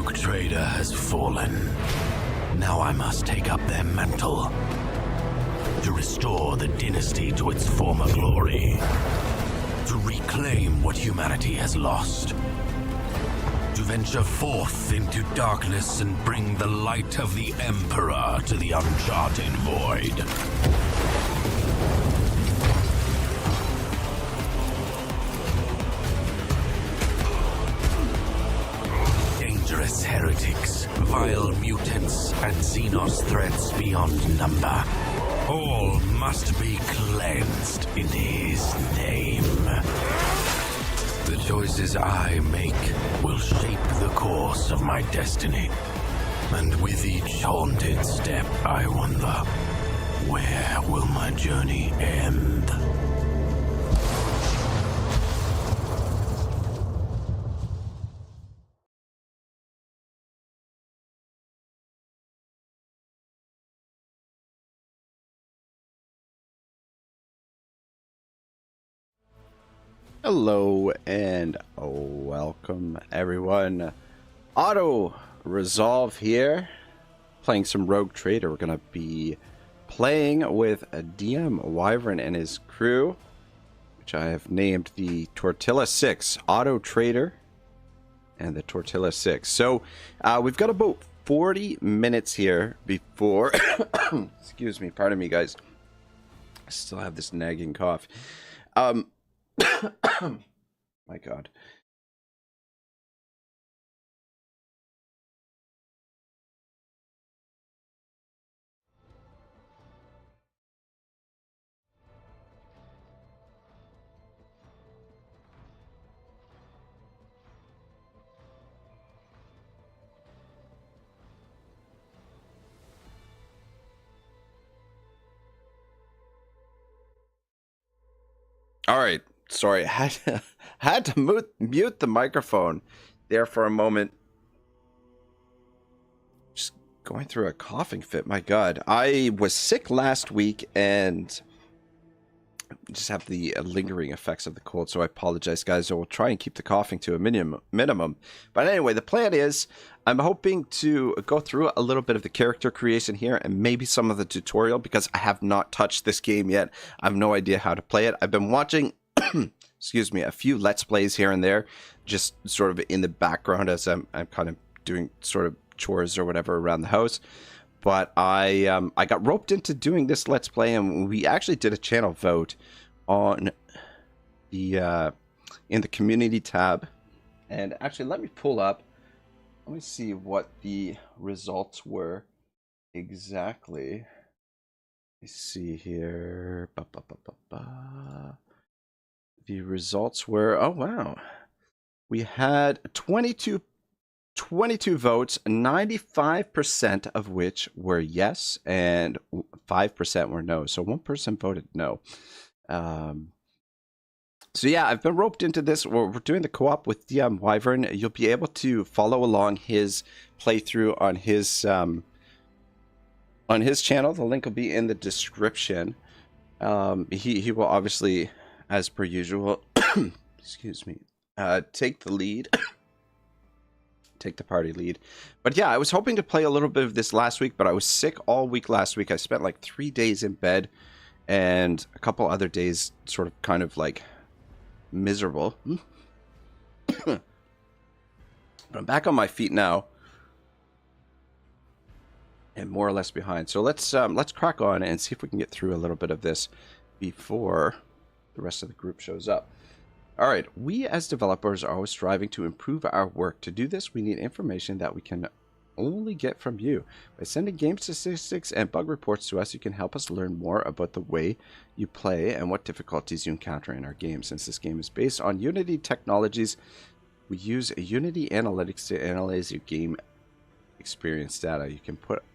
rogue trader has fallen. Now I must take up their mantle to restore the dynasty to its former glory, to reclaim what humanity has lost, to venture forth into darkness and bring the light of the Emperor to the uncharted void. Dangerous heretics, vile mutants, and Xenos threats beyond number. All must be cleansed in his name. The choices I make will shape the course of my destiny. And with each haunted step, I wonder, where will my journey end? Hello and welcome everyone. Otto Resolve here, playing some Rogue Trader. We're going to be playing with a DM Wyvern and his crew, which I have named the Tortilla 6, Otto Trader and the Tortilla 6. So we've got about 40 minutes here before, excuse me, pardon me guys, I still have this nagging cough. My God. All right. Sorry, I had to mute the microphone there for a moment. Just going through a coughing fit. My God, I was sick last week and just have the lingering effects of the cold. So I apologize, guys. I will try and keep the coughing to a minimum. But anyway, the plan is I'm hoping to go through a little bit of the character creation here and maybe some of the tutorial because I have not touched this game yet. I have no idea how to play it. I've been watching excuse me, a few Let's Plays here and there, just sort of in the background as I'm kind of doing sort of chores or whatever around the house. But I got roped into doing this Let's Play, and we actually did a channel vote on the in the community tab. And actually, let me pull up. Let me see what the results were exactly. Let me see here. The results were, oh wow, we had 22 votes, 95% of which were yes and 5% were no. So one person voted no. So yeah, I've been roped into this. We're doing the co-op with DM Wyvern. You'll be able to follow along his playthrough on his channel. The link will be in the description. He will obviously, as per usual, excuse me, take the lead, take the party lead. But yeah, I was hoping to play a little bit of this last week, but I was sick all week last week. I spent like 3 days in bed and a couple other days sort of kind of like miserable. But I'm back on my feet now and more or less behind. So let's crack on and see if we can get through a little bit of this before the rest of the group shows up. All right, we as developers are always striving to improve our work. To do this, we need information that we can only get from you. By sending game statistics and bug reports to us, you can help us learn more about the way you play and what difficulties you encounter in our game. Since this game is based on Unity technologies, we use Unity Analytics to analyze your game experience data.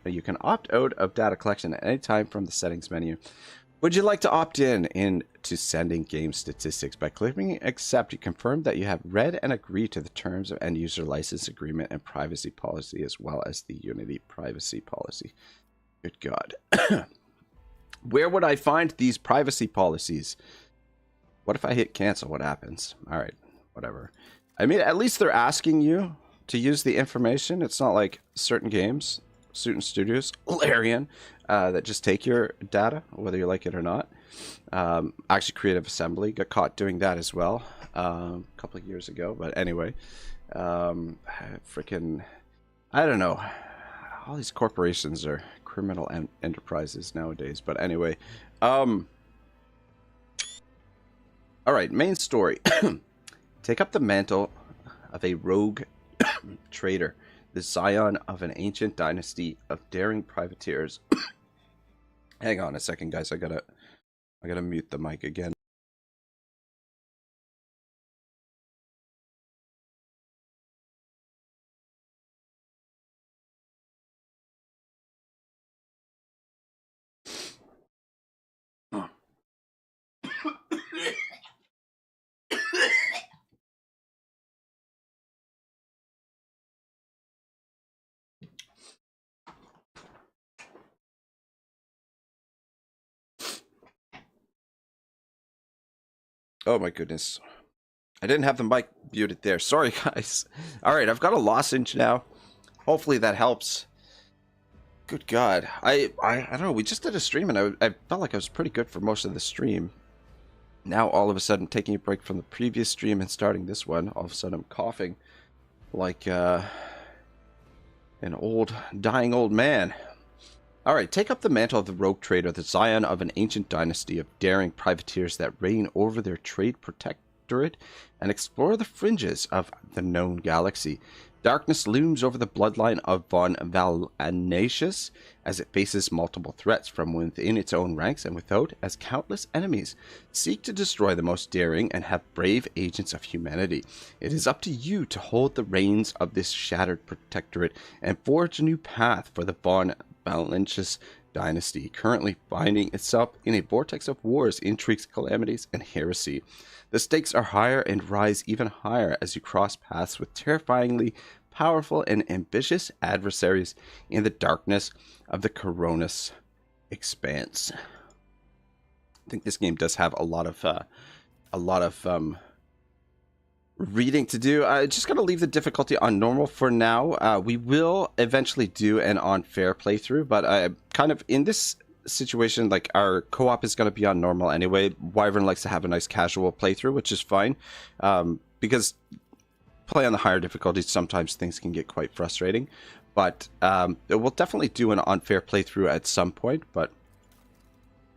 You can opt out of data collection at any time from the settings menu. Would you like to opt in to sending game statistics? By clicking accept, you confirm that you have read and agree to the terms of end user license agreement and privacy policy, as well as the Unity privacy policy. Good God. Where would I find these privacy policies? What if I hit cancel? What happens? All right, whatever. I mean, at least they're asking you. to use the information. It's not like certain games, certain studios, Larian, that just take your data, whether you like it or not. Actually, Creative Assembly got caught doing that as well a couple of years ago. But anyway, freaking, I don't know. All these corporations are criminal enterprises nowadays. But anyway, all right, main story. Take up the mantle of a rogue traitor, the scion of an ancient dynasty of daring privateers. Hang on a second, guys. I gotta mute the mic again. Oh my goodness. I didn't have the mic muted there. Sorry, guys. All right, I've got a lozenge now. Hopefully that helps. Good God. I don't know. We just did a stream, and I felt like I was pretty good for most of the stream. Now, all of a sudden, taking a break from the previous stream and starting this one, all of a sudden I'm coughing like an dying old man. All right, take up the mantle of the rogue trader, the scion of an ancient dynasty of daring privateers that reign over their trade protectorate, and explore the fringes of the known galaxy. Darkness looms over the bloodline of von Valhalla as it faces multiple threats from within its own ranks and without, as countless enemies seek to destroy the most daring and have brave agents of humanity. It is up to you to hold the reins of this shattered protectorate and forge a new path for the von Valhalla dynasty, currently finding itself in a vortex of wars, intrigues, calamities, and heresy. The stakes are higher and rise even higher as you cross paths with terrifyingly powerful and ambitious adversaries in the darkness of the Coronis expanse. I think this game does have a lot of reading to do. I just gotta leave the difficulty on normal for now. We will eventually do an unfair playthrough, but I kind of in this situation, like our co-op is going to be on normal anyway. Wyvern likes to have a nice casual playthrough, which is fine, because play on the higher difficulties, sometimes things can get quite frustrating. But we'll definitely do an unfair playthrough at some point, but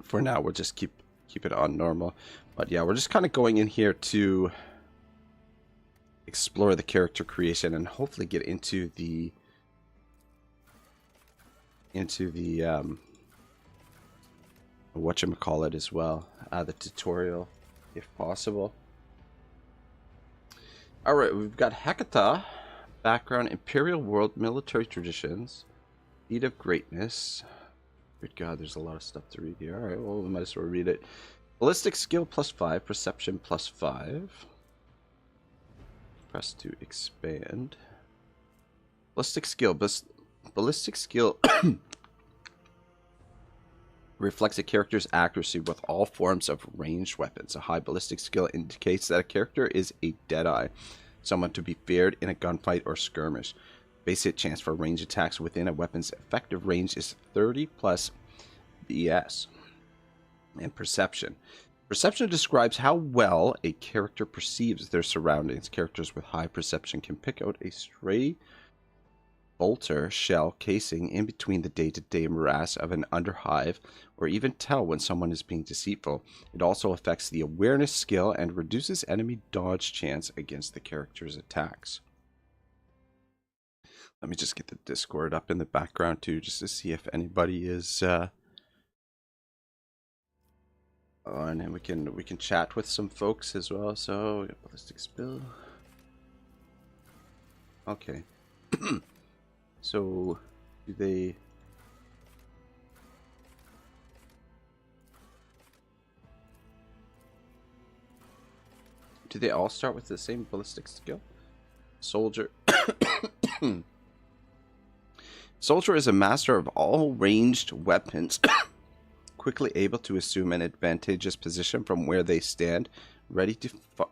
for now we'll just keep it on normal. But yeah, we're just kind of going in here to explore the character creation and hopefully get into the whatchamacallit as well, the tutorial if possible. Alright, we've got Hecata, background, Imperial World, military traditions, Seed of Greatness. Good God, there's a lot of stuff to read here. Alright, well, we might as well read it. Ballistic skill +5, perception +5. Press to expand. Ballistic skill reflects a character's accuracy with all forms of ranged weapons. A high ballistic skill indicates that a character is a Deadeye, someone to be feared in a gunfight or skirmish. Base hit chance for range attacks within a weapon's effective range is 30 plus BS. And perception. Perception describes how well a character perceives their surroundings. Characters with high perception can pick out a stray bolter shell casing in between the day-to-day morass of an underhive, or even tell when someone is being deceitful. It also affects the awareness skill and reduces enemy dodge chance against the character's attacks. Let me just get the Discord up in the background too, just to see if anybody is on, and we can chat with some folks as well. So we got ballistic spill. Okay. So, do they all start with the same ballistic skill? Soldier. Soldier is a master of all ranged weapons, quickly able to assume an advantageous position from where they stand ready to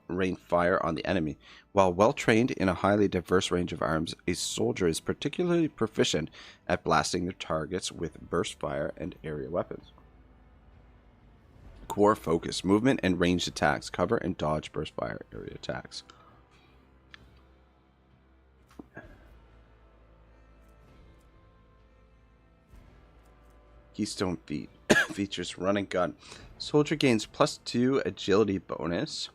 rain fire on the enemy. While well trained in a highly diverse range of arms, a soldier is particularly proficient at blasting their targets with burst fire and area weapons. Core focus, movement and ranged attacks, cover and dodge burst fire area attacks. Keystone feat features run and gun. Soldier gains +2 agility bonus.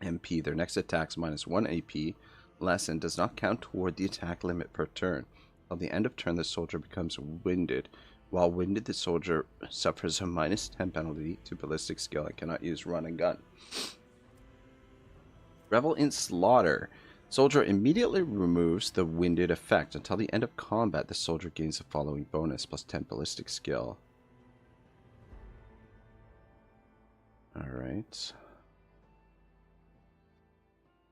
MP. Their next attack's -1 AP. Lesson does not count toward the attack limit per turn. Until the end of turn, the soldier becomes winded. While winded, the soldier suffers a -10 penalty to ballistic skill and cannot use run and gun. Revel in Slaughter. Soldier immediately removes the winded effect. Until the end of combat, the soldier gains the following bonus: +10 ballistic skill. Alright.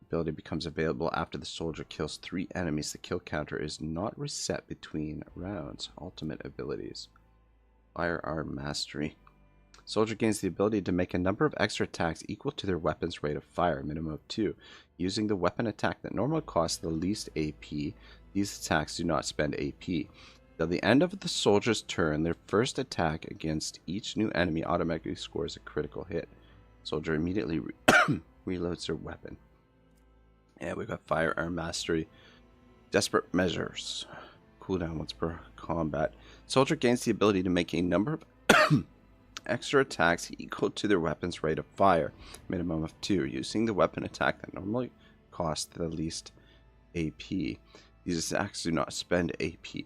Ability becomes available after the soldier kills 3 enemies. The kill counter is not reset between rounds. Ultimate abilities. Firearm Mastery. Soldier gains the ability to make a number of extra attacks equal to their weapon's rate of fire, minimum of 2. Using the weapon attack that normally costs the least AP, these attacks do not spend AP. Till the end of the soldier's turn, their first attack against each new enemy automatically scores a critical hit. Soldier immediately reloads their weapon. And we've got Firearm Mastery. Desperate Measures. Cooldown once per combat. Soldier gains the ability to make a number of extra attacks equal to their weapon's rate of fire, minimum of 2, using the weapon attack that normally costs the least AP. These attacks do not spend AP.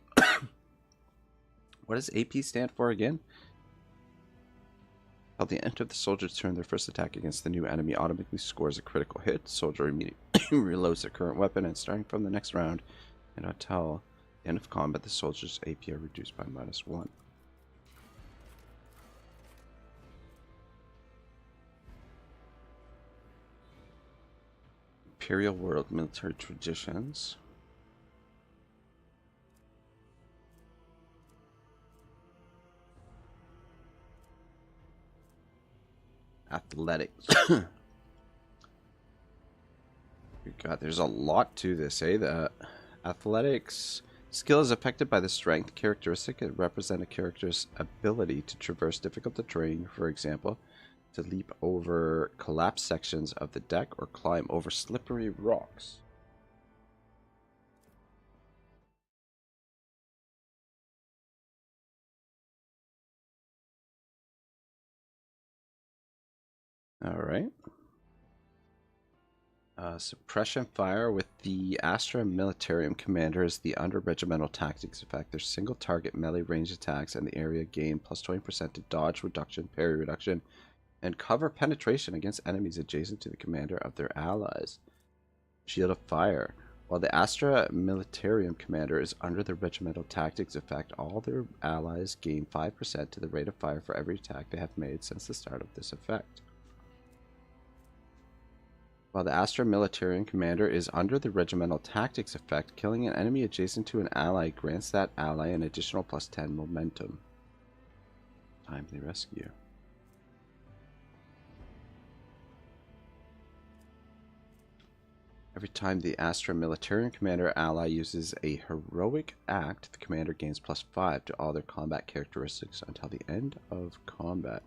What does AP stand for again? At the end of the soldier's turn, their first attack against the new enemy automatically scores a critical hit. Soldier immediately reloads their current weapon, and starting from the next round, and until the end of combat, the soldier's AP are reduced by -1. Imperial World Military Traditions. Athletics. God, there's a lot to this, eh? The athletics skill is affected by the strength characteristic. It represents a character's ability to traverse difficult terrain, for example, to leap over collapsed sections of the deck or climb over slippery rocks. Alright. Suppression fire with the Astra Militarium Commander is the under-regimental tactics effect. Their single target melee range attacks and the area gain +20% to dodge reduction, parry reduction, and cover penetration against enemies adjacent to the commander of their allies. Shield of Fire. While the Astra Militarium Commander is under the regimental tactics effect, all their allies gain 5% to the rate of fire for every attack they have made since the start of this effect. While the Astra Militarium Commander is under the regimental tactics effect, killing an enemy adjacent to an ally grants that ally an additional +10 momentum. Timely rescue. Every time the Astra Militarium Commander ally uses a heroic act, the commander gains +5 to all their combat characteristics until the end of combat.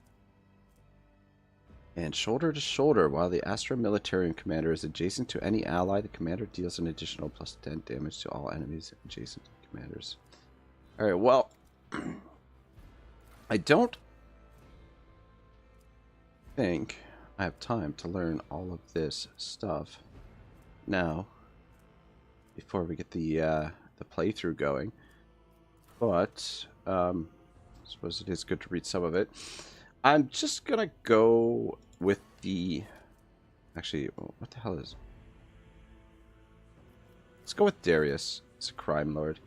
And shoulder to shoulder, while the Astra Militarium Commander is adjacent to any ally, the commander deals an additional +10 damage to all enemies adjacent to the commanders. Alright, well, I don't think I have time to learn all of this stuff now before we get the playthrough going, but I suppose it is good to read some of it. I'm just gonna go with the... Actually, what the hell is... Let's go with Darius. It's a crime lord.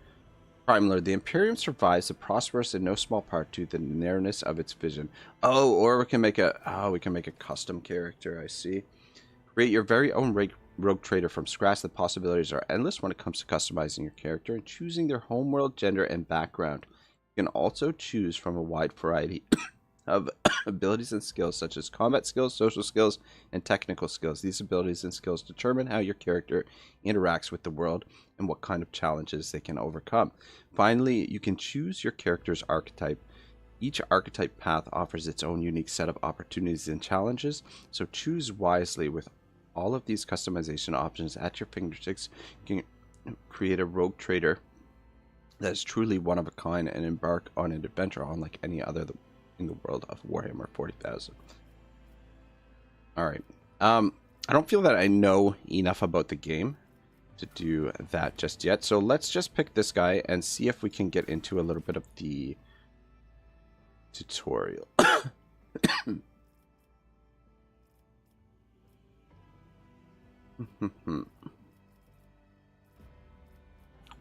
Crime lord. The Imperium survives the prosperous in no small part due to the narrowness of its vision. Oh, or we can make a... Oh, we can make a custom character, I see. Create your very own rogue trader from scratch. The possibilities are endless when it comes to customizing your character and choosing their homeworld, gender, and background. You can also choose from a wide variety of abilities and skills such as combat skills, social skills, and technical skills. These abilities and skills determine how your character interacts with the world and what kind of challenges they can overcome. Finally, you can choose your character's archetype. Each archetype path offers its own unique set of opportunities and challenges, so choose wisely. With all of these customization options at your fingertips, you can create a rogue trader that is truly one of a kind and embark on an adventure unlike any other in the world of Warhammer 40,000. Alright. I don't feel that I know enough about the game to do that just yet, so let's just pick this guy and see if we can get into a little bit of the tutorial.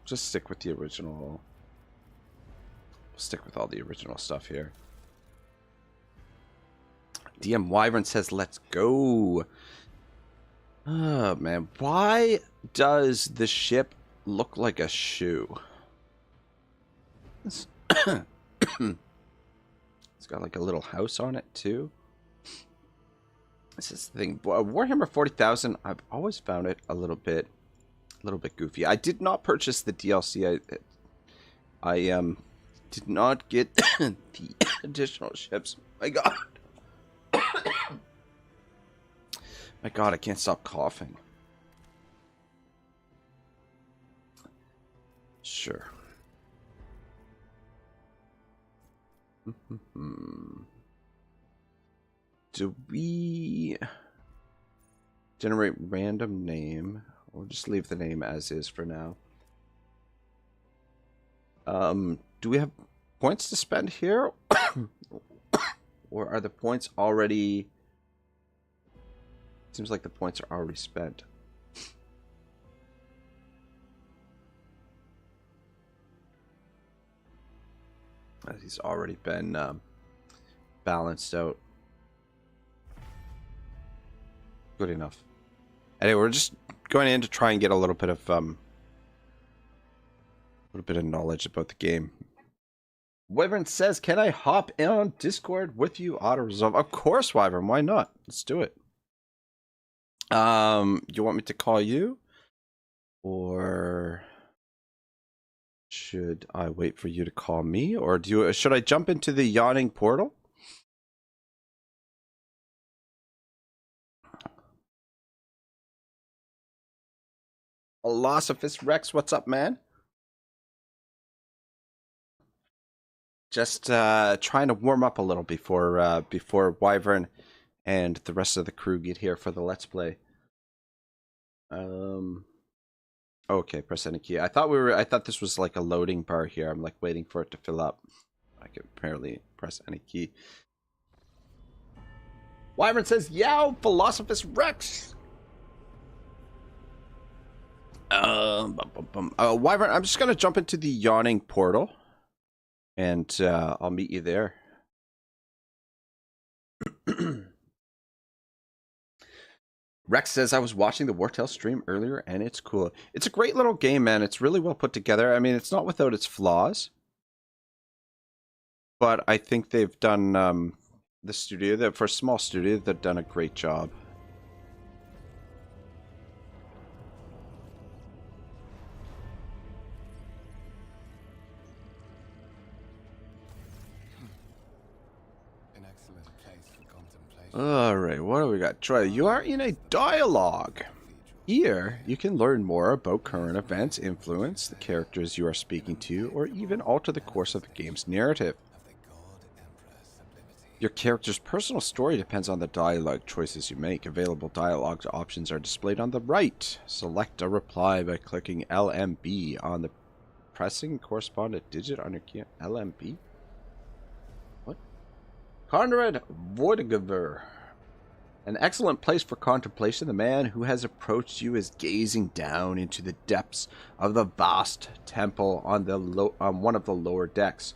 Just stick with the original. We'll stick with all the original stuff here. DM Wyvern says, let's go. Oh, man. Why does the ship look like a shoe? It's got like a little house on it, too. This is the thing. Warhammer 40,000, I've always found it a little bit goofy. I did not purchase the DLC. I did not get the additional ships. My God. My God, I can't stop coughing. Sure. Do we generate random name? We'll just leave the name as is for now. Do we have points to spend here? Or are the points already... Seems like the points are already spent. He's already been balanced out. Good enough. Anyway, we're just going in to try and get a little bit of knowledge about the game. Wyvern says, "Can I hop in on Discord with you, Auto Resolve?" Of course, Wyvern. Why not? Let's do it. You want me to call you, or should I wait for you to call me, or should I jump into the yawning portal? Philosophist Rex, what's up, man? Just trying to warm up a little before Wyvern and the rest of the crew get here for the Let's Play. Okay, press any key. I thought this was like a loading bar here. I'm like waiting for it to fill up. I can apparently press any key. Wyvern says, "Yow, Philosophist Rex." Wyvern, I'm just gonna jump into the yawning portal, and I'll meet you there. Rex says, "I was watching the Wartail stream earlier, and it's cool. It's a great little game, man. It's really well put together. I mean, it's not without its flaws, but I think they've done the studio, for a small studio, they've done a great job." Alright, what do we got? Troy, you are in a dialogue. Here, you can learn more about current events, influence the characters you are speaking to, or even alter the course of the game's narrative. Your character's personal story depends on the dialogue choices you make. Available dialogue options are displayed on the right. Select a reply by clicking LMB on the pressing corresponding digit on your key. LMB? Conrad Voidegever. An excellent place for contemplation. The man who has approached you is gazing down into the depths of the vast temple on one of the lower decks.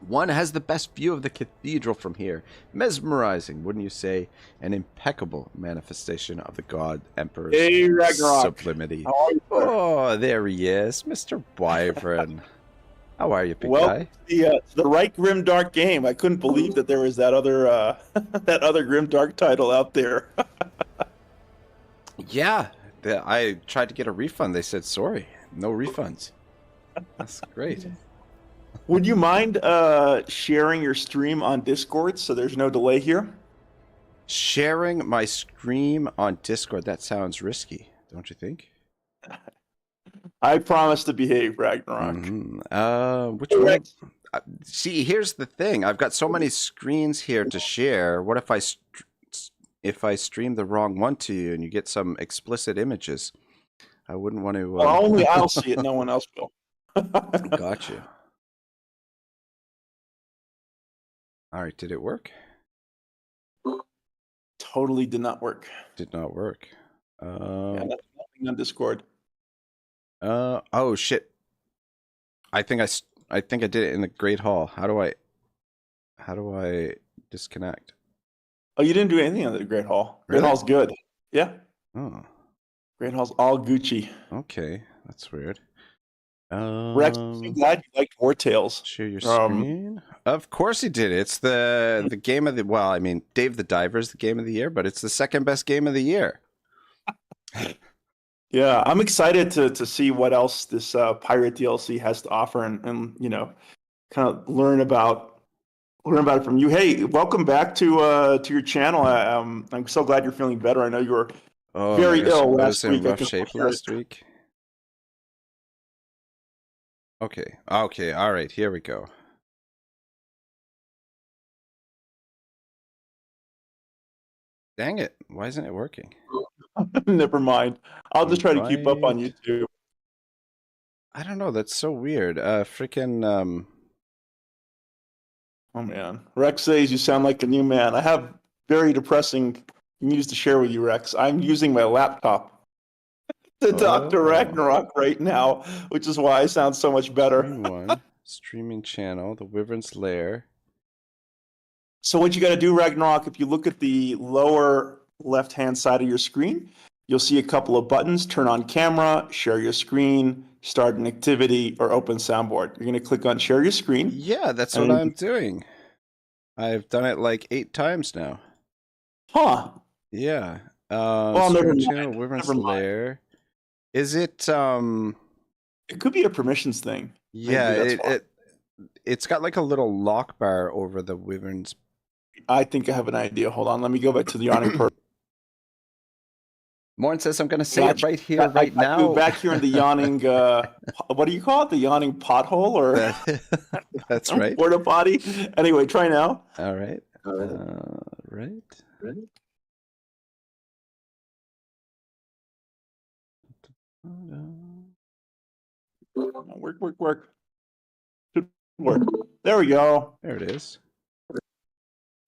One has the best view of the cathedral from here. Mesmerizing, wouldn't you say? An impeccable manifestation of the God Emperor's sublimity. Oh, there he is, Mr. Wyvern. How are you, big Well, guy? the right grim dark game. I couldn't believe that there was that other that other grim dark title out there. Yeah, I tried to get a refund. They said sorry, no refunds. That's great. Would you mind sharing your stream on Discord so there's no delay here? Sharing my stream on Discord, that sounds risky, don't you think? I promise to behave, Ragnarok. Which one? See, here's the thing. I've got so many screens here to share. What if I stream the wrong one to you and you get some explicit images? I wouldn't want to... Well, only I'll see it, no one else will. Got you. All right, did it work? Totally did not work. Did not work. Yeah, nothing on Discord. Oh shit. I think I did it in the Great Hall. How do I disconnect? Oh, you didn't do anything on the Great Hall. Really? Great Hall's good. Yeah. Oh. Great Hall's all Gucci. Okay, that's weird. Rex, I'm so glad you liked War Tales. Share your screen. Of course he did. It's the game of the... Well, I mean, Dave the Diver is the game of the year, but it's the second best game of the year. Yeah, I'm excited to see what else this pirate DLC has to offer, and you know, kind of learn about it from you. Hey, welcome back to your channel. I'm so glad you're feeling better. I know you were very ill last week. I was in rough shape last week. Okay. Okay. All right. Here we go. Dang it. Why isn't it working? Never mind. I'll just try to keep up on YouTube. I don't know. That's so weird. Freaking. Oh, man. Rex says you sound like a new man. I have very depressing news to share with you, Rex. I'm using my laptop to talk to Ragnarok right now, which is why I sound so much better. Streaming channel, the Wyvern's Lair. So what you got to do, Ragnarok, if you look at the lower left-hand side of your screen, you'll see a couple of buttons: turn on camera, share your screen, start an activity, or open soundboard. You're going to click on share your screen. Yeah, that's what I'm doing. I've done it like 8 times now. Huh. Yeah. Well, never mind. Channel, Wyvern's Lair. Is it It could be a permissions thing. Yeah, it's got like a little lock bar over the Wyvern's. I think I have an idea. Hold on, let me go back to the yawning person. Morn says I'm going to say it right here, right now. Back here in the yawning, what do you call it? The yawning pothole, or that's right. Porta potty. Anyway, try now. All right. Right. Ready? Work. Should work. There we go. There it is.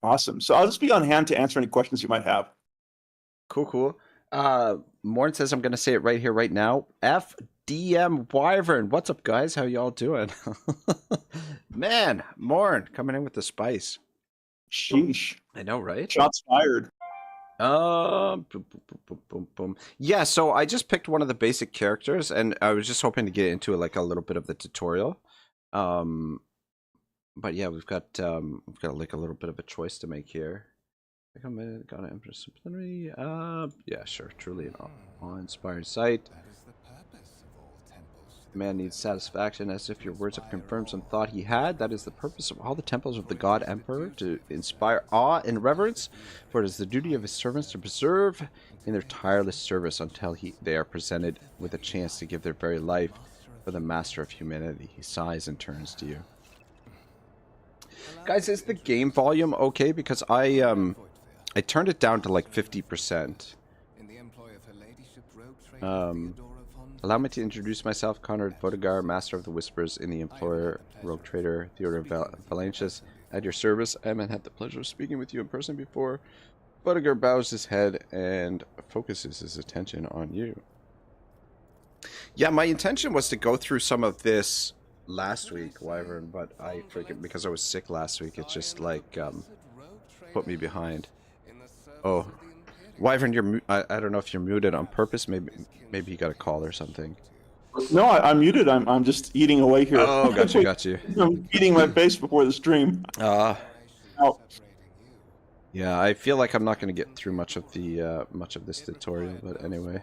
Awesome. So I'll just be on hand to answer any questions you might have. Cool. Morn says I'm going to say it right here, right now. DM Wyvern. What's up, guys? How y'all doing? Man, Morn coming in with the spice. Sheesh. I know, right? Shots fired. Boom. Yeah, so I just picked one of the basic characters, and I was just hoping to get into like a little bit of the tutorial. But yeah, we've got like a little bit of a choice to make here. Got an Empress Disciplinary. Yeah, sure. Truly an awe-inspired sight. The man needs satisfaction, as if your words have confirmed some thought he had. That is the purpose of all the temples of the God Emperor, to inspire awe and reverence, for it is the duty of his servants to preserve in their tireless service until they are presented with a chance to give their very life for the master of humanity. He sighs and turns to you. Guys, is the game volume okay? Because I turned it down to like 50%. Allow me to introduce myself, Conrad Bodegar, Master of the Whispers in the Employer, Rogue Trader, Theodore Valentius. At your service, I haven't had the pleasure of speaking with you in person before. Bodegar bows his head and focuses his attention on you. Yeah, my intention was to go through some of this last week, Wyvern, but I freaking, because I was sick last week, it just like put me behind. Oh, Wyvern, you're I don't know if you're muted on purpose. Maybe you got a call or something. No, I'm muted. I'm just eating away here. Oh, got you. I'm eating my face before the stream. Uh, Ow. yeah, I feel like I'm not going to get through much of this tutorial, but anyway.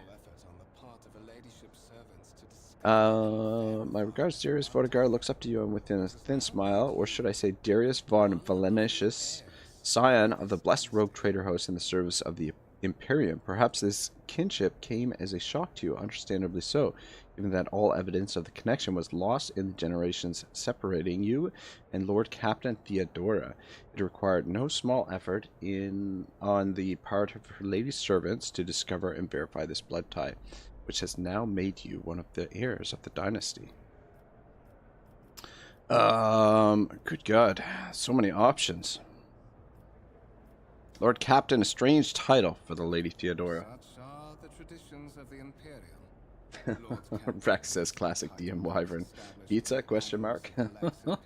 My regards, Darius Vodegar looks up to you and within a thin smile, or should I say Darius von Valenicius, scion of the blessed rogue trader host in the service of the Imperium. Perhaps this kinship came as a shock to you, understandably so, given that all evidence of the connection was lost in the generations separating you and Lord Captain Theodora. It required no small effort on the part of her lady servants to discover and verify this blood tie, which has now made you one of the heirs of the dynasty. Good God, so many options. Lord Captain, a strange title for the Lady Theodora. Such are the traditions of the Imperium. Rex says classic DM Wyvern. Pizza, question mark? At the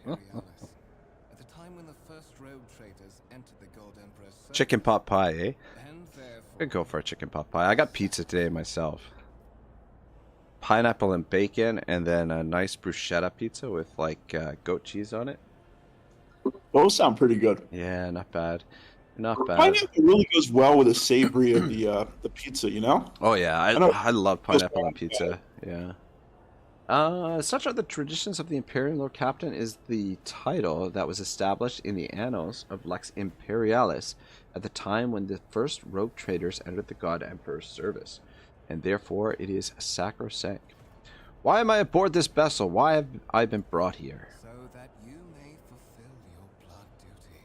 time when the first rogue traders entered the Gold Emperor's service, Chicken pot pie, eh? and therefore I'd go for a chicken pot pie. I got pizza today myself. Pineapple and bacon, and then a nice bruschetta pizza with like goat cheese on it. Those sound pretty good. Yeah, not bad. Not bad. Pineapple really goes well with the savory of the pizza, you know? Oh yeah, know. I love pineapple on pizza. Yeah. Such are the traditions of the Imperium. Lord Captain is the title that was established in the annals of Lex Imperialis at the time when the first rogue traders entered the God Emperor's service, and therefore it is sacrosanct. Why am I aboard this vessel? Why have I been brought here? so that you may fulfill your blood duty,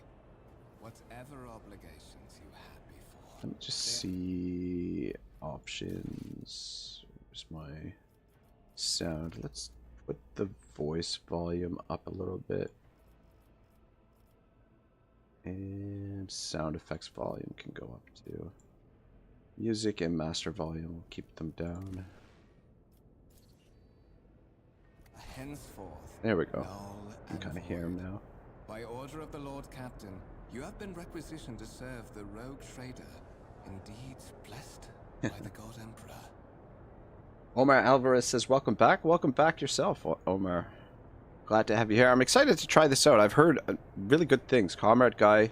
whatever obligations you had before. Let me just see options. Where's my sound? Let's put the voice volume up a little bit. And sound effects volume can go up too. Music and master volume, will keep them down. Henceforth, There we go. null I can and kind of hear him void. now. By order of the Lord Captain, you have been requisitioned to serve the rogue trader, indeed blessed by the God Emperor. Omar Alvarez says, welcome back. Welcome back yourself, Omar. Glad to have you here. I'm excited to try this out. I've heard really good things. Comrade Guy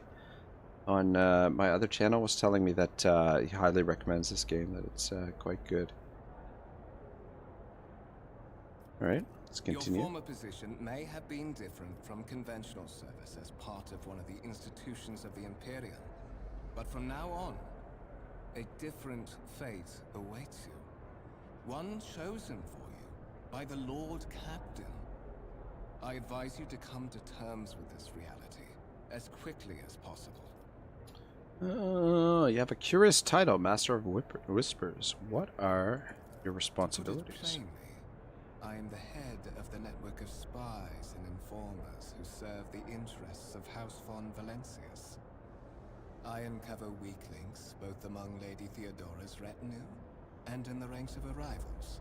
on my other channel was telling me that he highly recommends this game, that it's quite good. Alright, let's continue. Your former position may have been different from conventional service as part of one of the institutions of the Imperium, but from now on, a different fate awaits you. One chosen for you by the Lord Captain. I advise you to come to terms with this reality as quickly as possible. Oh, you have a curious title, Master of Whispers. What are your responsibilities? Plainly, I am the head of the network of spies and informers who serve the interests of House von Valencius. I uncover weak links both among Lady Theodora's retinue and in the ranks of her rivals.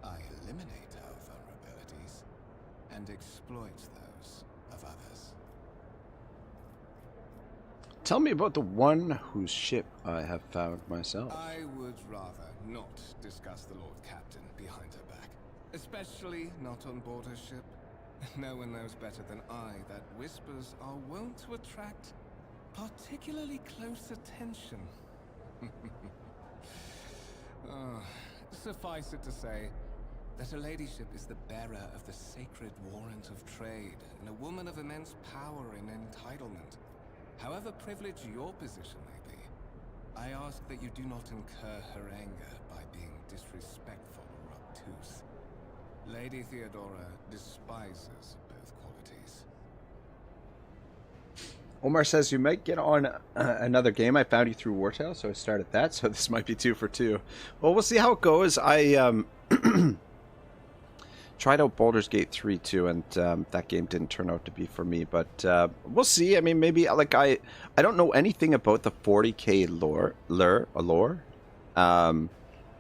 I eliminate our vulnerabilities and exploit those of others. Tell me about the one whose ship I have found myself. I would rather not discuss the Lord Captain behind her back, especially not on board her ship. No one knows better than I that whispers are wont to attract particularly close attention. Suffice it to say that her ladyship is the bearer of the sacred warrant of trade and a woman of immense power and entitlement. However privileged your position may be, I ask that you do not incur her anger by being disrespectful or obtuse. Lady Theodora despises both qualities. Omar says you might get on another game. I found you through Wartail, so I started that. So this might be 2 for 2. Well, we'll see how it goes. I tried out Baldur's Gate 3 too, and that game didn't turn out to be for me. But we'll see. I mean, maybe like I don't know anything about the 40K lore.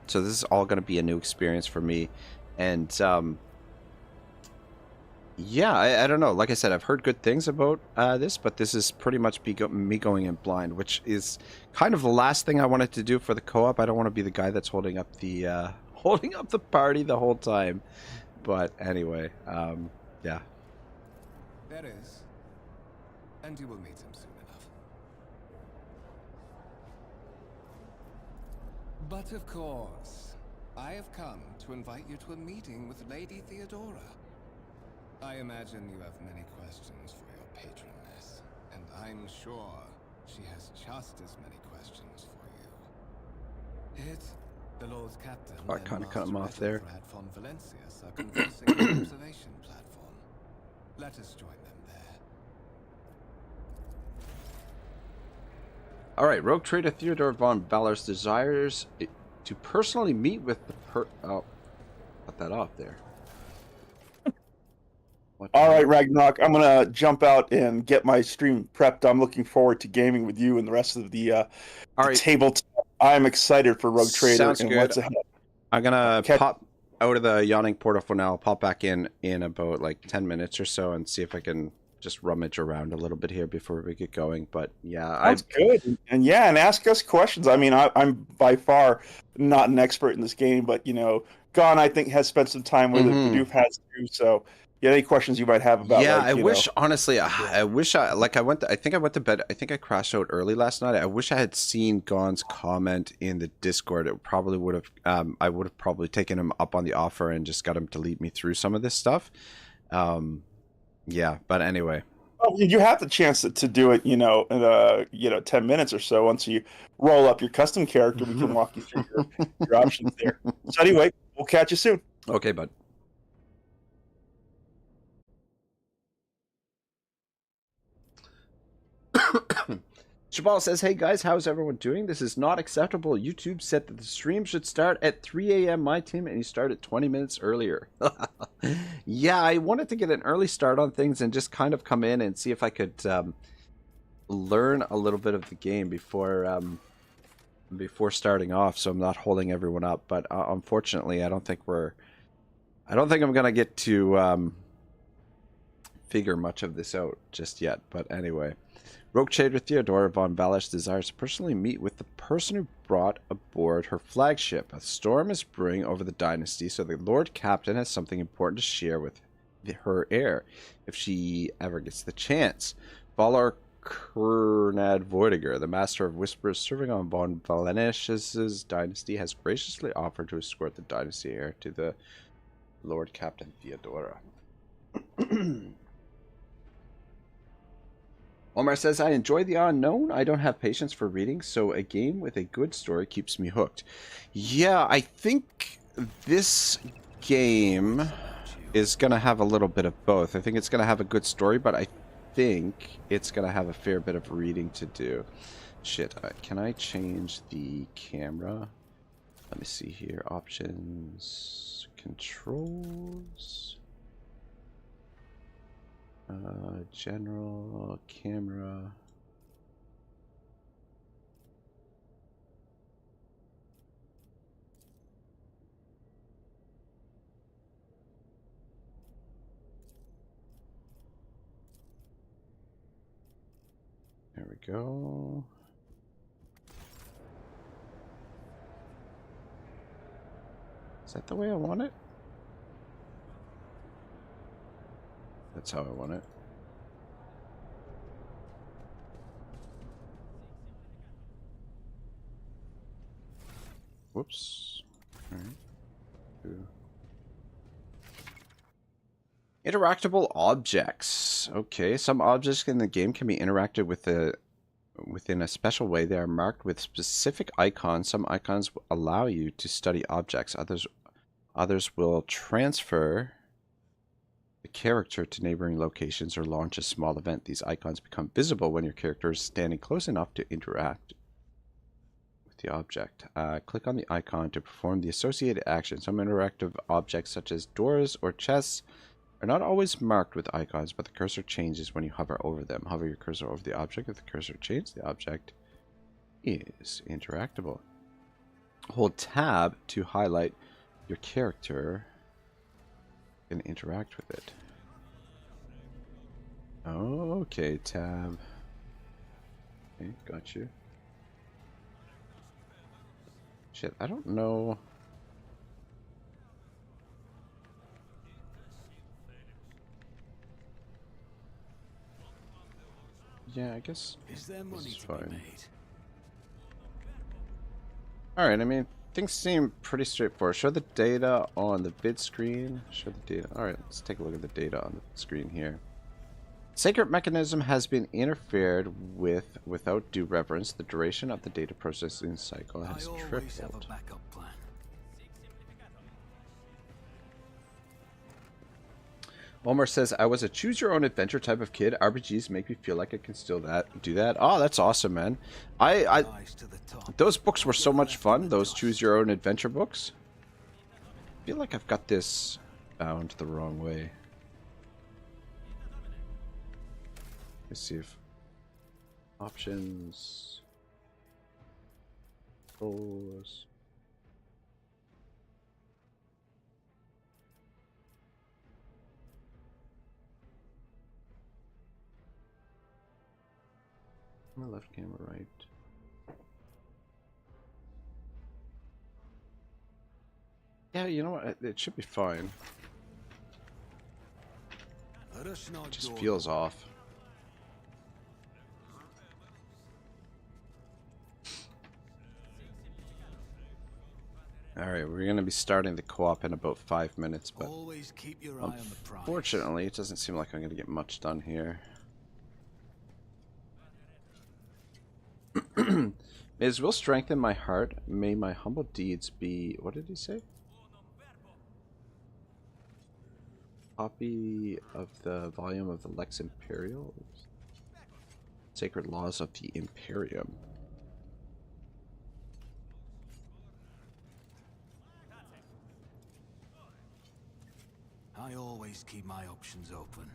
So this is all going to be a new experience for me, and yeah, I don't know. Like I said, I've heard good things about this, but this is pretty much me going in blind, which is kind of the last thing I wanted to do for the co-op. I don't want to be the guy that's holding up the holding up the party the whole time. But anyway, yeah. There is. And you will meet him soon enough. But of course, I have come to invite you to a meeting with Lady Theodora. I imagine you have many questions for your patroness, and I'm sure she has just as many questions for you. It, the Lord Captain, I kind of cut him off there. Von Valencius are conversing on an observation platform. Let us join them there. All right, Rogue Trader Theodore von Valor's desires to personally meet with the oh, cut that off there. All right, Ragnarok, I'm gonna jump out and get my stream prepped. I'm looking forward to gaming with you and the rest of the tabletop. I'm excited for Rogue Trader. Sounds and good. what's ahead. I'm gonna pop out of the yawning portal for now. I'll pop back in about like 10 minutes or so and see if I can just rummage around a little bit here before we get going. But yeah, that's good. And yeah, and ask us questions. I mean, I'm by far not an expert in this game, but you know, Gonn I think has spent some time with it. Bidoof has too. So yeah, any questions you might have about? Yeah, like, I wish honestly. I wish I I think I went to bed. I think I crashed out early last night. I wish I had seen Gonn's comment in the Discord. It probably would have. I would have probably taken him up on the offer and just got him to lead me through some of this stuff. Yeah, but anyway. Oh, you have the chance to do it, in 10 minutes or so. Once you roll up your custom character, we can walk you through your options there. So anyway, we'll catch you soon. Okay, bud. Shabal says, hey guys, how's everyone doing? This is not acceptable. YouTube said that the stream should start at 3 a.m. my time, and you started 20 minutes earlier. Yeah, I wanted to get an early start on things and just kind of come in and see if I could learn a little bit of the game before starting off, so I'm not holding everyone up. But unfortunately, I don't think I'm gonna get to figure much of this out just yet. But anyway. Rogue Trader Theodora von Valor's desires to personally meet with the person who brought aboard her flagship. A storm is brewing over the dynasty, so the Lord Captain has something important to share with her heir, if she ever gets the chance. Valar Kernad Voidiger, the Master of Whispers serving on von Valentius's dynasty, has graciously offered to escort the dynasty heir to the Lord Captain Theodora. Omar says, I enjoy the unknown. I don't have patience for reading, so a game with a good story keeps me hooked. Yeah, I think this game is going to have a little bit of both. I think it's going to have a good story, but I think it's going to have a fair bit of reading to do. Shit, can I change the camera? Let me see here. Options, controls. General camera. There we go. Is that the way I want it? That's how I want it. Whoops. All right. Interactable objects. Okay, some objects in the game can be interacted with within a special way. They are marked with specific icons. Some icons allow you to study objects. Others will transfer the character to neighboring locations or launch a small event. These icons become visible when your character is standing close enough to interact with the object. Click on the icon to perform the associated action. Some interactive objects such as doors or chests are not always marked with icons, but the cursor changes when you hover over them. Hover your cursor over the object. If the cursor changes, the object is interactable. Hold tab to highlight your character and interact with it. Okay, tab. Okay, got you. Shit, I don't know. Yeah, I guess Is there money is to fine. be made? Alright, I mean, things seem pretty straightforward. Show the data on the vid screen. Show the data. Alright, let's take a look at the data on the screen here. Sacred mechanism has been interfered with without due reverence. The duration of the data processing cycle has I always have tripled. a backup plan. Omar says, I was a choose-your-own-adventure type of kid. RPGs make me feel like I can still do that. Oh, that's awesome, man. Rise to the top. Those books were so much fun, those choose-your-own-adventure books. I feel like I've got this bound the wrong way. Let's see if... Options... Controls... Left camera, right. Yeah, you know what? It should be fine. It just feels off. Alright, we're going to be starting the co-op in about 5 minutes, but always keep your eye on the prize. unfortunately, it doesn't seem like I'm going to get much done here. Is will strengthen my heart. May my humble deeds be... What did he say? Copy of the volume of the Lex Imperial. Sacred Laws of the Imperium. I always keep my options open.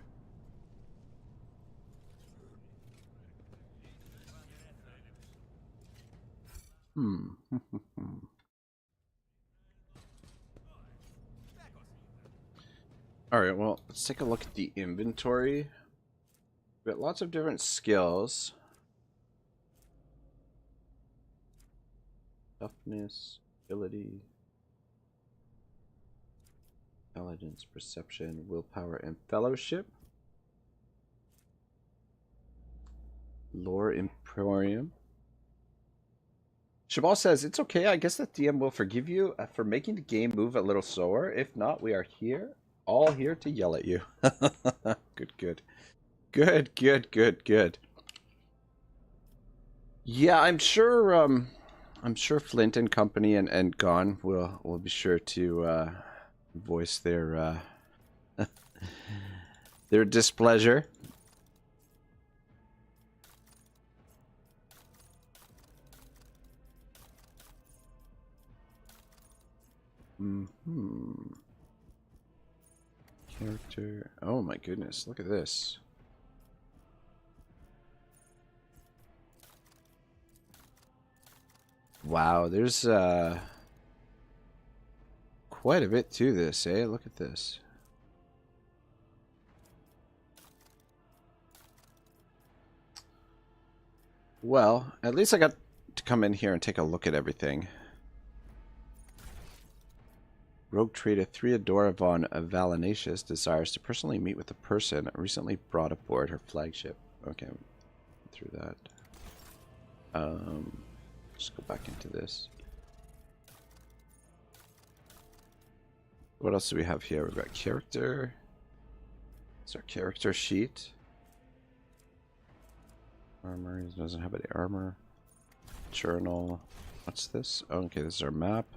Alright, well, let's take a look at the inventory. We've got lots of different skills. Toughness, ability, intelligence, perception, willpower, and fellowship. Lore Emporium. Shabal says, it's okay, I guess the DM will forgive you for making the game move a little slower. If not, we are here, all here to yell at you. Good, good. Good, good, good, good. Yeah, I'm sure Flint and company and Gonn will be sure to voice their their displeasure. Character. Oh my goodness, look at this. Wow, there's quite a bit to this, eh? Look at this. Well, at least I got to come in here and take a look at everything. Rogue Trader Theodora von Valinacius desires to personally meet with the person recently brought aboard her flagship. Okay, through that. Just go back into this. What else do we have here? We've got character. It's our character sheet. Armor. He doesn't have any armor. Journal. What's this? Oh, okay, this is our map.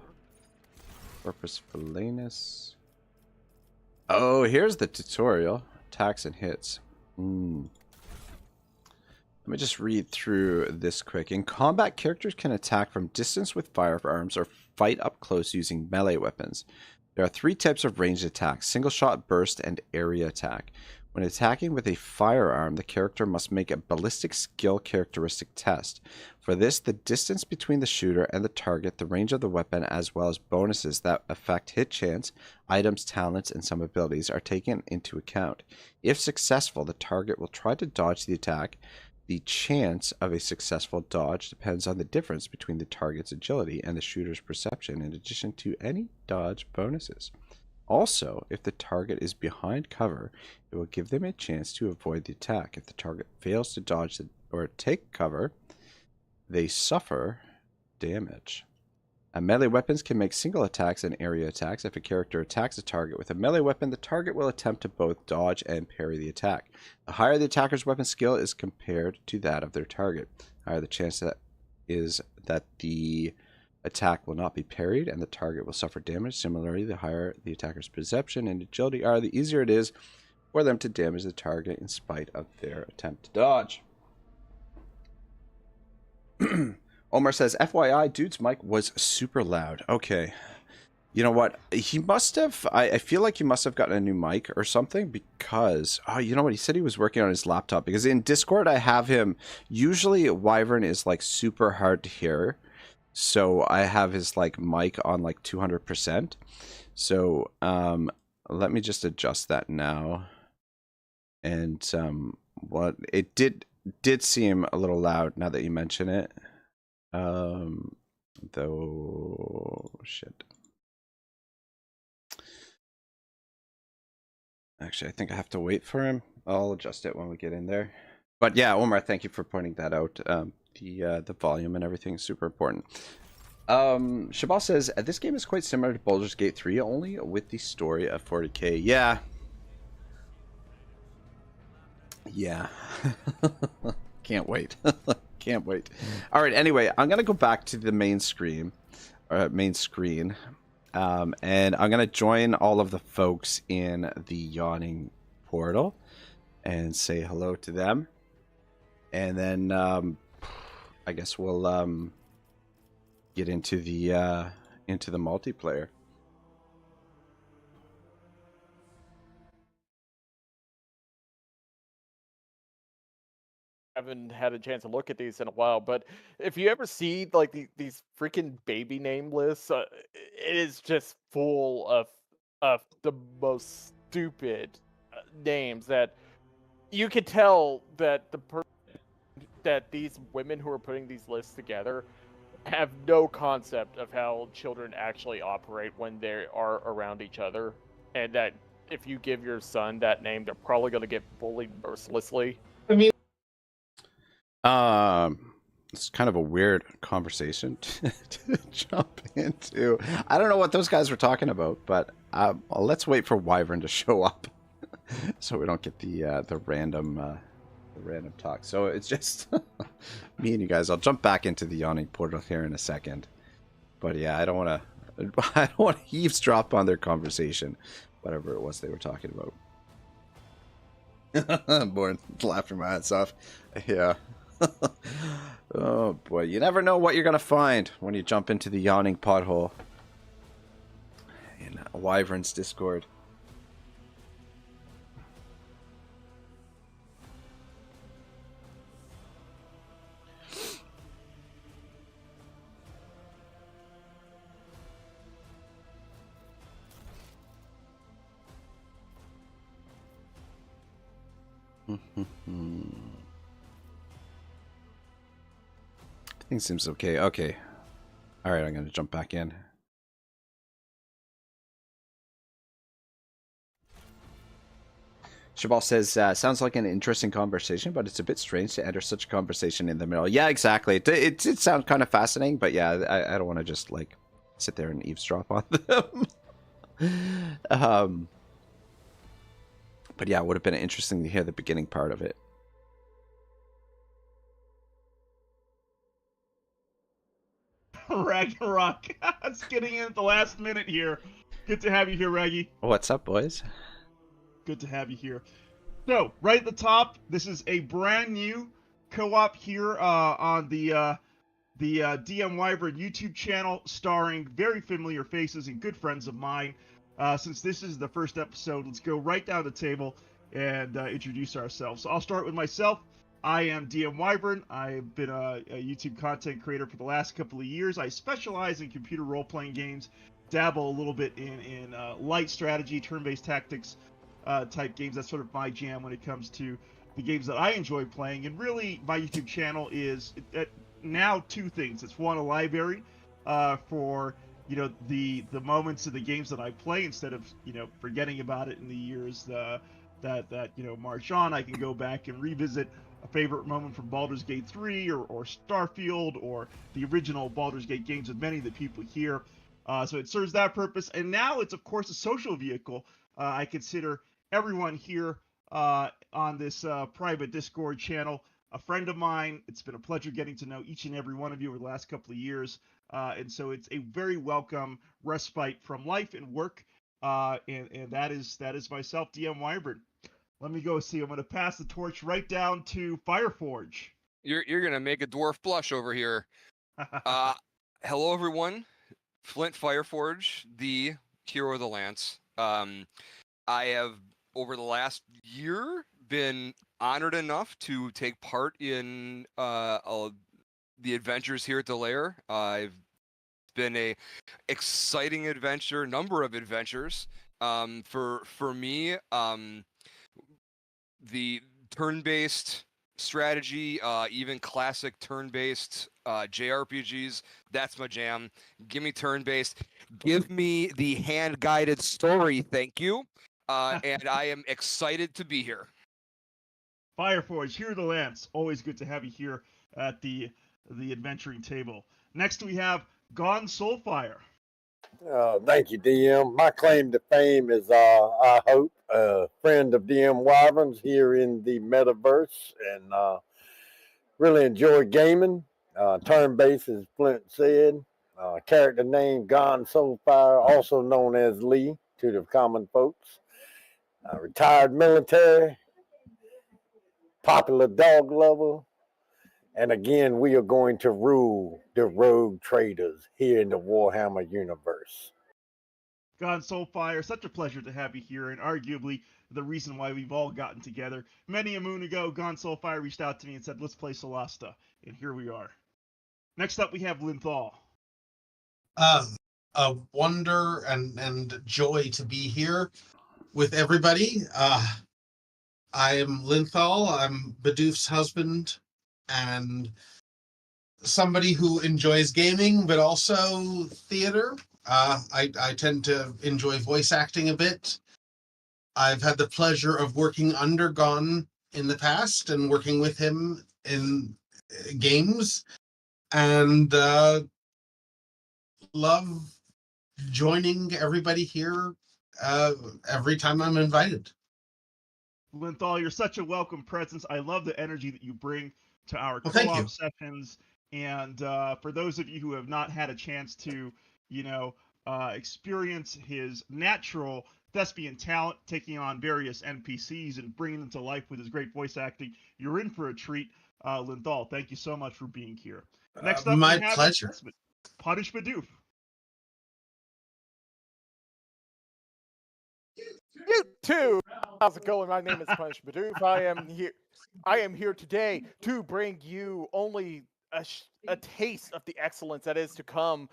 Corpus Valenus. Oh, here's the tutorial. Attacks and hits. Let me just read through this quick. In combat, characters can attack from distance with firearms or fight up close using melee weapons. There are 3 types of ranged attacks: single shot, burst, and area attack. When attacking with a firearm, the character must make a ballistic skill characteristic test. For this, the distance between the shooter and the target, the range of the weapon, as well as bonuses that affect hit chance, items, talents, and some abilities are taken into account. If successful, the target will try to dodge the attack. The chance of a successful dodge depends on the difference between the target's agility and the shooter's perception, in addition to any dodge bonuses. Also, if the target is behind cover, it will give them a chance to avoid the attack. If the target fails to dodge or take cover, they suffer damage. Melee weapons can make single attacks and area attacks. If a character attacks a target with a melee weapon, the target will attempt to both dodge and parry the attack. The higher the attacker's weapon skill is compared to that of their target, the higher the chance that the attack will not be parried and the target will suffer damage. Similarly, the higher the attacker's perception and agility are, the easier it is for them to damage the target in spite of their attempt to dodge. Omar says, FYI, dude's mic was super loud. Okay. You know what? He must have, I feel like he must have gotten a new mic or something because, you know what? He said he was working on his laptop because in Discord I have him, usually Wyvern is like super hard to hear. So I have his like mic on like 200%. So let me just adjust that now. And what it did seem a little loud now that you mention it. Though shit. Actually, I think I have to wait for him. I'll adjust it when we get in there. But yeah, Omar, thank you for pointing that out. The volume and everything is super important. Shabal says, this game is quite similar to Baldur's Gate 3, only with the story of 40K. Yeah. Yeah. Can't wait. Can't wait. All right, anyway, I'm going to go back to the main screen. And I'm going to join all of the folks in the yawning portal and say hello to them. And then I guess we'll get into the multiplayer. Haven't had a chance to look at these in a while, but if you ever see like these freaking baby name lists, it is just full of the most stupid names that you could tell that that these women who are putting these lists together have no concept of how children actually operate when they are around each other, and that if you give your son that name, they're probably going to get bullied mercilessly. I mean, it's kind of a weird conversation to jump into. I don't know what those guys were talking about, but let's wait for Wyvern to show up so we don't get the random talk. So it's just me and you guys. I'll jump back into the yawning portal here in a second. But yeah, I don't want to eavesdrop on their conversation, whatever it was they were talking about. Born laughing my ass off. Yeah. Oh boy, you never know what you're gonna find when you jump into the yawning pothole in Wyvern's Discord. I think it seems okay. Okay. Alright, I'm going to jump back in. Shabal says, sounds like an interesting conversation, but it's a bit strange to enter such a conversation in the middle. Yeah, exactly. It sounds kind of fascinating, but yeah, I don't want to just, like, sit there and eavesdrop on them. But yeah, it would have been interesting to hear the beginning part of it. Ragnarok. It's getting in at the last minute here. Good to have you here, Raggy. What's up, boys? Good to have you here. So, right at the top, this is a brand new co-op here on the DM Wyvern YouTube channel, starring very familiar faces and good friends of mine. Since this is the first episode, let's go right down the table and introduce ourselves. So I'll start with myself. I am DM Wyvern. I've been a YouTube content creator for the last couple of years. I specialize in computer role-playing games, dabble a little bit in light strategy, turn-based tactics type games. That's sort of my jam when it comes to the games that I enjoy playing. And really, my YouTube channel is now two things. It's one, a library for the moments of the games that I play instead of forgetting about it in the years that march on. I can go back and revisit a favorite moment from Baldur's Gate 3 or Starfield or the original Baldur's Gate games with many of the people here. So it serves that purpose, and now it's of course a social vehicle. I consider everyone here on this private Discord channel a friend of mine. It's been a pleasure getting to know each and every one of you over the last couple of years. And so it's a very welcome respite from life and work. And that is myself, DM Wyvern. Let me go see. I'm going to pass the torch right down to Fireforge. You're going to make a dwarf blush over here. Hello, everyone. Flint Fireforge, the hero of the Lance. I have, over the last year, been honored enough to take part in the adventures here at the lair. I've been a exciting number of adventures. For me, the turn-based strategy, even classic turn-based JRPGs, that's my jam. Give me turn-based. Give me the hand-guided story, thank you. And I am excited to be here. Fireforge, here the Lance. Always good to have you here at the adventuring table. Next we have Gonn SoulFire. Thank you, DM. My claim to fame is, I hope, a friend of DM Wyvern's here in the metaverse, and really enjoy gaming. Turn-based, as Flint said. Character name, Gonn SoulFire, also known as Lee to the common folks. Retired military, popular dog lover, and again, we are going to rule the rogue traders here in the Warhammer universe. Gonn SoulFire, such a pleasure to have you here, and arguably the reason why we've all gotten together. Many a moon ago, Gonn SoulFire reached out to me and said, let's play Solasta, and here we are. Next up, we have Linthal. A wonder and joy to be here with everybody. I am Linthal. I'm Bidoof's husband and somebody who enjoys gaming, but also theater. I tend to enjoy voice acting a bit. I've had the pleasure of working under Gonn in the past and working with him in games, and love joining everybody here every time I'm invited. Linthal, you're such a welcome presence. I love the energy that you bring to our co-op sessions. And for those of you who have not had a chance to, experience his natural thespian talent, taking on various NPCs and bringing them to life with his great voice acting, you're in for a treat. Linthal, thank you so much for being here. Next up, my we have pleasure. Punish Bidoof. You too. How's it going? My name is Punish Bidoof. I am here today to bring you only a taste of the excellence that is to come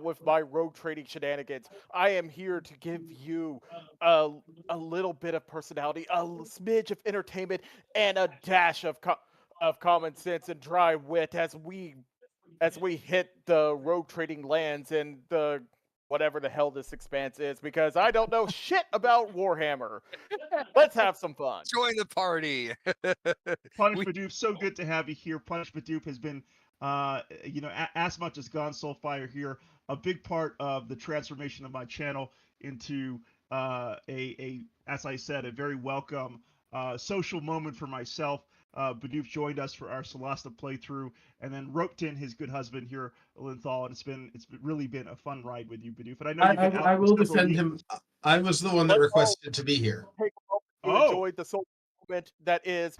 with my rogue trading shenanigans. I am here to give you a little bit of personality, a smidge of entertainment, and a dash of common sense and dry wit as we hit the rogue trading lands and the whatever the hell this expanse is, because I don't know shit about Warhammer. Let's have some fun. Join the party. Punish Bidoof, so good to have you here. Punish Bidoof has been, as much as Gonn SoulFire here, a big part of the transformation of my channel into as I said, a very welcome social moment for myself. Bidoof joined us for our Solasta playthrough, and then roped in his good husband here, Linthal, and it's really been a fun ride with you, Bidoof. And I know you've been I will defend him. I was the one that requested to be here. You enjoyed the social moment that is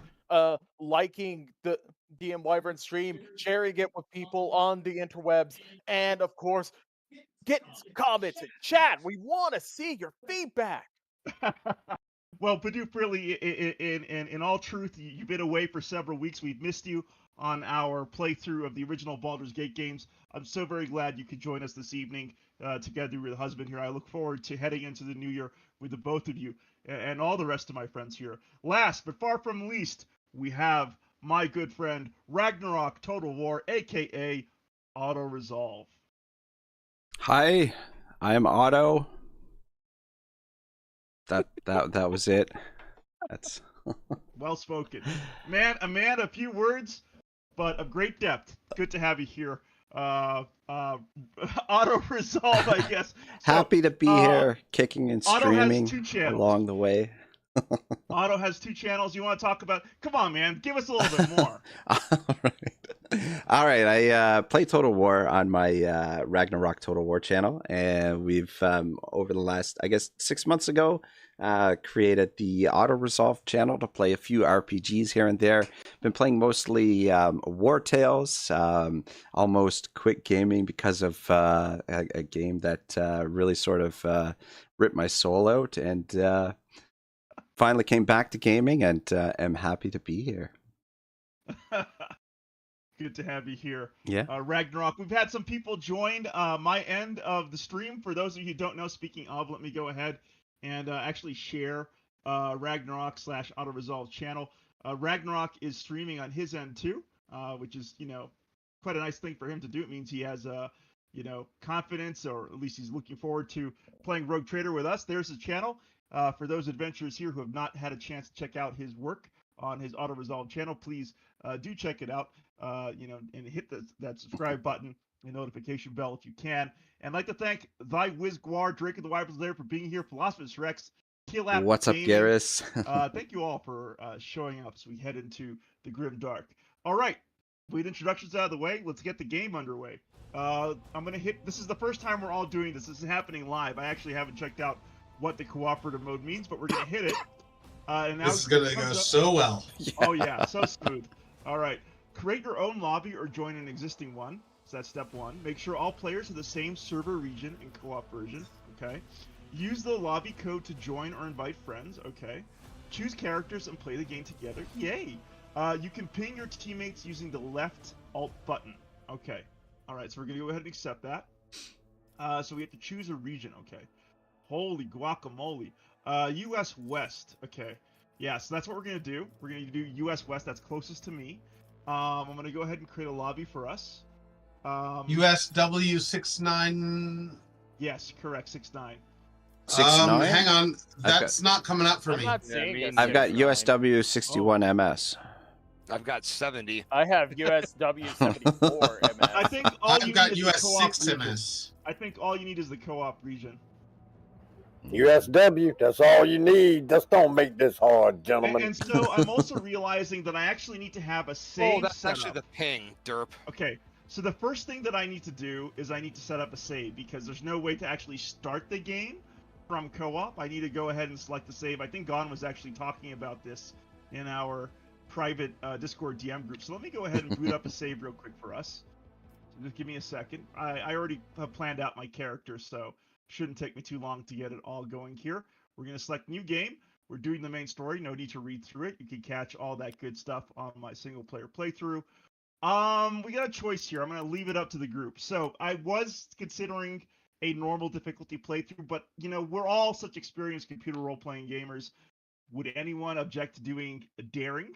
liking the DM Wyvern stream, sharing it with people on the interwebs, and of course, getting comments and chat. We want to see your feedback. Well, Bidoof, really, in all truth, you've been away for several weeks. We've missed you on our playthrough of the original Baldur's Gate games. I'm so very glad you could join us this evening together with the husband here. I look forward to heading into the new year with the both of you and all the rest of my friends here. Last, but far from least, we have my good friend Ragnarok Total War, a.k.a. Otto Resolve. Hi, I am Otto. That was it. That's Well spoken. A man, a few words, but of great depth. Good to have you here. Auto resolve, I guess. So, happy to be here, kicking and Otto has streaming 2 channels. along the way. Otto has 2 channels. You want to talk about? Come on, man. Give us a little bit more. All right. I play Total War on my Ragnarok Total War channel, and we've over the last, I guess, 6 months ago, created the Auto Resolve channel to play a few RPGs here and there. Been playing mostly War Tales, almost quit gaming because of a game that really sort of ripped my soul out, and finally came back to gaming, and am happy to be here. Good to have you here. Yeah. Ragnarok, we've had some people join my end of the stream. For those of you who don't know, speaking of, let me go ahead and actually share Ragnarok / Auto Resolve channel. Ragnarok is streaming on his end too, which is, quite a nice thing for him to do. It means he has, confidence, or at least he's looking forward to playing Rogue Trader with us. There's his channel. For those adventurers here who have not had a chance to check out his work on his Auto Resolve channel, please do check it out. And hit that subscribe button and notification bell if you can. And I'd like to thank Thy Wizguar, Drake of the Wyverns there for being here, Philosopher's Rex, Killap. What's up, Garrus? Thank you all for showing up as we head into the Grim Dark. All right, with introductions out of the way, let's get the game underway. I'm gonna hit. This is the first time we're all doing this. This is happening live. I actually haven't checked out what the cooperative mode means, but we're gonna hit it. And now This is gonna go so well. Oh yeah, so smooth. All right. Create your own lobby or join an existing one. So that's step 1. Make sure all players have the same server region and co-op version. Okay. Use the lobby code to join or invite friends. Okay. Choose characters and play the game together. Yay! You can ping your teammates using the left alt button. Okay. All right. So we're gonna go ahead and accept that. So we have to choose a region. Okay. Holy guacamole. U.S. West. Okay. Yeah. So that's what we're gonna do. We're gonna do U.S. West. That's closest to me. I'm going to go ahead and create a lobby for us. USW 69. Yes, correct, 69. 69? Hang on, that's not coming up for I'm me. not seeing I've got 69. USW 61 MS. I've got 70. I have USW 74 MS. I think all you I've got need is US the co-op 6 region. MS. I think all you need is the co-op region. USW, that's all you need. Just don't make this hard, gentlemen. And so I'm also realizing that I actually need to have a save Oh, that's set actually up. the ping, derp. Okay, so the first thing that I need to do is I need to set up a save, because there's no way to actually start the game from co-op. I need to go ahead and select the save. I think Gonn was actually talking about this in our private Discord DM group. So let me go ahead and boot up a save real quick for us. So just give me a second. I already have planned out my character, so shouldn't take me too long to get it all going here. We're going to select new game. We're doing the main story. No need to read through it. You can catch all that good stuff on my single player playthrough. We got a choice here. I'm going to leave it up to the group. So I was considering a normal difficulty playthrough, but we're all such experienced computer role-playing gamers. Would anyone object to doing a daring,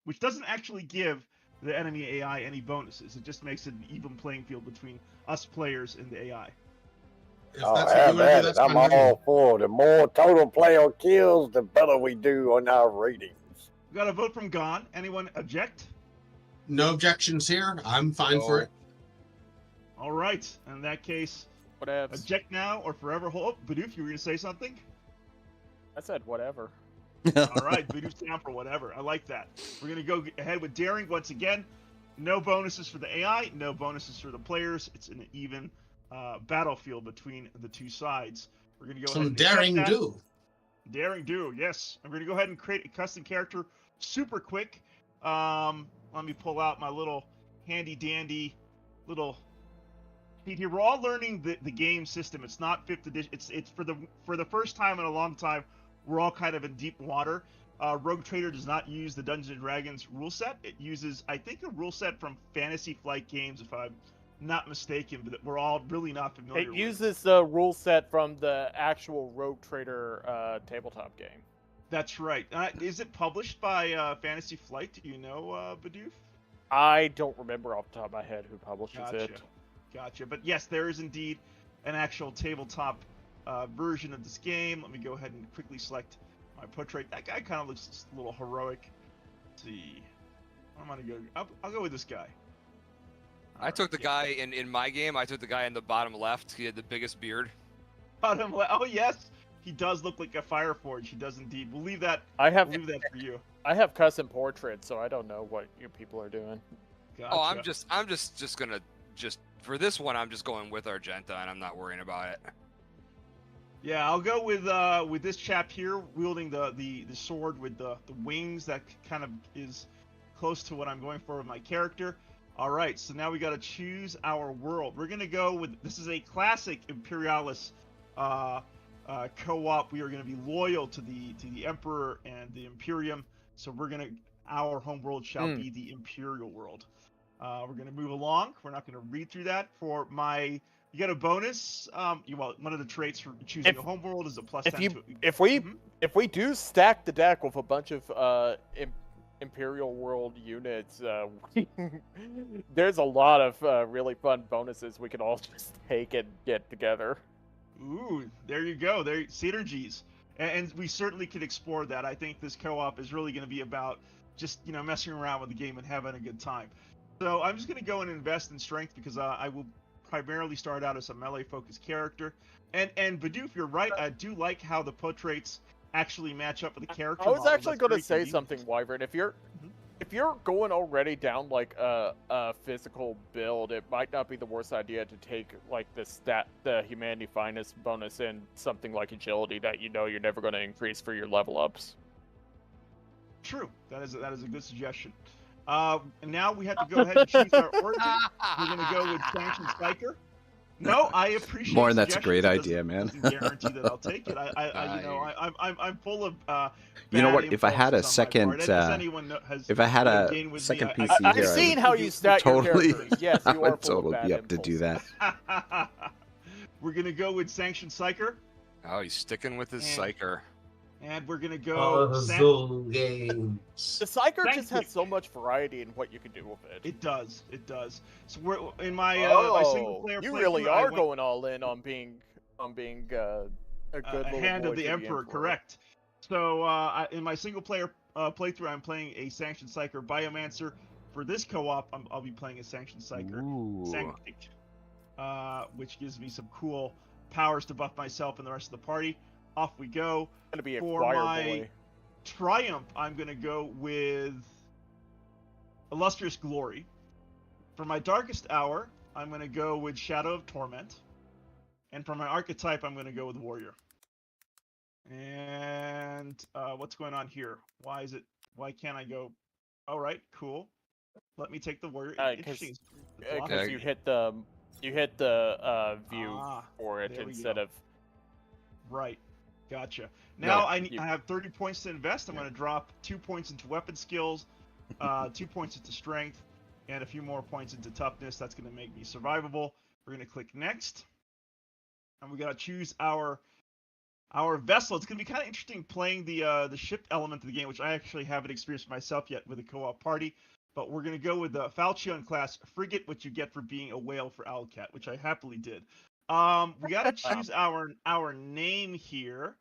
which doesn't actually give the enemy AI any bonuses? It just makes it an even playing field between us players and the AI. If Oh, that's what you want to do, that's I'm fine. all for it. The more total player kills, the better we do on our ratings. We got a vote from Gonn. Anyone object? No objections here. I'm fine for it. All right. In that case, Whatever. object now or forever hold. Oh, Bidoof, you were going to say something? I said whatever. All right, Bidoof's down for whatever. I like that. We're going to go ahead with daring once again. No bonuses for the AI, no bonuses for the players. It's an even battlefield between the two sides. We're going to go Some ahead and daring accept that. do. Daring do, yes. I'm going to go ahead and create a custom character super quick. Let me pull out my little handy dandy little sheet here. We're all learning the game system. It's not 5th edition. It's for the first time in a long time. We're all kind of in deep water. Rogue Trader does not use the Dungeons & Dragons rule set. It uses, I think, a rule set from Fantasy Flight Games, if I'm not mistaken, but we're all really not familiar It with. uses the rule set from the actual Rogue Trader tabletop game. That's right. Is it published by Fantasy Flight? Do you know, Bidoof? I don't remember off the top of my head who publishes Gotcha. it. Gotcha. But yes, there is indeed an actual tabletop version of this game. Let me go ahead and quickly select my portrait. That guy kind of looks a little heroic. Let's see. I'm gonna go. I'll go with this guy. I took the guy in my game. I took the guy in the bottom left. He had the biggest beard. Bottom left. Oh yes, he does look like a Fireforge. He does indeed. We'll leave that. I have We'll leave that for you. I have custom portraits, so I don't know what you people are doing. Gotcha. Oh, I'm just gonna for this one. I'm just going with Argenta, and I'm not worrying about it. Yeah, I'll go with this chap here, wielding the sword with the wings. That kind of is close to what I'm going for with my character. All right, so now we got to choose our world. We're gonna go with, this is a classic Imperialis co-op. We are gonna be loyal to the Emperor and the Imperium. So our home world shall be the Imperial world. We're gonna move along. We're not gonna read through that. For my, you get a bonus. Well, one of the traits for choosing a home world is a plus 10 to. If we do stack the deck with a bunch of Imperial world units, there's a lot of really fun bonuses we can all just take and get together. Ooh, there you go. There, synergies, and we certainly could explore that. I think this co-op is really going to be about just messing around with the game and having a good time. So I'm just going to go and invest in strength because I will primarily start out as a melee-focused character. And Bidoof, you're right. I do like how the portraits actually match up with the character. I was model. actually going to say something, Wyvern. If you're going already down like a physical build, it might not be the worst idea to take like the humanity finest bonus and something like agility that you're never going to increase for your level ups. True. That is a good suggestion. And now we have to go ahead and choose our origin. We're going to go with Sanctioned Psyker. No, I appreciate. More, that's a great suggestions. idea, man. Doesn't guarantee that I'll take it. I'm full of. You know what? bad If I had a impulses on my part. second, As anyone has if I had a gained with second me, PC I've here, seen I how would you stat your totally, characters. Yes, I you are would full of totally bad be up to do impulses. that. We're gonna go with Sanctioned Psyker, Oh, he's sticking with his And- psyker. and we're gonna go. Puzzle games. The Psyker Thank just you. has so much variety in what you can do with it. It does. It does. So we're in my my single player. You playthrough, really I are went, going all in on being a good a little hand boy of the to Emperor. Correct. So in my single player playthrough, I'm playing a Sanctioned Psyker Biomancer. For this co-op, I'll be playing a Sanctioned Psyker Sanctic, which gives me some cool powers to buff myself and the rest of the party. Off we go. Gonna be a For choir my boy. Triumph, I'm gonna go with Illustrious Glory. For my Darkest Hour, I'm gonna go with Shadow of Torment. And for my archetype, I'm gonna go with Warrior. And what's going on here? Why can't I go? All right, cool. Let me take the Warrior. Interesting. Because you hit the view for it there we instead go. of. Right. Gotcha. Now I you- have 30 points to invest. I'm going to drop 2 points into weapon skills, 2 points into strength, and a few more points into toughness. That's going to make me survivable. We're going to click next. And we got to choose our vessel. It's going to be kind of interesting playing the ship element of the game, which I actually haven't experienced myself yet with a co-op party. But we're going to go with the Falchion class frigate, which you get for being a whale for Owlcat, which I happily did. We got to choose our name here.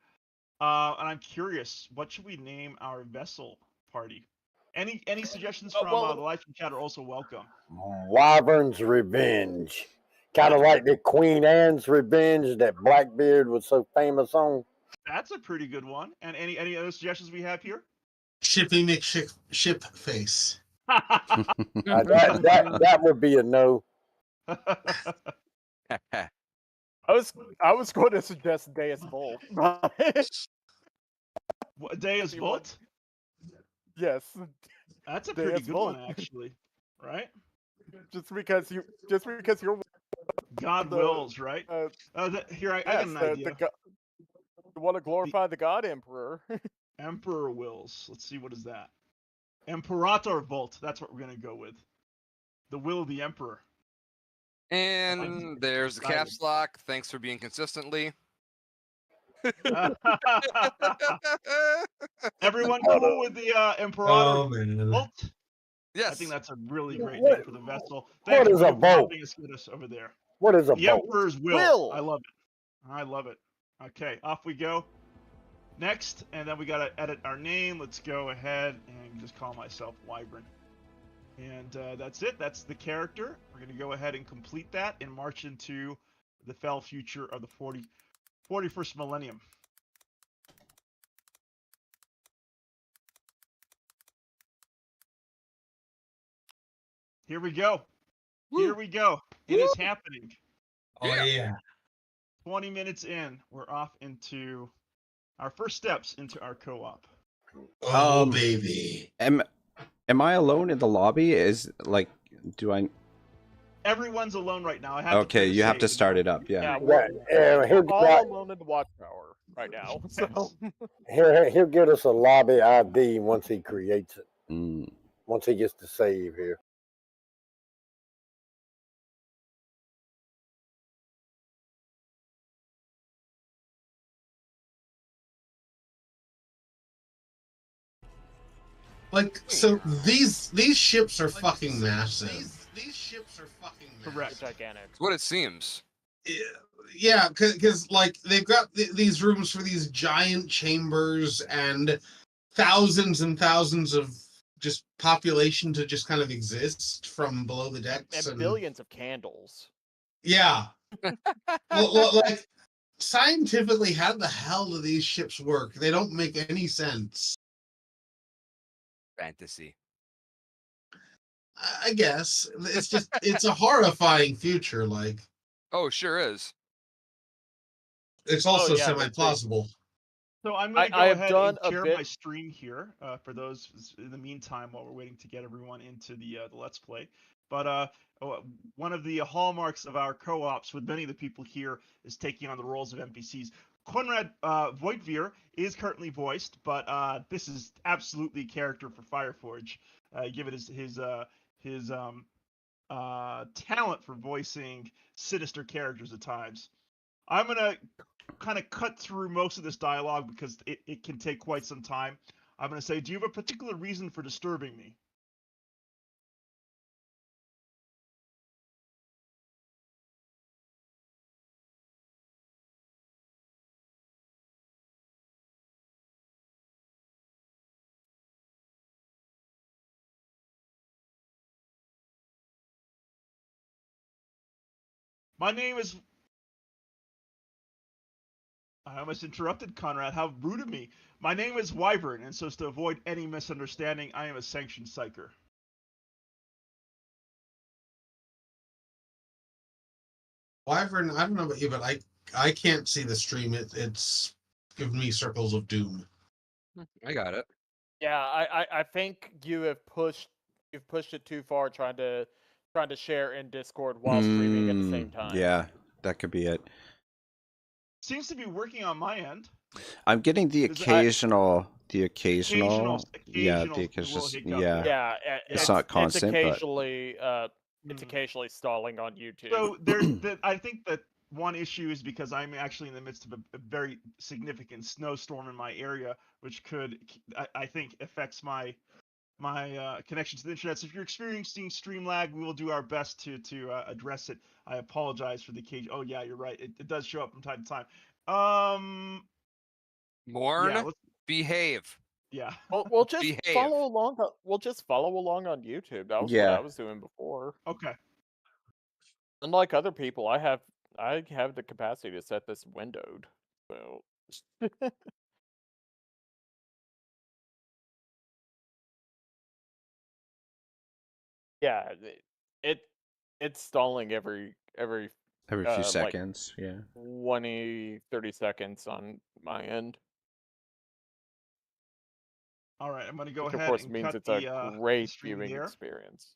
And I'm curious, what should we name our vessel party? Any suggestions from the live stream chat are also welcome. Wyvern's Revenge. Kind of like the Queen Anne's Revenge that Blackbeard was so famous on. That's a pretty good one. And any other suggestions we have here? Shippy McShip face. That would be a no. I was going to suggest Deus Volt. What day is Volt? Yes. That's a Deus pretty good Volt. one, actually. Right? Just because you're God wills, right? Here, I got an idea. You want to glorify the God Emperor. Emperor wills. Let's see, what is that? Imperator Volt. That's what we're going to go with. The will of the Emperor. And there's the caps lock. Thanks for being consistently. Everyone cool with the Imperator man. Volt? Yes. I think that's a really great name for the vessel. What is a you for Volt? helping us get us over there. What is a The bolt? Emperor's Will. I love it. I love it. Okay, off we go. Next, and then we gotta edit our name. Let's go ahead and just call myself Wyvern. And that's it. That's the character. We're gonna go ahead and complete that and march into the fell future of the 41st millennium. Here we go. Here we go. It is happening. Oh yeah. 20 minutes in, we're off into our first steps into our co-op. Oh Um, baby. Am I alone in the lobby? Do I? Everyone's alone right now. I have Okay, to you have to save. start it up. Yeah. Yeah, Yeah, we're he'll, all get, alone in the watchtower right now. So he'll get us a lobby ID once he creates it. Mm. Once he gets to save here. Like, so these ships are fucking massive. These ships are fucking Correct. gigantic. It's what it seems. Yeah, because like they've got these rooms for these giant chambers and thousands of just population to just kind of exist from below the decks And billions of candles. Yeah. Like scientifically, how the hell do these ships work? They don't make any sense. Fantasy. I guess it's a horrifying future. Like Oh, sure is. it's also yeah, semi-plausible. So I'm going to go I have ahead done and a share bit- my stream here for those in the meantime while we're waiting to get everyone into the Let's Play. But one of the hallmarks of our co-ops with many of the people here is taking on the roles of NPCs. Conrad Voigtveer is currently voiced, but this is absolutely character for Fireforge, given his talent for voicing sinister characters at times. I'm going to kind of cut through most of this dialogue because it can take quite some time. I'm going to say, do you have a particular reason for disturbing me? My name is... I almost interrupted Conrad. How rude of me. My name is Wyvern, and so as to avoid any misunderstanding, I am a sanctioned psyker. Wyvern, I don't know about you, but I can't see the stream. It's giving me circles of doom. I got it. Yeah, I think you've pushed it too far trying to share in Discord while streaming at the same time. Yeah, that could be it. Seems to be working on my end. I'm getting the occasional, Occasional yeah, little hiccup, yeah. Yeah, It's not constant, but- it's occasionally stalling on YouTube. So I think that one issue is because I'm actually in the midst of a very significant snowstorm in my area, which could, I think, affects my connection to the internet. So if you're experiencing stream lag, we will do our best to address it. I apologize for the cage. Oh yeah, you're right. It does show up from time to time. Morn, Yeah, behave. yeah. We'll just Behave. follow along. We'll just follow along on YouTube. That was what Yeah. I was doing before. Okay. Unlike other people, I have the capacity to set this windowed. So yeah, it's stalling every Every few like seconds, yeah. 20, 30 seconds on my end. All right, I'm gonna go Which ahead of course and means cut it's the a great stream viewing there. experience.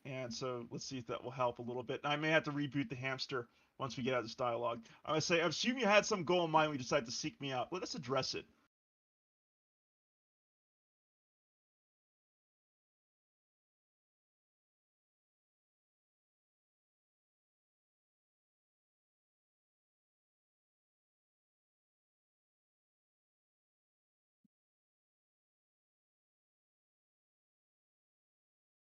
And so let's see if that will help a little bit. I may have to reboot the hamster once we get out of this dialogue. I'm gonna say, I assume you had some goal in mind when you decided to seek me out. Let us address it.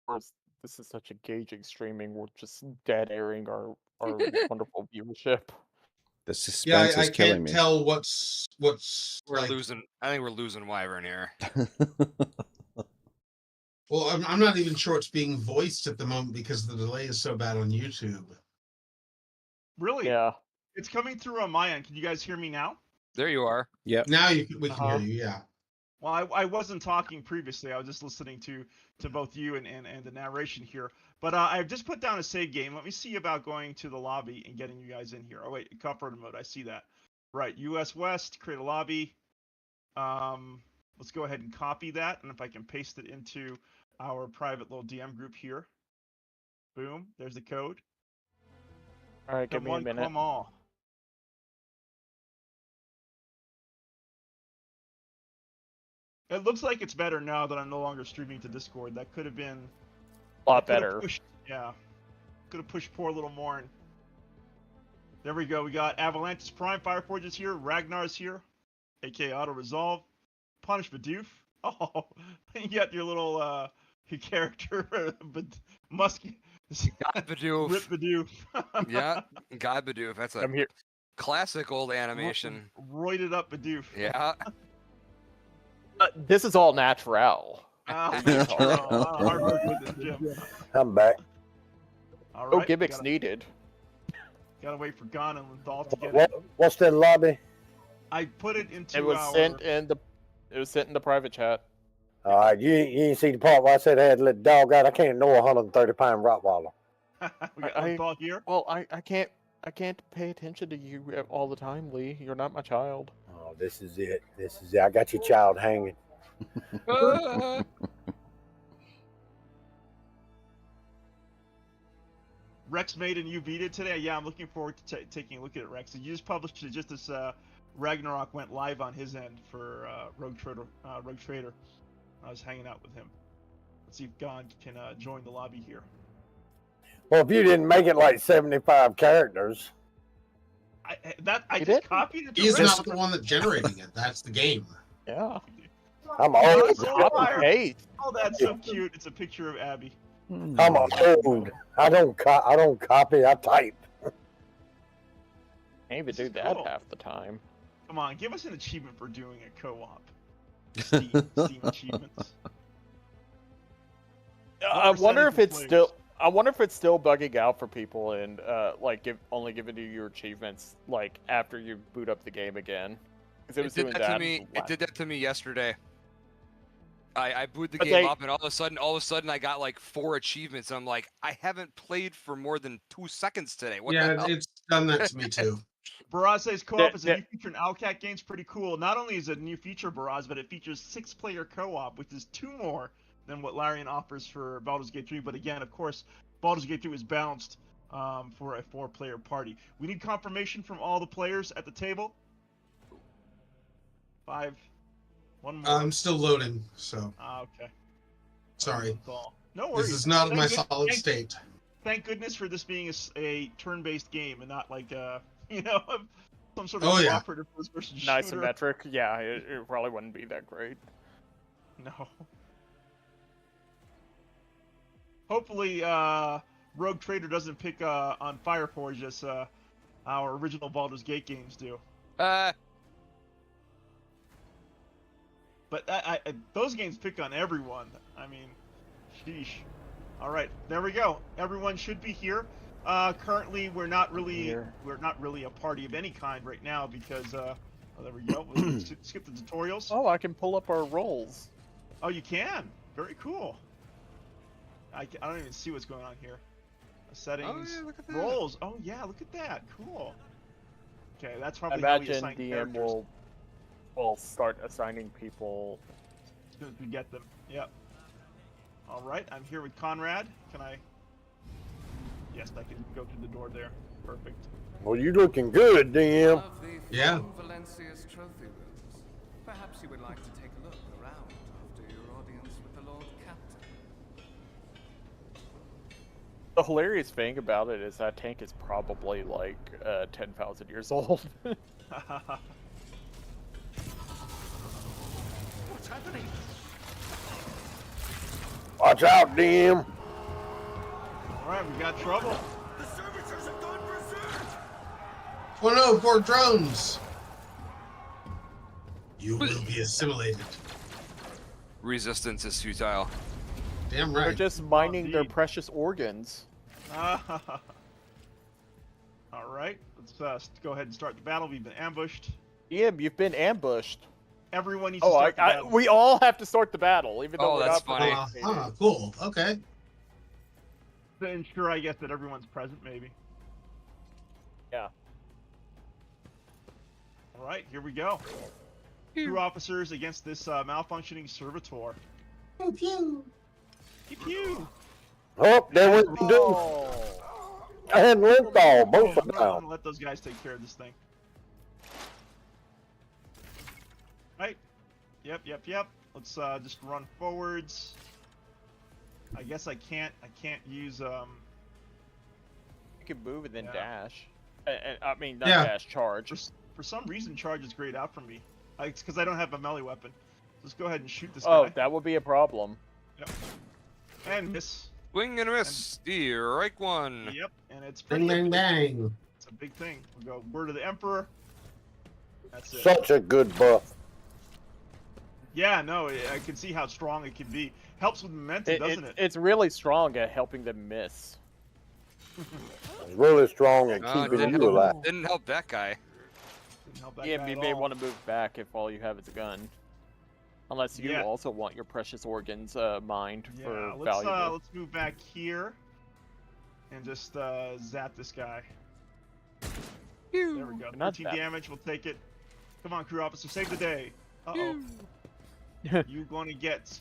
Of course, This is such engaging streaming. We're just dead airing our wonderful viewership. The Yeah, suspense I is killing can't me. tell what's We're like. losing. I think we're losing Wyvern here. Well, I'm not even sure it's being voiced at the moment because the delay is so bad on YouTube. Really? Yeah. It's coming through on my end. Can you guys hear me now? There you are. Yep. Now we can hear Uh-huh. you. Yeah. Well, I wasn't talking previously. I was just listening to both you and the narration here. But I've just put down a save game. Let me see about going to the lobby and getting you guys in here. Oh, wait, comfort mode. I see that. Right, US West, create a lobby. Let's go ahead and copy that. And if I can paste it into our private little DM group here. Boom, there's the code. All right, give Come me a on, minute. come on. It looks like it's better now that I'm no longer streaming to Discord. That could have been A lot could have better. pushed, yeah. Could have pushed poor little Morn. There we go. We got Avalanche's Prime, Fireforge is here, Ragnar's here, aka Auto Resolve, Punish Bidoof. Oh, you got your little your character, but musky. God Bidoof. Rip Bidoof. Yeah, God Bidoof. That's a I'm here. classic old animation. Roided up Bidoof. Yeah. This is all natural. Hard work with it, Jim. I'm back. All No right, gimmicks needed. Gotta wait for Gonn and Linthal to get What, it. what's that lobby? I put it into It was our... sent in the. It was sent in the private chat. All right, you ain't see the part where I said I had to let the dog out. I can't know a 130-pound Rottweiler. we got I- Linthal here. Well, I can't pay attention to you all the time, Lee. You're not my child. Oh, this is it. This is it. I got your child hanging. Rex made and you beat it today. Yeah, I'm looking forward to taking a look at it, Rex. You just published it just as Ragnarok went live on his end for Rogue Trader. I was hanging out with him. Let's see if Gonn can join the lobby here. Well, if you didn't make it like 75 characters, I He just did? copied it. To He's Rex. not the one that's generating it. That's the game. Yeah. I'm Oh, old. it's Copy SoulFire. paste. Oh, that's so cute. It's a picture of Abby. I'm old. I don't copy. I type. Can't even This do is that cool. half the time. Come on, give us an achievement for doing a co-op. Steam achievements. I wonder if percentage it's of still. I wonder if it's still bugging out for people and like only giving you your achievements like after you boot up the game again. Because it was did doing that that. to me. It did that to me yesterday. I booted the But game they- up, and all of a sudden, I got like 4 achievements. And I'm like, I haven't played for more than 2 seconds today. What the Yeah, hell? it's done that to me too. Baraz says co-op is a Yeah. new feature in Owlcat Games. Pretty cool. Not only is it a new feature, Baraz, but it features 6-player co-op, which is 2 more than what Larian offers for Baldur's Gate 3. But again, of course, Baldur's Gate 3 is balanced for a 4-player party. We need confirmation from all the players at the table. 5. 1 more. I'm still loading, so Okay. sorry. No worries. This is not in my Thank solid thank- state. Thank goodness for this being a turn-based game and not like some sort of Oh, yeah. cooperative first-person shooter. Nice isometric. Yeah, it probably wouldn't be that great. No. Hopefully, Rogue Trader doesn't pick on Fireforge as our original Baldur's Gate games do. But those games pick on everyone. I mean, sheesh. All right, there we go. Everyone should be here. Currently, we're not really a party of any kind right now because oh, there we go. We'll skip the tutorials. Oh, I can pull up our rolls. Oh, you can. Very cool. I don't even see what's going on here. Settings, yeah, look at that. roles. Oh yeah, look at that. Cool. Okay, that's I probably how we imagine assign DM characters will start assigning people. as soon as we get them. Yep. All right, I'm here with Conrad. Can I? Yes, I can go through the door there. Perfect. Well, you looking good, DM. Of the Yeah. Valencia's trophy rooms. Perhaps you would like to take a look around after your audience with the Lord Captain. The hilarious thing about it is that tank is probably like 10,000 years old. What's happening? Watch out, DM. All right, we got trouble. The servitors have gone berserk! Oh no, poor drones! You will be assimilated. Resistance is futile. Damn They're right. just mining their indeed. precious organs. All right, let's go ahead and start the battle. We've been ambushed. DM, you've been ambushed. Everyone needs to Oh, start the battle. we all have to start the battle, even though Oh, we're that's not funny. participating. Cool. Okay. To ensure, I guess, that everyone's present, maybe. Yeah. All right, here we go. Two officers against this malfunctioning servitor. Pew pew. Pew pew. Oh, there went Bidoof Oh. and Linthal, both I'm of gonna them. let those guys take care of this thing. Right. Yep. Let's just run forwards. I guess I can't use You can move and then Yeah. dash. I mean, not Yeah. dash, charge. for some reason charge is grayed out for me. It's because I don't have a melee weapon. Let's go ahead and shoot this Oh, guy. that would be a problem. And miss. Swing and a miss. Strike one. Yep. And it's Bang pretty. bang bang. It's a big thing. We go word of the Emperor. That's it. Such a good buff. Yeah, no, I can see how strong it can be. Helps with momentum, doesn't it? It's really strong at helping them miss. It's really strong at keeping you alive. Didn't help that guy. Didn't help that Yeah, guy you at may all. want to move back if all you have is a gun. Unless you Yeah. also want your precious organs mined Yeah, for let's valuable. let's move back here and just zap this guy. There we go. Not 13 that- damage. We'll take it. Come on, crew officer, save the day. Uh-oh. You gonna get...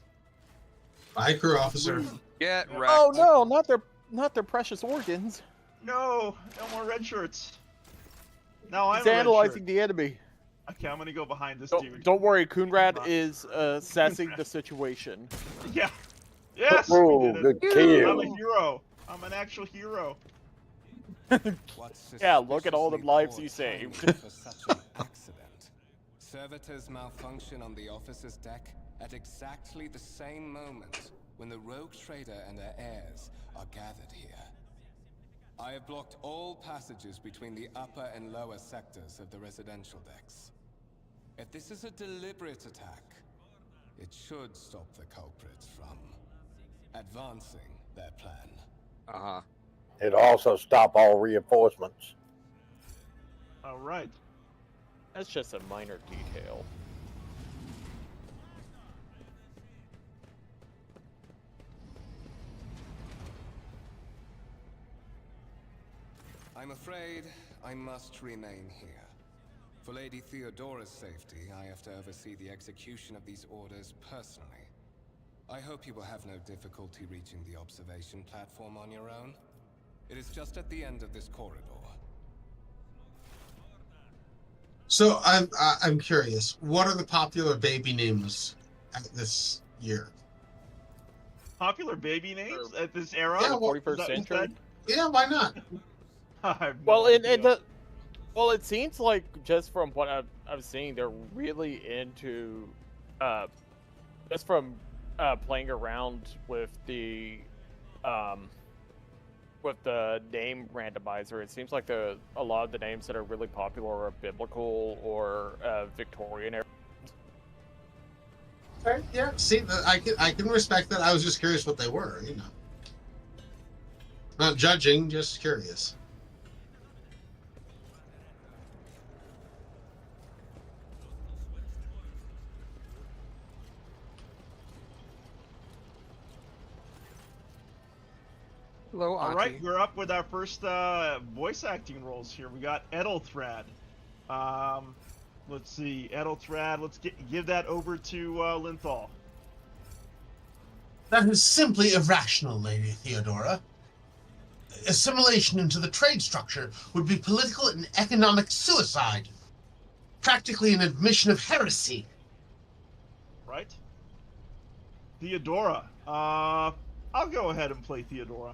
Bye, crew officer. Get Yeah. wrecked. Oh no, not their precious organs. No more red shirts. Now I'm He's a red analyzing shirt. the enemy. Okay, I'm gonna go behind this dude. Don't worry, Coonrad Come on. is assessing the situation. Yeah. Yes. we Oh, did good it. kill. I'm a hero. I'm an actual hero. Yeah, look at all the lives you saved. For such an accident. Servitors malfunction on the officer's deck at exactly the same moment when the rogue trader and her heirs are gathered here. I have blocked all passages between the upper and lower sectors of the residential decks. If this is a deliberate attack, it should stop the culprits from advancing their plan. Uh-huh. It'll also stop all reinforcements. All right. That's just a minor detail. I'm afraid I must remain here. For Lady Theodora's safety, I have to oversee the execution of these orders personally. I hope you will have no difficulty reaching the observation platform on your own. It is just at the end of this corridor. So I'm curious. What are the popular baby names at this year? Popular baby names at this era? Yeah, well, 41st Is that what you century. said? Yeah, why not? I have no Well, idea. it seems like just from what I've seen, they're really into, just from playing around with the name randomizer. It seems like a lot of the names that are really popular are biblical or Victorian era. Okay, yeah. See, I can respect that. I was just curious what they were. You know, not judging, just curious. Hello, All Auntie. right, we're up with our first voice acting roles here. We got Ethelthrad. Let's see, Ethelthrad. Let's give that over to Linthal. That is simply irrational, Lady Theodora. Assimilation into the trade structure would be political and economic suicide. Practically an admission of heresy. Right? Theodora. I'll go ahead and play Theodora.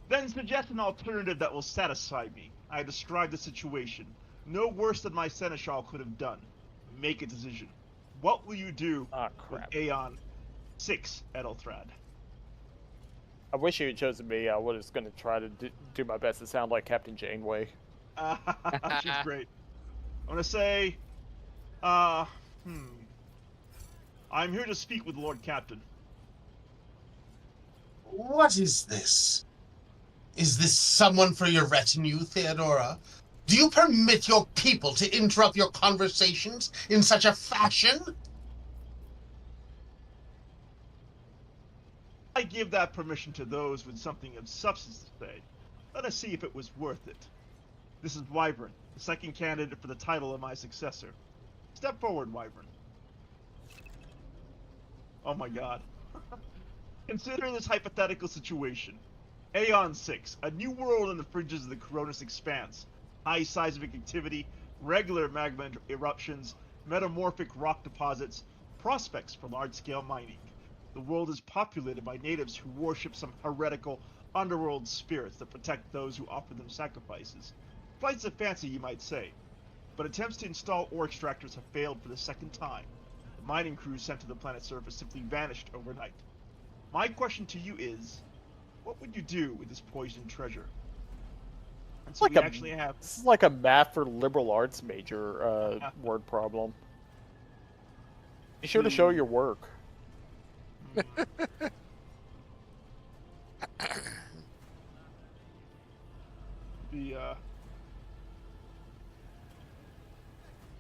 Then suggest an alternative that will satisfy me. I described the situation. No worse than my seneschal could have done. Make a decision. What will you do Ah, with crap. Aeon 6, Ethelthrad? I wish you had chosen me. I was going to try to do my best to sound like Captain Janeway. She's great. I'm gonna say, I'm here to speak with Lord Captain. What is this? Is this someone for your retinue, Theodora? Do you permit your people to interrupt your conversations in such a fashion? I give that permission to those with something of substance to say. Let us see if it was worth it. This is Wyvern, the second candidate for the title of my successor. Step forward, Wyvern. Oh my god. Consider this hypothetical situation. Aeon 6, a new world in the fringes of the Coronis Expanse. High seismic activity, regular magma eruptions, metamorphic rock deposits, prospects for large-scale mining. The world is populated by natives who worship some heretical underworld spirits that protect those who offer them sacrifices. Flights of fancy, you might say, but attempts to install ore extractors have failed for the second time. The mining crews sent to the planet's surface simply vanished overnight. My question to you is, what would you do with this poisoned treasure? And so Like we actually have... This is like a math for liberal arts major word problem. Be sure to show your work.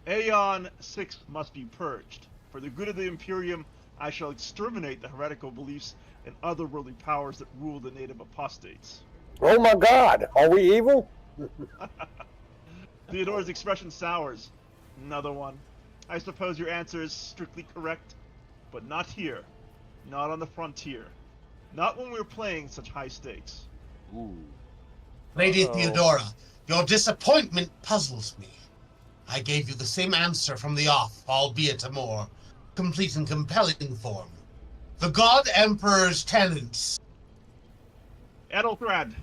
Aeon 6 must be purged. For the good of the Imperium, I shall exterminate the heretical beliefs and otherworldly powers that rule the native apostates. Oh my God, are we evil? Theodora's expression sours. Another one. I suppose your answer is strictly correct, but not here. Not on the frontier. Not when we're playing such high stakes. Ooh. Lady Theodora, your disappointment puzzles me. I gave you the same answer from the off, albeit a more complete and compelling form. The God Emperor's tenants. Edelthrad.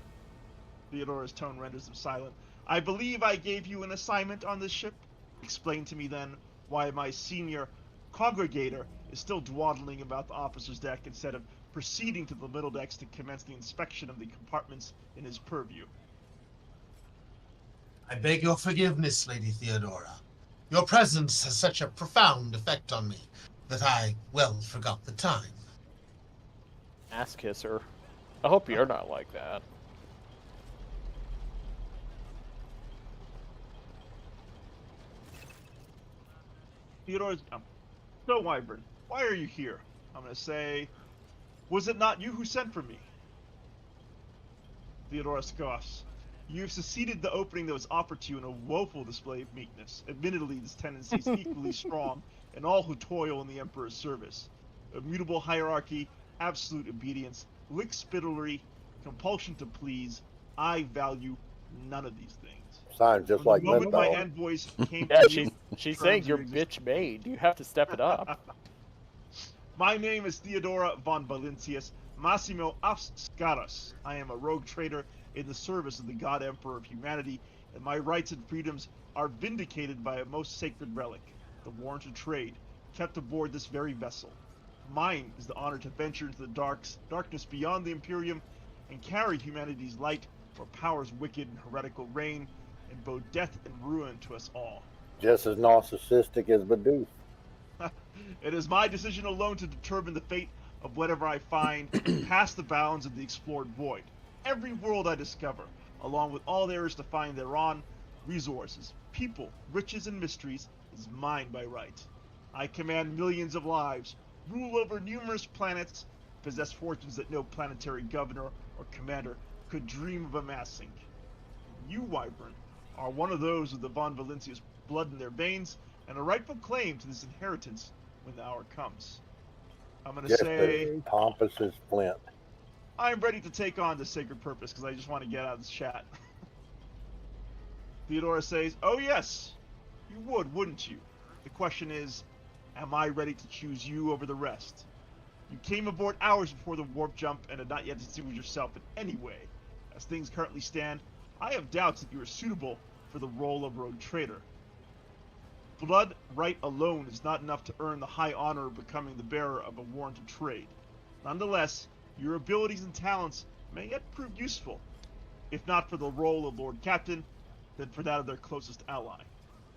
Theodora's tone renders him silent. I believe I gave you an assignment on this ship. Explain to me then why my senior congregator is still dawdling about the officer's deck instead of proceeding to the middle decks to commence the inspection of the compartments in his purview. I beg your forgiveness, Lady Theodora. Your presence has such a profound effect on me that I well forgot the time. Ass kisser. I hope you're not like that. Theodora's... So, Wyvern, why are you here? I'm gonna say... Was it not you who sent for me? Theodora scoffs. You have succeeded the opening that was offered to you in a woeful display of meekness. Admittedly, this tendency is equally strong in all who toil in the Emperor's service. Immutable hierarchy, absolute obedience, lickspittlery, compulsion to please. I value none of these things. Sounds just From like the moment my Linthal. envoys came Yeah, to you, she's terms saying of you're your existence. bitch made. You have to step it up. My name is Theodora von Valencius Massimo Afscaras. I am a rogue trader in the service of the God Emperor of humanity, and my rights and freedoms are vindicated by a most sacred relic, the warrant of trade, kept aboard this very vessel. Mine is the honor to venture into the darkness beyond the Imperium and carry humanity's light where power's wicked and heretical reign, and both death and ruin to us all. Just as narcissistic as Bidoof. It is my decision alone to determine the fate of whatever I find past the bounds of the explored void. Every world I discover, along with all there is to find thereon, resources, people, riches, and mysteries, is mine by right. I command millions of lives, rule over numerous planets, possess fortunes that no planetary governor or commander could dream of amassing. You, Wyvern, are one of those with the Von Valencia's blood in their veins, and a rightful claim to this inheritance when the hour comes. I'm going to Just say... as pompous as Flint. I'm ready to take on this sacred purpose because I just want to get out of this chat. Theodora says, oh yes, you would, wouldn't you? The question is, am I ready to choose you over the rest? You came aboard hours before the warp jump and had not yet distinguished yourself in any way. As things currently stand, I have doubts that you are suitable for the role of rogue trader. Blood right alone is not enough to earn the high honor of becoming the bearer of a warrant of trade. Nonetheless, your abilities and talents may yet prove useful, if not for the role of Lord Captain, then for that of their closest ally.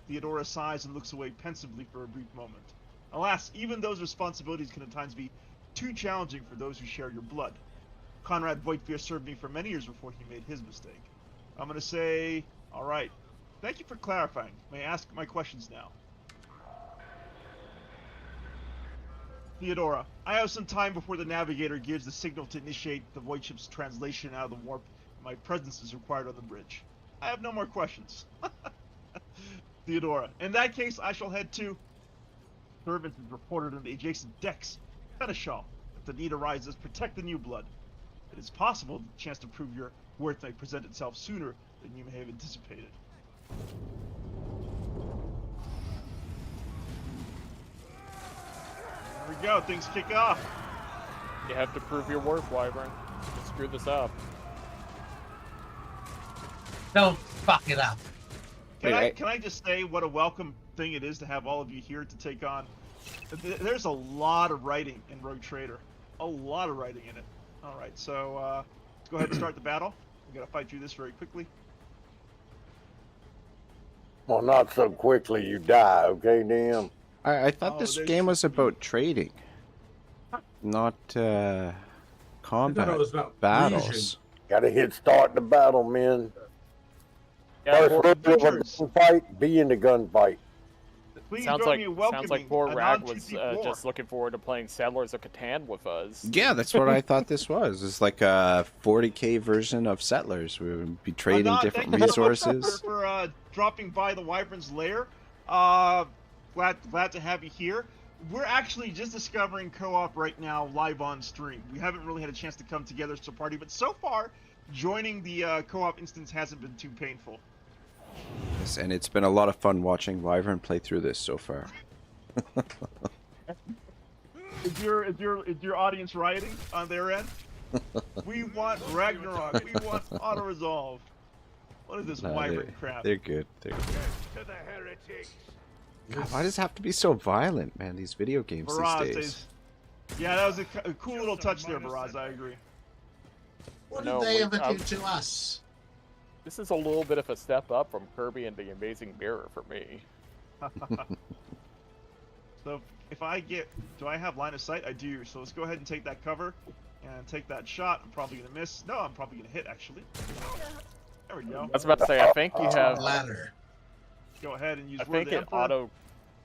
Theodora sighs and looks away pensively for a brief moment. Alas, even those responsibilities can at times be too challenging for those who share your blood. Conrad Voigtveer served me for many years before he made his mistake. I'm going to say, all right. Thank you for clarifying. May I ask my questions now? Theodora, I have some time before the navigator gives the signal to initiate the void ship's translation out of the warp. My presence is required on the bridge. I have no more questions. Theodora, in that case, I shall head to... Servants is reported on the adjacent decks. Fenishal, if the need arises, protect the new blood. It is possible the chance to prove your worth may present itself sooner than you may have anticipated. There we go, things kick off. You have to prove your worth, Wyvern. Don't screw this up. Don't fuck it up. Can I just say what a welcome thing it is to have all of you here to take on? There's a lot of writing in Rogue Trader. A lot of writing in it. Alright, so let's go ahead and start the battle. We're going to fight through this very quickly. Well, not so quickly you die, okay, DM? I thought this game was about trading, not combat. it was about battles. Gotta hit start the battle, men. Yeah, First rule of a gunfight, be in the gunfight. Please sounds join me in like welcoming poor a Rag was non-2D4. just looking forward to playing Settlers of Catan with us. Yeah, that's what I thought this was. It's like a 40K version of Settlers. We would be trading different thank you so much resources. for dropping by the Wyvern's lair. Glad to have you here. We're actually just discovering co-op right now live on stream. We haven't really had a chance to come together as a party, but so far, joining the co-op instance hasn't been too painful. Yes, and it's been a lot of fun watching Wyvern play through this so far. Is your audience rioting on their end? We want Ragnarok. We want Auto Resolve. What is this Wyvern crap? They're good. They're good. To the heretics. God, why does it have to be so violent, man? These video games Baraz these days. says, yeah, that was a cool little touch there, Baraz. I agree. What No, did they we- ever do to us? This is a little bit of a step up from Kirby and the Amazing Mirror for me. So if I get, do I have line of sight? I do. So let's go ahead and take that cover and take that shot. I'm probably gonna miss. No, I'm probably gonna hit actually. There we go. I was about to say, I think you have. Ladder. Go ahead and use. I Word think of the it Emperor. auto.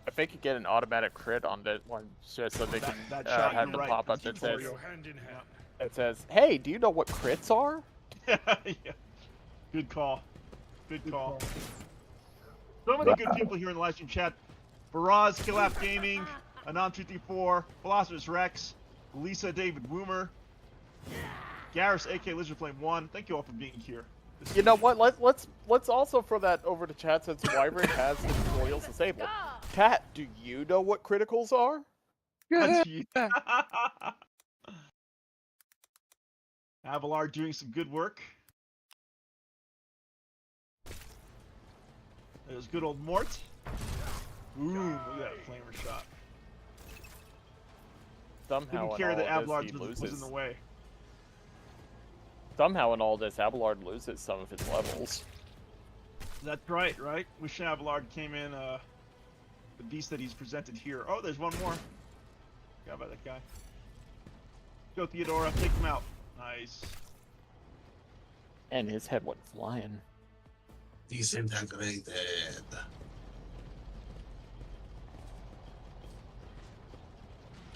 I think you get an automatic crit on that one, just so they can That shot, have you're the right. pop up that Keep going. says, Hand in hand. it says, "Hey, do you know what crits are?" Yeah. Good call. Good call. So many good people here in the live stream chat. Baraz, Killap Gaming, Anon234, Philosopher's Rex, Lisa David Woomer, Garrus, AK Lizardflame1. Thank you all for being here. This You know what? Let's also throw that over to chat since Wyvern has his foils disabled. Cat, do you know what criticals are? Avalar doing some good work. There's good old Mort. Ooh, look at that flamer shot. Somehow Didn't in care all that of this, Abelard he was loses. in the way. Somehow in all this, Abelard loses some of his levels. That's right, right? Wish Abelard came in the beast that he's presented here. Oh, there's one more. Forgot about that guy. Go Theodora, take him out. Nice. And his head went flying. Disintegrated.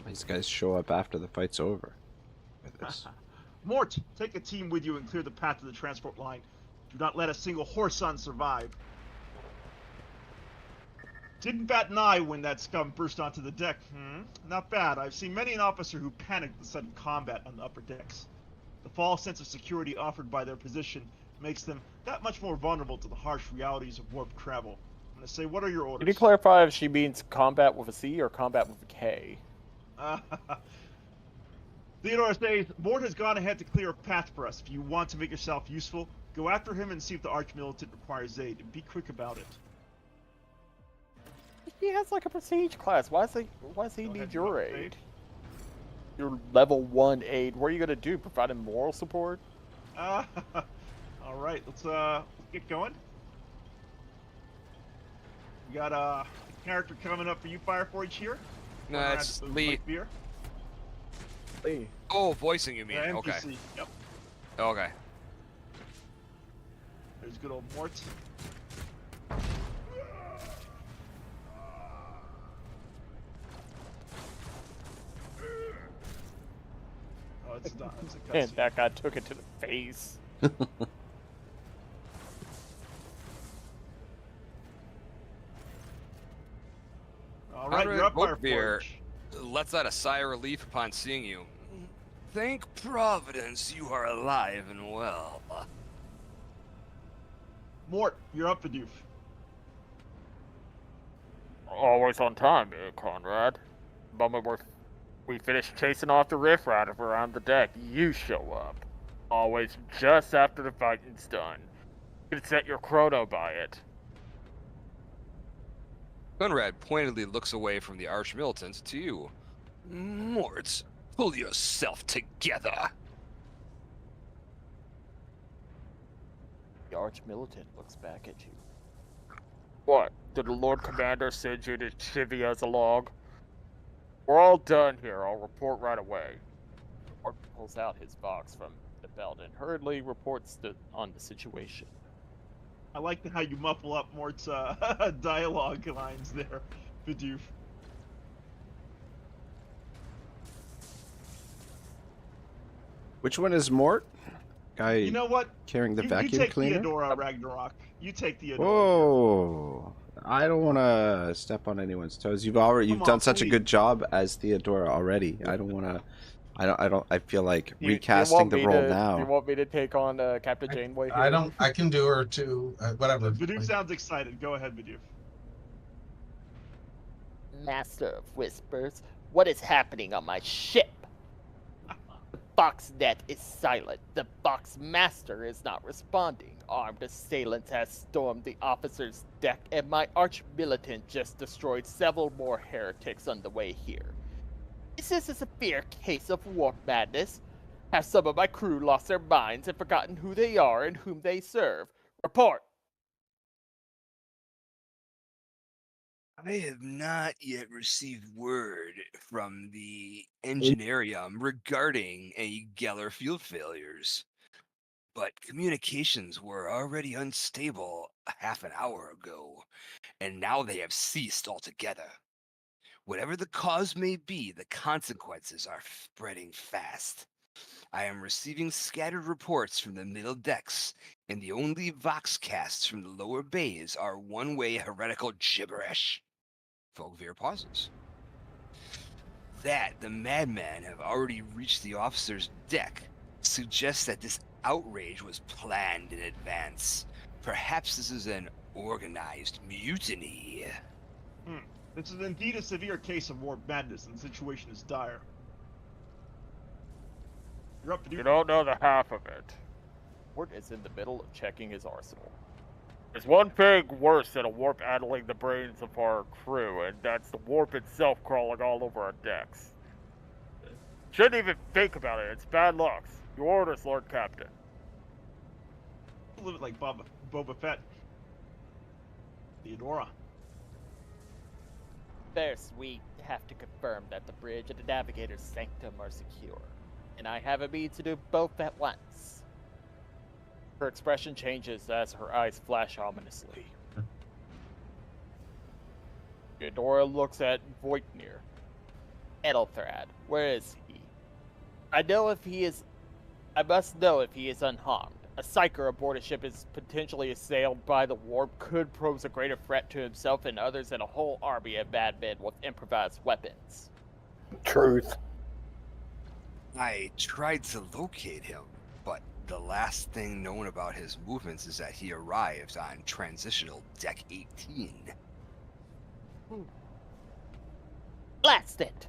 These guys show up after the fight's over. Look at this. Mort, take a team with you and clear the path to the transport line. Do not let a single Horson survive. Didn't bat an eye when that scum burst onto the deck. Not bad. I've seen many an officer who panicked at the sudden combat on the upper decks. The false sense of security offered by their position makes them that much more vulnerable to the harsh realities of warp travel. I'm going to say, what are your orders? Can you clarify if she means combat with a C or combat with a K? Theodora says, Mort has gone ahead to clear a path for us. If you want to make yourself useful, go after him and see if the Archmilitant requires aid, and be quick about it. He has like a prestige class. Why does he Go ahead need and your upgrade. aid? Your level 1 aide. What are you gonna do? Providing moral support? All right, let's get going. We got a character coming up for you, Fireforge here. No, that's Lee. Beer. Lee. Oh, voicing you mean? Yeah, Okay. NPC. Yep. Okay. There's good old Mort. Oh, it's not. It's a And cutscene. that guy took it to the face. All right, you're up, Beer Fireforge. lets out a sigh of relief upon seeing you. Thank Providence you are alive and well. Mort, you're up, Bidoof. Always on time, Conrad. The moment we finish chasing off the riffraff around the deck, you show up. Always just after the fighting's done. You can set your chrono by it. Conrad pointedly looks away from the arch militant to you. Mort, pull yourself together. The arch-militant looks back at you. What? Did the Lord Commander send you to chivvy us along? We're all done here. I'll report right away. Mort pulls out his box from the belt and hurriedly reports on the situation. I like how you muffle up Mort's dialogue lines there, Bidoof. Which one is Mort? Guy You know what? carrying the you vacuum take cleaner? Theodora, Ragnarok. You take Theodora. Whoa! I don't want to step on anyone's toes. You've Come done on, such a please. good job as Theodora already. I don't want to. I feel like You recasting want the me role to- now. You want me to take on Captain Janeway here? I don't. I can do her too. Whatever. Bidoof sounds excited. Go ahead, Bidoof. Master of Whispers, what is happening on my ship? The box net is silent. The box master is not responding. Armed assailants have stormed the officer's deck, and my arch-militant just destroyed several more heretics on the way here. Is this a severe case of warp madness? Have some of my crew lost their minds and forgotten who they are and whom they serve? Report! I have not yet received word from the Engineerium regarding any Geller field failures, but communications were already unstable half an hour ago, and now they have ceased altogether. Whatever the cause may be, the consequences are spreading fast. I am receiving scattered reports from the middle decks, and the only voxcasts from the lower bays are one-way heretical gibberish. Fogveer pauses. That the madmen have already reached the officer's deck suggests that this outrage was planned in advance. Perhaps this is an organized mutiny. This is indeed a severe case of warp madness, and the situation is dire. You're up, Bidoof. You don't know the half of it. Mort is in the middle of checking his arsenal. There's one thing worse than a warp addling the brains of our crew, and that's the warp itself crawling all over our decks. Shouldn't even think about it. It's bad luck. Your orders, Lord Captain. A little bit like Boba Fett. Theodora. First, we have to confirm that the bridge and the navigator's sanctum are secure. And I have a means to do both at once. Her expression changes as her eyes flash ominously. Eudora looks at Voitnir. Ethelthrad, where is he? I must know if he is unharmed. A psyker aboard a ship is potentially assailed by the warp could pose a greater threat to himself and others than a whole army of madmen with improvised weapons. Truth. I tried to locate him, but the last thing known about his movements is that he arrived on transitional deck 18. Blast it!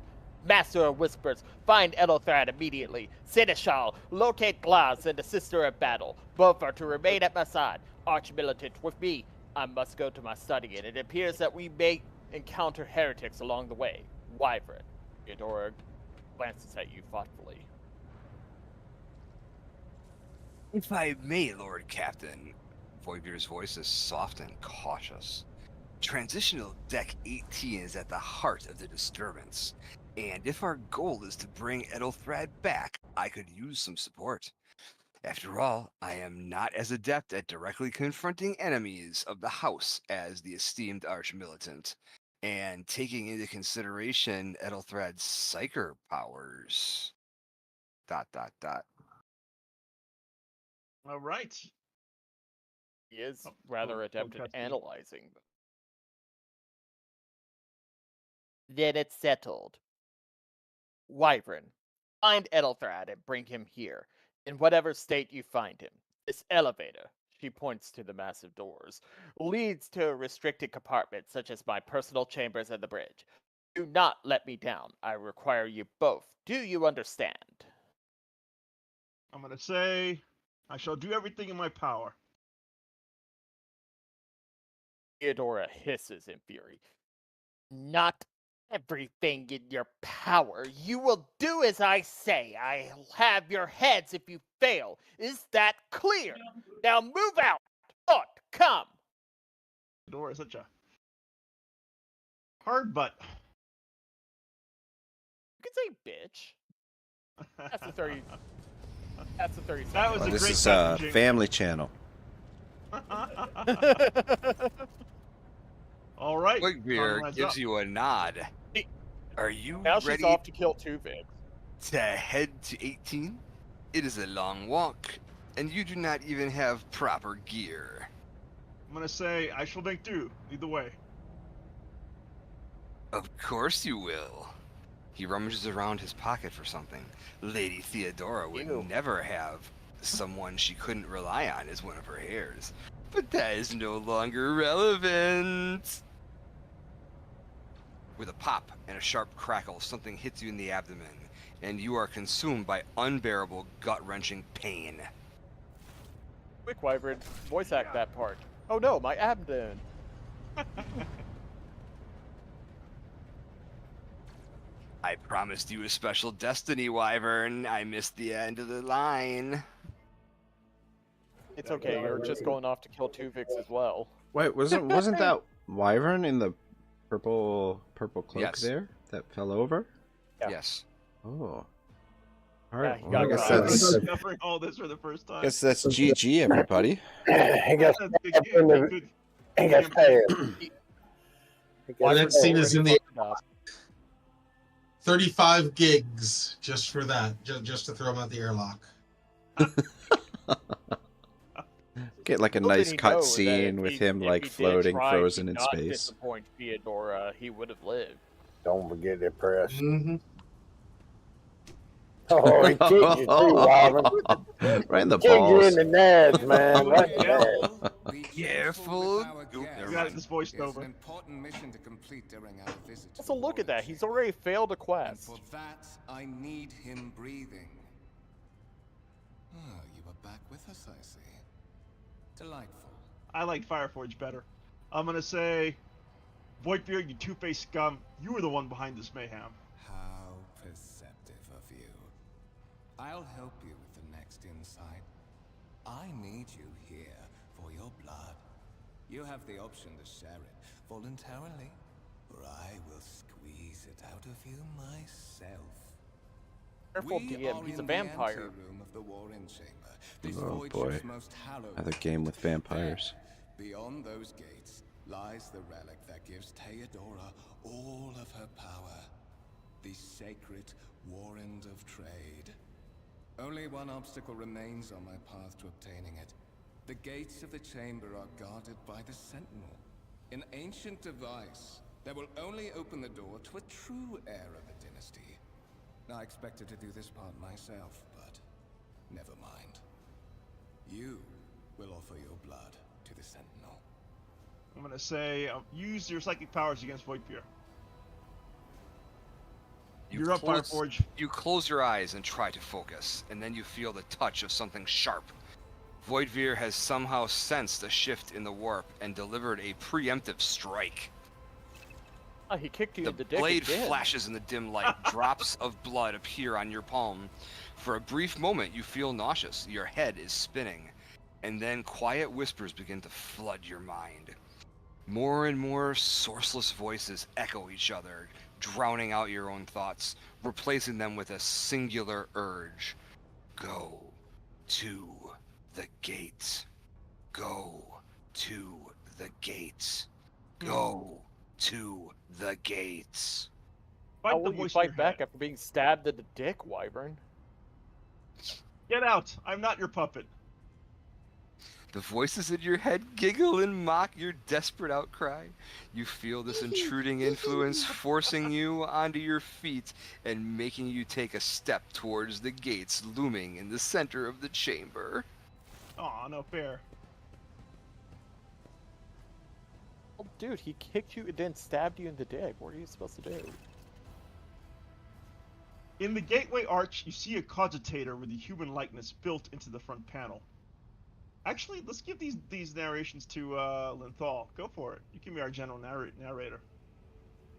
Master of Whispers, find Ethelthrad immediately. Seneschal, locate Glaz and the Sister of Battle. Both are to remain at my side. Arch-militant with me. I must go to my study, and it appears that we may encounter heretics along the way. Wyvern. Eudora glances at you thoughtfully. If I may, Lord Captain. Voidbeard's voice is soft and cautious. Transitional Deck 18 is at the heart of the disturbance, and if our goal is to bring Ethelthred back, I could use some support. After all, I am not as adept at directly confronting enemies of the house as the esteemed arch-militant, and taking into consideration Ethelthred's psyker powers. ... All right. He is Oh, rather oh, adept at custody. analyzing them. Then it's settled. Wyvern, find Ethelthred and bring him here, in whatever state you find him. This elevator, she points to the massive doors, leads to a restricted compartment such as my personal chambers and the bridge. Do not let me down. I require you both. Do you understand? I'm gonna say, I shall do everything in my power. Theodora hisses in fury. Not everything in your power. You will do as I say. I'll have your heads if you fail. Is that clear? Now move out. Thought, come. The door is such a hard butt. You could say bitch. That's the 30. That's the 30 seconds. That was Oh, a this great is messaging. Family Channel. All right. Voidbeard Conrad's gives up. you a nod. Hey, Are you Now she's ready off to kill Tuvix. to head to 18? It is a long walk, and you do not even have proper gear. I'm gonna say I shall make do. Lead the way. Of course you will. He rummages around his pocket for something. Lady Theodora would Ew. never have someone she couldn't rely on as one of her heirs. But that is no longer relevant. With a pop and a sharp crackle, something hits you in the abdomen, and you are consumed by unbearable, gut-wrenching pain. Quick, Wyvern, voice act that part. Oh no, my abdomen. I promised you a special destiny, Wyvern. I missed the end of the line. It's okay, you're just going off to kill Tuvix as well. Wait, wasn't that Wyvern in the purple cloak Yes. there that fell over? Yeah. Yes. Oh. All right. he Well, I got guess robbed. I'm that's discovering all this for the first time. GG, everybody. He got That's good, stabbed in the- good. he got stabbed. He got Well, that scene is in the Fucked up. 35 gigs just for that, just to throw him out the airlock. Get like a Little did nice he cut know that scene if with he- him if like he did floating, try to frozen in not space. Disappoint Theodora, he would have lived. Don't forget the press. Mm-hmm. Oh, he kicked you too, Robin. Right in the Kicked you in balls. the nads, man. Right in the Yeah. nads. Careful. Oop, You never got mind. this voiced It's an over. important mission to complete during our visit. to Also, the look at that. Warren He's Chamber. already failed a And quest. for that, I need him breathing. Oh, you are back with us, I see. Delightful. I like Fireforge better. I'm gonna say, Voidbeard, you two-faced scum. You were the one behind this mayhem. How perceptive of you. I'll help you with the next insight. I need you here for your blood. You have the option to share it voluntarily, or I will squeeze it out of you myself. Careful, We DM. are He's a in the vampire. anteroom of the Warren Chamber. This Oh, void boy. ship's most hallowed Another game with vampires. There, beyond those gates lies the relic that gives Theodora all of her power. The sacred Warrant of Trade. Only one obstacle remains on my path to obtaining it. The gates of the chamber are guarded by the Sentinel. An ancient device that will only open the door to a true heir of the dynasty. I expected to do this part myself, but never mind. You will offer your blood to the Sentinel. I'm gonna say, use your psychic powers against Voidbeard. You're up, close- Fireforge. You close your eyes and try to focus, and then you feel the touch of something sharp. Voidveer has somehow sensed a shift in the warp and delivered a preemptive strike. Oh, he kicked you The in the dick blade again. flashes in the dim light. Drops of blood appear on your palm. For a brief moment, you feel nauseous. Your head is spinning. And then quiet whispers begin to flood your mind. More and more sourceless voices echo each other, drowning out your own thoughts, replacing them with a singular urge. Go to the gate. Go to the gate. Go to the gates. How Fight the will you voice in fight your back head. after being stabbed in the dick, Wyvern? Get out! I'm not your puppet. The voices in your head giggle and mock your desperate outcry. You feel this intruding influence forcing you onto your feet and making you take a step towards the gates looming in the center of the chamber. Aw, no fair. Oh, dude, he kicked you and then stabbed you in the dick. What are you supposed to do? In the gateway arch, you see a cogitator with a human likeness built into the front panel. Actually, let's give these narrations to Linthal. Go for it. You can be our general narrator.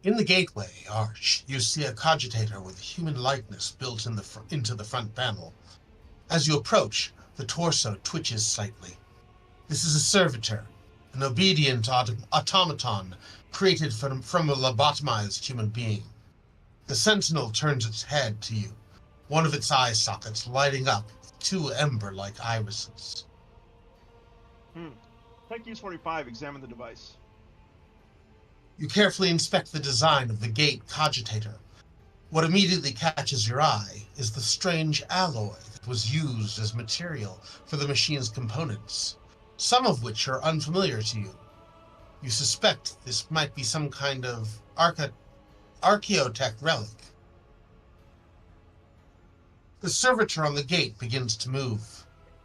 In the gateway arch, you see a cogitator with human likeness built into the front panel. As you approach, the torso twitches slightly. This is a servitor, an obedient automaton created from a lobotomized human being. The sentinel turns its head to you, one of its eye sockets lighting up with two ember-like irises. Tech Use 45, examine the device. You carefully inspect the design of the gate cogitator. What immediately catches your eye is the strange alloy that was used as material for the machine's components, some of which are unfamiliar to you. You suspect this might be some kind of archaeotech relic. The servitor on the gate begins to move.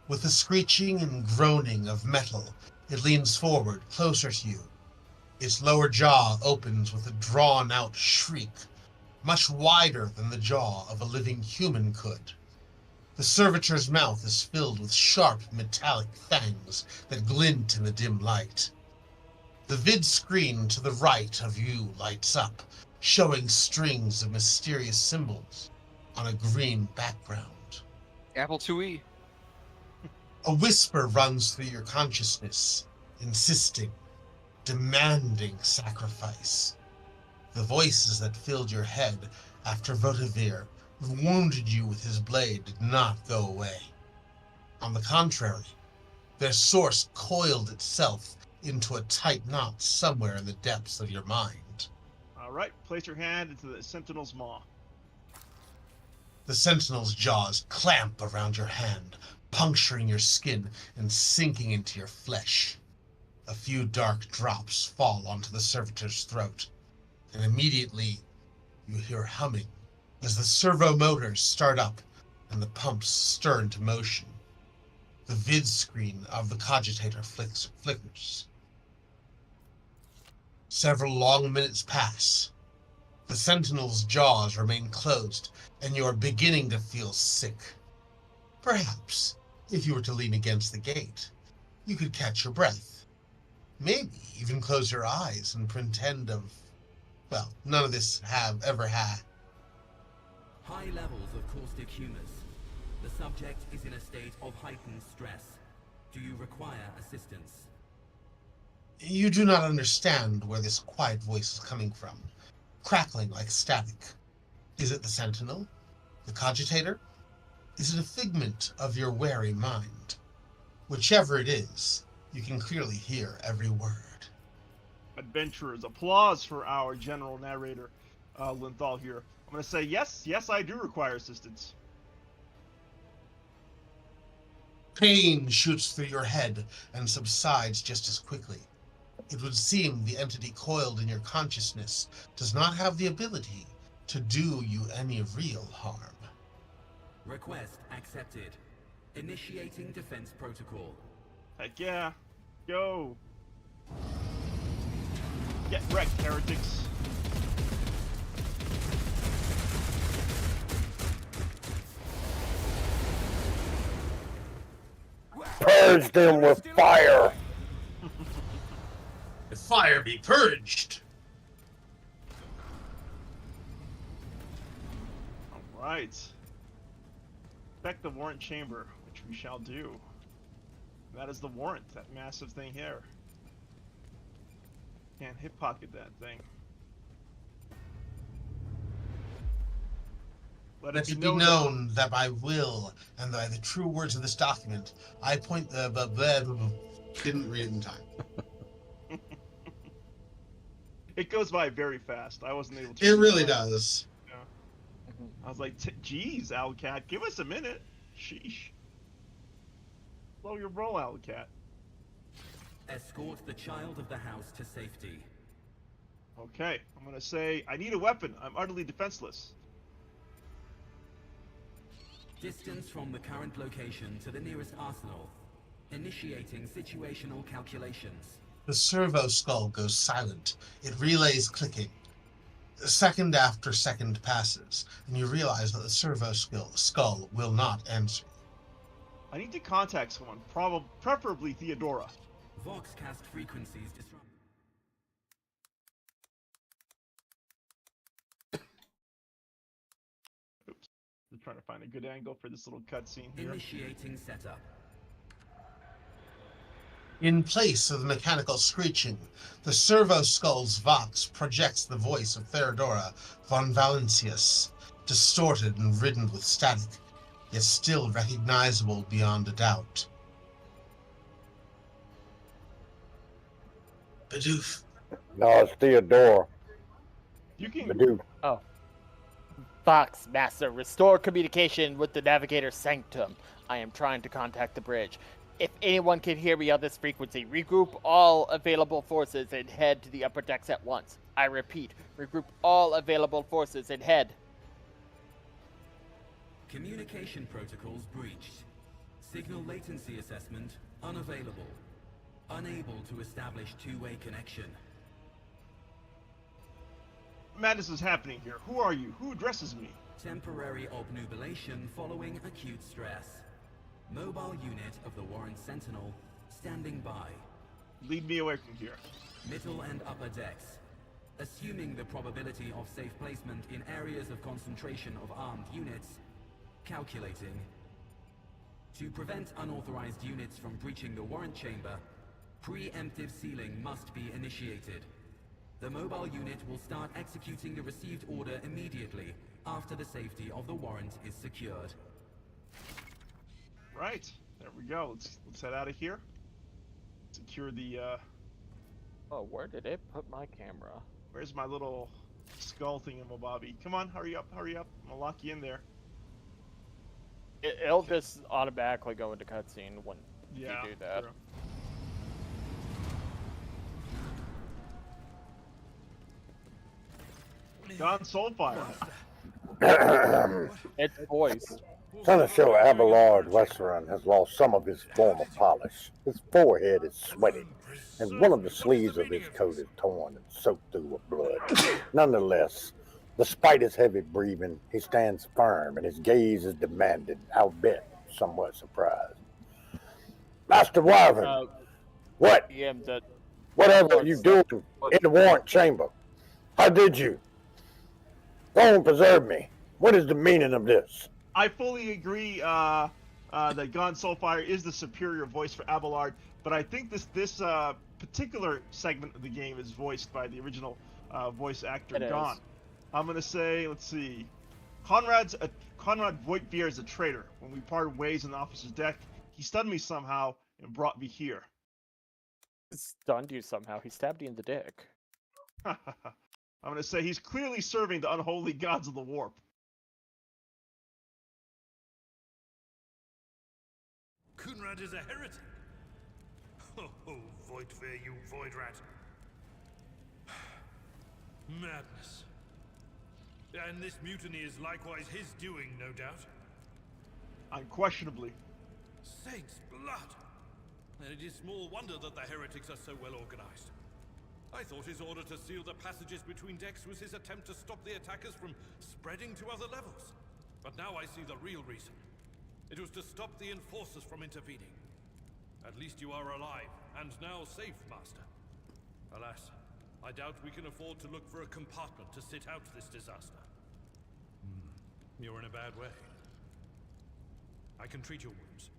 With a screeching and groaning of metal, it leans forward, closer to you. Its lower jaw opens with a drawn-out shriek, much wider than the jaw of a living human could. The servitor's mouth is filled with sharp, metallic fangs that glint in the dim light. The vid screen to the right of you lights up, showing strings of mysterious symbols on a green background. Apple IIe. A whisper runs through your consciousness, insisting, demanding sacrifice. The voices that filled your head after Votivir wounded you with his blade did not go away. On the contrary, their source coiled itself into a tight knot somewhere in the depths of your mind. All right, place your hand into the sentinel's maw. The sentinel's jaws clamp around your hand, puncturing your skin and sinking into your flesh. A few dark drops fall onto the servitor's throat, and immediately you hear humming as the servo motors start up and the pumps stir into motion. The vid screen of the cogitator flickers. Several long minutes pass. The sentinel's jaws remain closed, and you are beginning to feel sick. Perhaps, if you were to lean against the gate, you could catch your breath. Maybe even close your eyes and pretend well, none of this have ever had. High levels of caustic humus. The subject is in a state of heightened stress. Do you require assistance? You do not understand where this quiet voice is coming from, crackling like static. Is it the sentinel? The cogitator? Is it a figment of your wary mind? Whichever it is, you can clearly hear every word. Adventurers, applause for our general narrator, Linthal here. I'm going to say yes, I do require assistance. Pain shoots through your head and subsides just as quickly. It would seem the entity coiled in your consciousness does not have the ability to do you any real harm. Request accepted. Initiating defense protocol. Heck yeah. Go. Get wrecked, heretics. Purge them with fire. The fire be purged! Right. Inspect the warrant chamber, which we shall do. That is the warrant, that massive thing here. Can't hip pocket that thing. Let it be known that by will and by the true words of this document, I appoint the didn't read it in time. It goes by very fast. I wasn't able to. It really does. Yeah. I was like, geez, Owlcat, give us a minute. Sheesh. Slow your roll, Owlcat. Escort the child of the house to safety. Okay, I'm gonna say, I need a weapon. I'm utterly defenseless. Distance from the current location to the nearest arsenal. Initiating situational calculations. The servo skull goes silent. It relays clicking. Second after second passes, and you realize that the servo skull will not answer. I need to contact someone, preferably Theodora. Voxcast frequencies disrupt. Oops. I'm trying to find a good angle for this little cutscene here. Initiating setup. In place of the mechanical screeching, the servo skull's vox projects the voice of Theodora von Valencius, distorted and ridden with static, yet still recognizable beyond a doubt. Bidoof. No, it's Theodora. You can. Bidoof. Oh. Fox, Master, restore communication with the Navigator's Sanctum. I am trying to contact the bridge. If anyone can hear me on this frequency, regroup all available forces and head to the upper decks at once. I repeat, regroup all available forces and head. Communication protocols breached. Signal latency assessment unavailable. Unable to establish two-way connection. Madness is happening here. Who are you? Who addresses me? Temporary obnubilation following acute stress. Mobile unit of the Warrant Sentinel standing by. Lead me away from here. Middle and upper decks. Assuming the probability of safe placement in areas of concentration of armed units. Calculating. To prevent unauthorized units from breaching the warrant chamber, preemptive sealing must be initiated. The mobile unit will start executing the received order immediately after the safety of the warrant is secured. Right, there we go. Let's head out of here. Secure the. Oh, where did it put my camera? Where's my little skull thingamabobby? Come on, hurry up, hurry up. I'm gonna lock you in there. It'll just automatically go into cutscene when you do that. True. Gonn SoulFire. It's voice. Senator Abelard Western has lost some of his former polish. His forehead is sweaty, and one of the sleeves of his coat is torn and soaked through with blood. Nonetheless, despite his heavy breathing, he stands firm, and his gaze is demanding, albeit somewhat surprised. Master Wyvern, what? Whatever are you doing in the warrant chamber? How did you? Go and preserve me. What is the meaning of this? I fully agree that Gonn SoulFire is the superior voice for Abelard, but I think this particular segment of the game is voiced by the original voice actor Gonn. I'm gonna say, let's see, Conrad Voigtbier is a traitor. When we parted ways on the officer's deck, he stunned me somehow and brought me here. Stunned you somehow. He stabbed you in the dick. I'm gonna say he's clearly serving the unholy gods of the warp. Conrad is a heretic. Oh, Voigtbier, you void rat. Madness. And this mutiny is likewise his doing, no doubt. Unquestionably. Saints' blood! And it is small wonder that the heretics are so well organized. I thought his order to seal the passages between decks was his attempt to stop the attackers from spreading to other levels. But now I see the real reason. It was to stop the enforcers from intervening. At least you are alive, and now safe, Master. Alas, I doubt we can afford to look for a compartment to sit out this disaster. You're in a bad way. I can treat your wounds.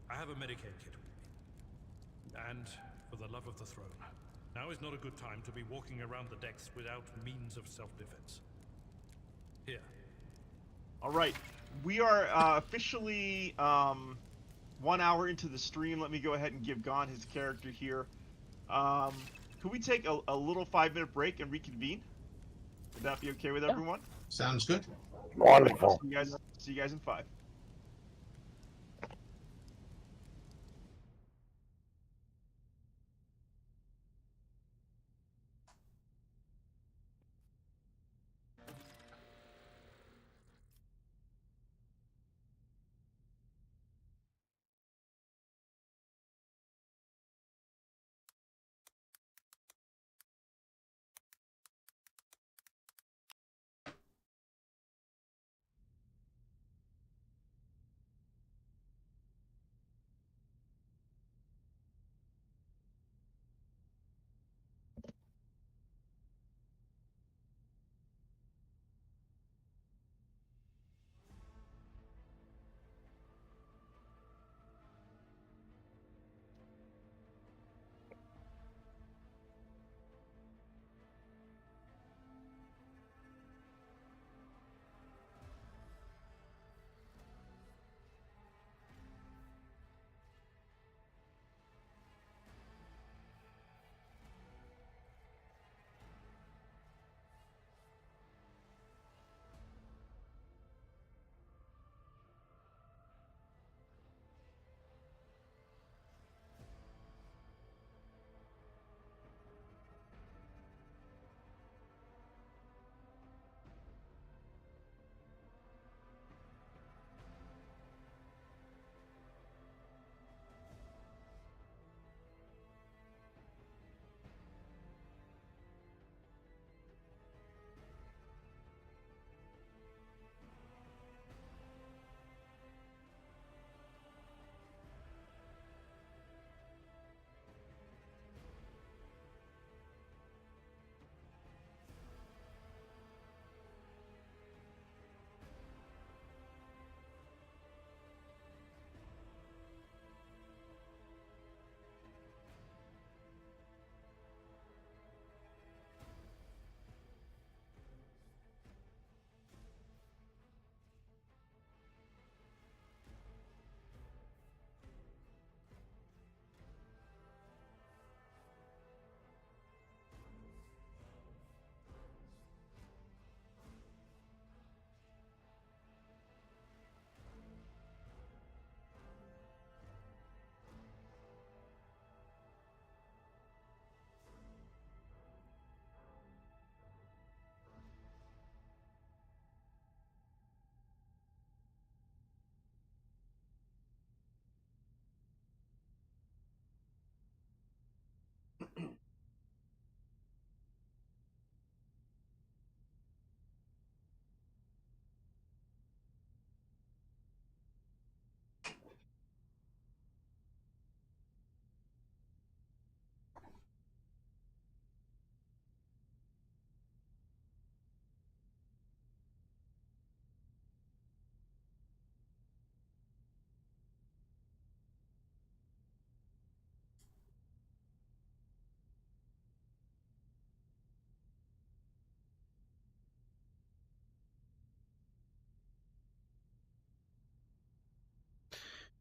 I have a Medicaid kit with me. And, for the love of the throne, now is not a good time to be walking around the decks without means of self-defense. Here. All right, we are officially 1 hour into the stream. Let me go ahead and give Gonn his character here. Could we take a little 5-minute break and reconvene? Would that be okay with everyone? Sounds good. Wonderful. See you guys in 5.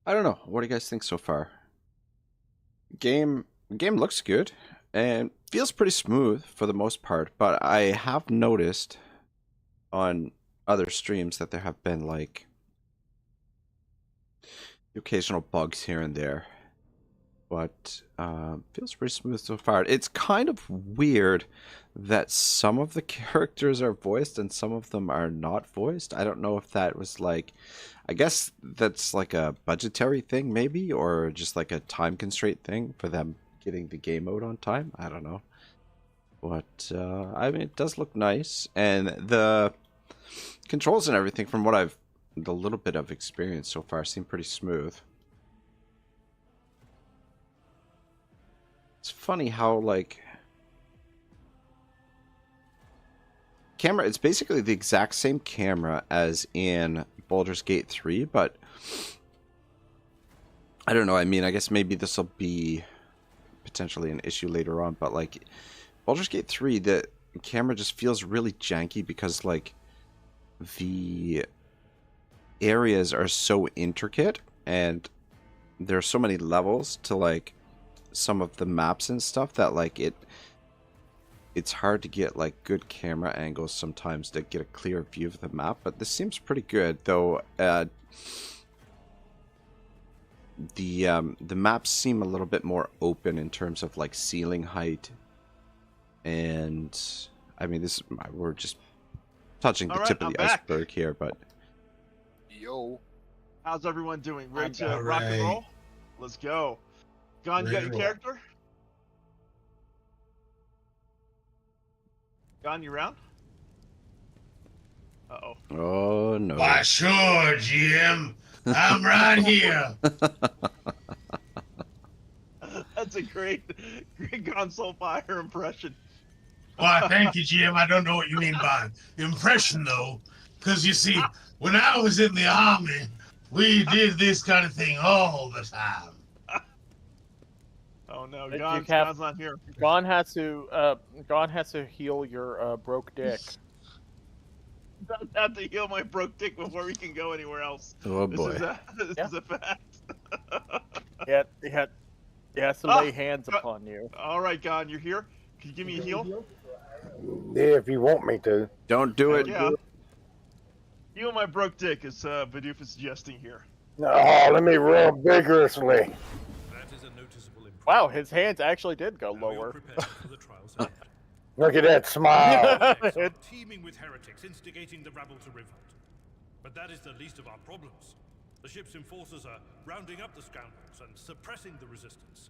I don't know. What do you guys think so far? Game looks good and feels pretty smooth for the most part, but I have noticed on other streams that there have been like occasional bugs here and there. But feels pretty smooth so far. It's kind of weird that some of the characters are voiced and some of them are not voiced. I don't know if that was like, I guess that's like a budgetary thing maybe, or just like a time constraint thing for them getting the game out on time. I don't know. But I mean, it does look nice, and the controls and everything from what the little bit of experience so far seem pretty smooth. It's funny how, like, camera, it's basically the exact same camera as in Baldur's Gate 3, but I don't know. I mean, I guess maybe this will be potentially an issue later on, but like Baldur's Gate 3, the camera just feels really janky because like the areas are so intricate and there are so many levels to like some of the maps and stuff that like it's hard to get like good camera angles sometimes to get a clear view of the map. But this seems pretty good, though. The maps seem a little bit more open in terms of like ceiling height, and I mean we're just touching the tip of the iceberg here, but Yo. How's everyone doing? Ready to rock and roll? Let's go. Gonn, you got your character? Gonn, you round? Uh-oh. Oh, no. Why, sure, GM. I'm right here. That's a great Gonn SoulFire impression. Why, thank you, GM. I don't know what you mean by impression, though. Because, you see, when I was in the army, we did this kind of thing all the time. Oh no, Gonn's not here. Gonn has to heal your broke dick. Doesn't have to heal my broke dick before we can go anywhere else. Oh boy. This is a fact. He has to lay hands upon you. All right, Gonn, you're here. Can you give me a heal? Yeah, if you want me to. Don't do it. Yeah. Heal my broke dick, as Bidoof is suggesting here. Oh, let me rub vigorously. Wow, his hands actually did go lower. Look at that smile. Teeming with heretics instigating the rabble to revolt. But that is the least of our problems. The ship's enforcers are rounding up the scoundrels and suppressing the resistance.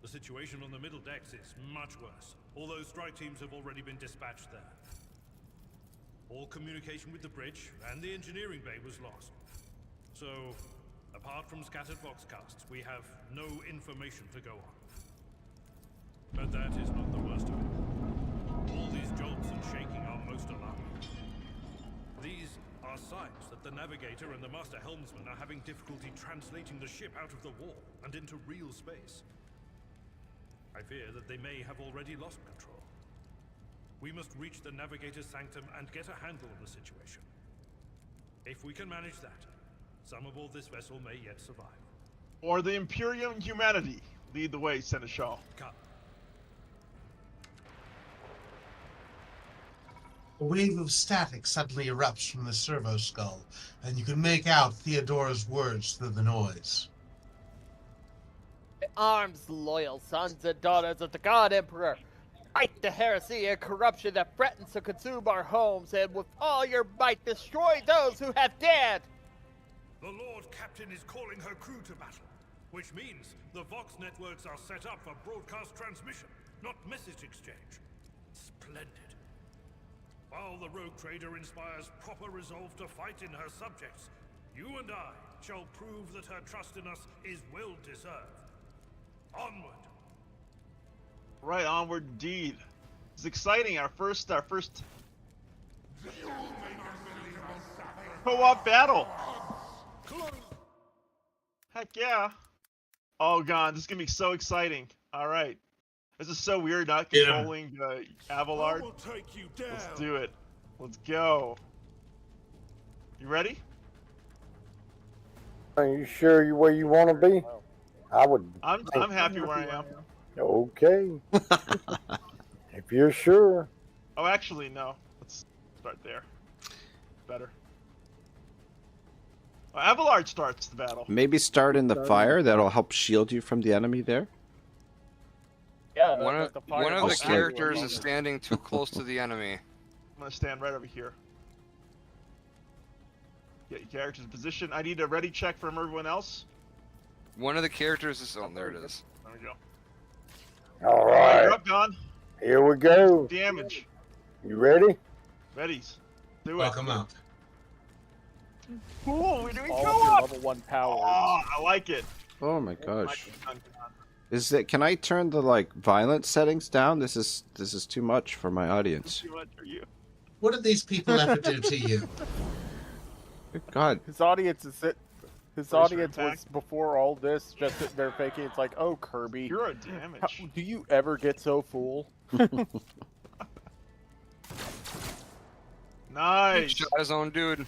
The situation on the middle decks is much worse, although strike teams have already been dispatched there. All communication with the bridge and the engineering bay was lost. So, apart from scattered voxcasts, we have no information to go on. But that is not the worst of it. All these jolts and shaking are most alarming. These are signs that the navigator and the master helmsman are having difficulty translating the ship out of the war and into real space. I fear that they may have already lost control. We must reach the navigator's sanctum and get a handle on the situation. If we can manage that, some aboard this vessel may yet survive. Or the Imperium Humanity. Lead the way, Seneschal. Come. A wave of static suddenly erupts from the servo skull, and you can make out Theodora's words through the noise. Arms, loyal sons and daughters of the God Emperor. Fight the heresy and corruption that threatens to consume our homes, and with all your might destroy those who have dared. The Lord Captain is calling her crew to battle, which means the Vox networks are set up for broadcast transmission, not message exchange. Splendid. While the rogue trader inspires proper resolve to fight in her subjects, you and I shall prove that her trust in us is well deserved. Onward. Right, onward indeed. It's exciting. Our first co-op battle. Heck yeah. Oh god, this is gonna be so exciting. All right. This is so weird not controlling Abelard. Let's do it. Let's go. You ready? Are you sure you're where you want to be? I would. I'm happy where I am. Okay. If you're sure. Oh, actually, no. Let's start there. Better. Well, Abelard starts the battle. Maybe start in the fire. That'll help shield you from the enemy there. Yeah, One of the Okay. characters is standing too close to the enemy. I'm gonna stand right over here. Get your character's position. I need a ready check from everyone else. One of the characters is... Oh, there it is. There we go. All You're right. up, Gonn. Here we go. Damage. You ready? Readies. Do it. Welcome up. Cool. We're doing All of your co-op. level 1 powers. Oh, I like it. Oh my gosh. Is it? Can I turn the like violence settings down? This is too much for my audience. Too much for you. What did these people ever do to you? Good God. His audience is it. His Brace for audience was impact. before all this, just sitting there faking. It's like, oh, Kirby, You're a how, damage. do you ever get so full? Nice. Shot his own dude.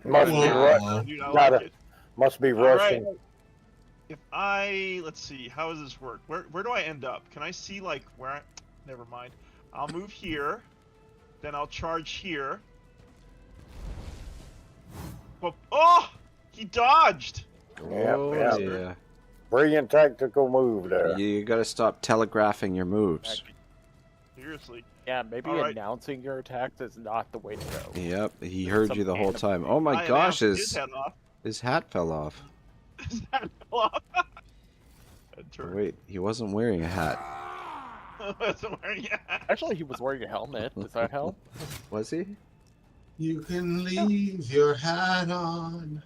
Must be, Whoa. Dude, I Not like a- it. must be All right. Russian. If let's see, how does this work? Where do I end up? Can I see like where I, never mind. I'll move here, then I'll charge here. But, oh! He dodged! Oh yeah. yeah. Brilliant tactical move there. You gotta stop telegraphing your moves. Seriously. Yeah, maybe All right. announcing your attacks is not the way to go. Yep, he heard Some you the whole animal time. Oh my I gosh, announced his his head off. his hat fell off. His head fell off. Oh, wait, he wasn't wearing a hat. Actually, he was wearing a helmet. Does that help? Was he? You can leave your hat on.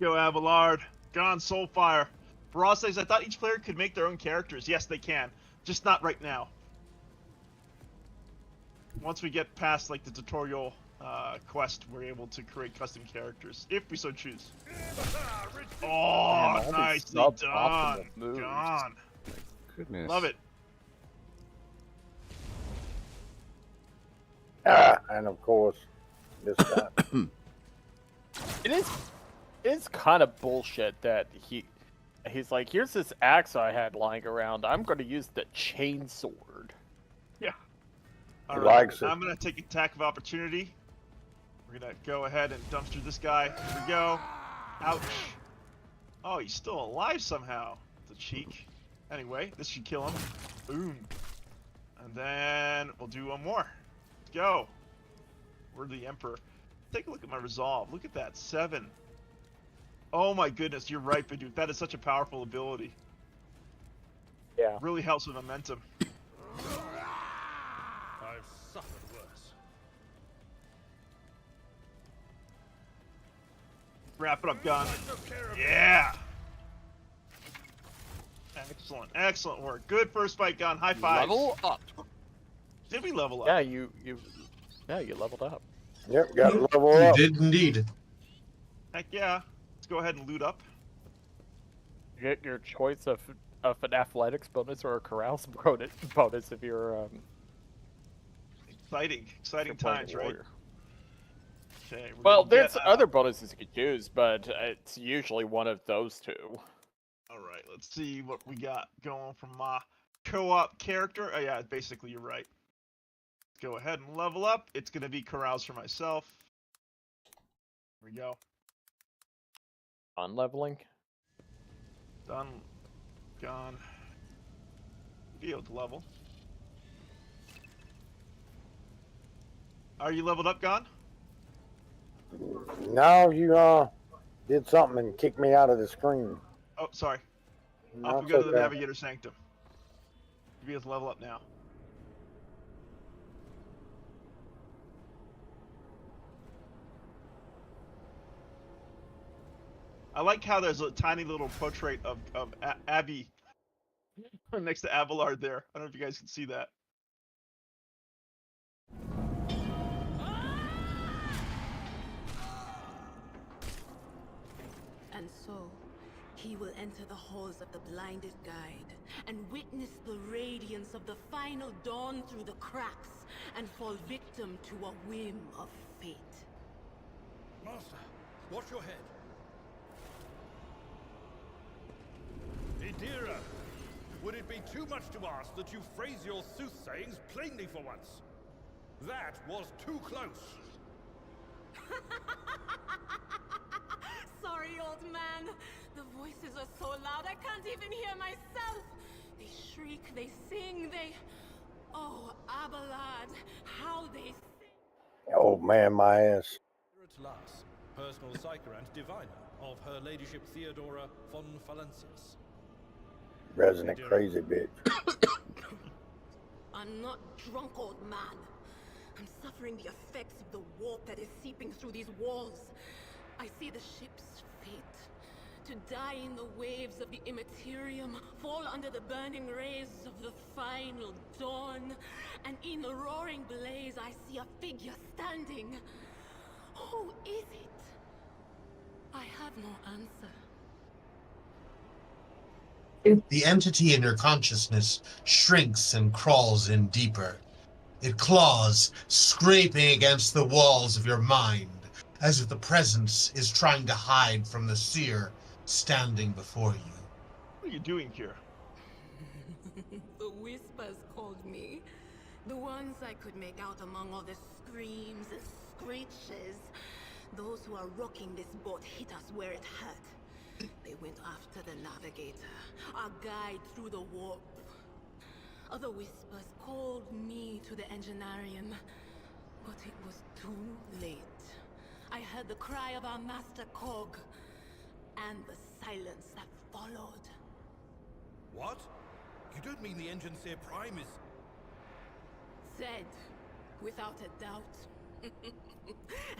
Go Abelard. Gonn, SoulFire. Ross says, I thought each player could make their own characters. Yes, they can. Just not right now. Once we get past like the tutorial quest, we're able to create custom characters, if we so choose. Oh, all these nicely suboptimal done. moves. Gonn. Goodness. Love it. And of course, this time. It's kind of bullshit that he's like, here's this axe I had lying around. I'm going to use the chain sword. Yeah. All He right. likes it. I'm gonna take attack of opportunity. We're gonna go ahead and dumpster this guy. Here we go. Ouch. Oh, he's still alive somehow. The cheek. Anyway, this should kill him. Boom. And then we'll do one more. Let's go. We're the Emperor. Take a look at my resolve. Look at that. 7. Oh my goodness, you're right, Bidoof. That is such a powerful ability. Yeah. Really helps with momentum. I've suffered worse. Wrap it up, Gonn. Yeah. Excellent, excellent work. Good first fight, Gonn. High five. Level up. Did we level up? Yeah, you leveled up. Yep, got to level You up. did indeed. Heck yeah. Let's go ahead and loot up. You get your choice of an athletics bonus or a carousel bonus if you're Exciting playing times, a right? warrior. Okay. we're Well, gonna there's get, other bonuses you could choose, but it's usually one of those two. All right, let's see what we got going from my co-op character. Oh yeah, basically you're right. Let's go ahead and level up. It's gonna be carouse for myself. Here we go. Unleveling. Done. Gone. Field level. Are you leveled up, Gonn? Now you did something and kicked me out of the screen. Oh, sorry. No, Off we it's go to the okay. Navigator Sanctum. You be able to level up now. I like how there's a tiny little portrait of Abby next to Abelard there. I don't know if you guys can see that. And so, he will enter the halls of the blinded guide and witness the radiance of the final dawn through the cracks and fall victim to a whim of fate. Master, watch your head. Idira, would it be too much to ask that you phrase your soothsayings plainly for once? That was too close. Sorry, old man. The voices are so loud I can't even hear myself. They shriek, they sing, they... Oh, Abelard, how they sing. Oh man, my ass. At last, personal psyker and diviner of Her Ladyship Theodora von Valencius. Resonant crazy bitch. I'm not drunk, old man. I'm suffering the effects of the warp that is seeping through these walls. I see the ship's fate. To die in the waves of the immaterium, fall under the burning rays of the final dawn. And in the roaring blaze, I see a figure standing. Who is it? I have no answer. The entity in your consciousness shrinks and crawls in deeper. It claws, scraping against the walls of your mind, as if the presence is trying to hide from the seer standing before you. What are you doing here? The whispers called me. The ones I could make out among all the screams and screeches. Those who are rocking this boat hit us where it hurt. They went after the navigator, our guide through the warp. Other whispers called me to the enginarium, but it was too late. I heard the cry of our master Cog, and the silence that followed. What? You don't mean the engine seer Prime is... Said, without a doubt.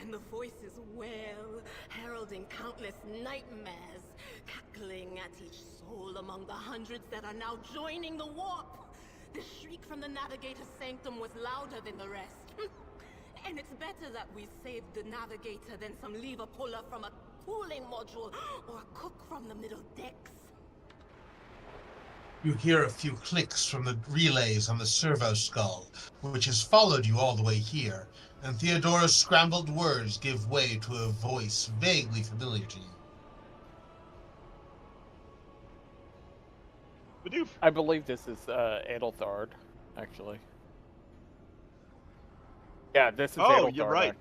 And the voices wail, heralding countless nightmares, cackling at each soul among the hundreds that are now joining the warp. The shriek from the navigator's sanctum was louder than the rest. And it's better that we saved the navigator than some lever puller from a cooling module or a cook from the middle decks. You hear a few clicks from the relays on the servo skull, which has followed you all the way here, and Theodora's scrambled words give way to a voice vaguely familiar to you. Bidoof. I believe this is Adelthard, actually. Yeah, this is Adelthard. Oh, you're right.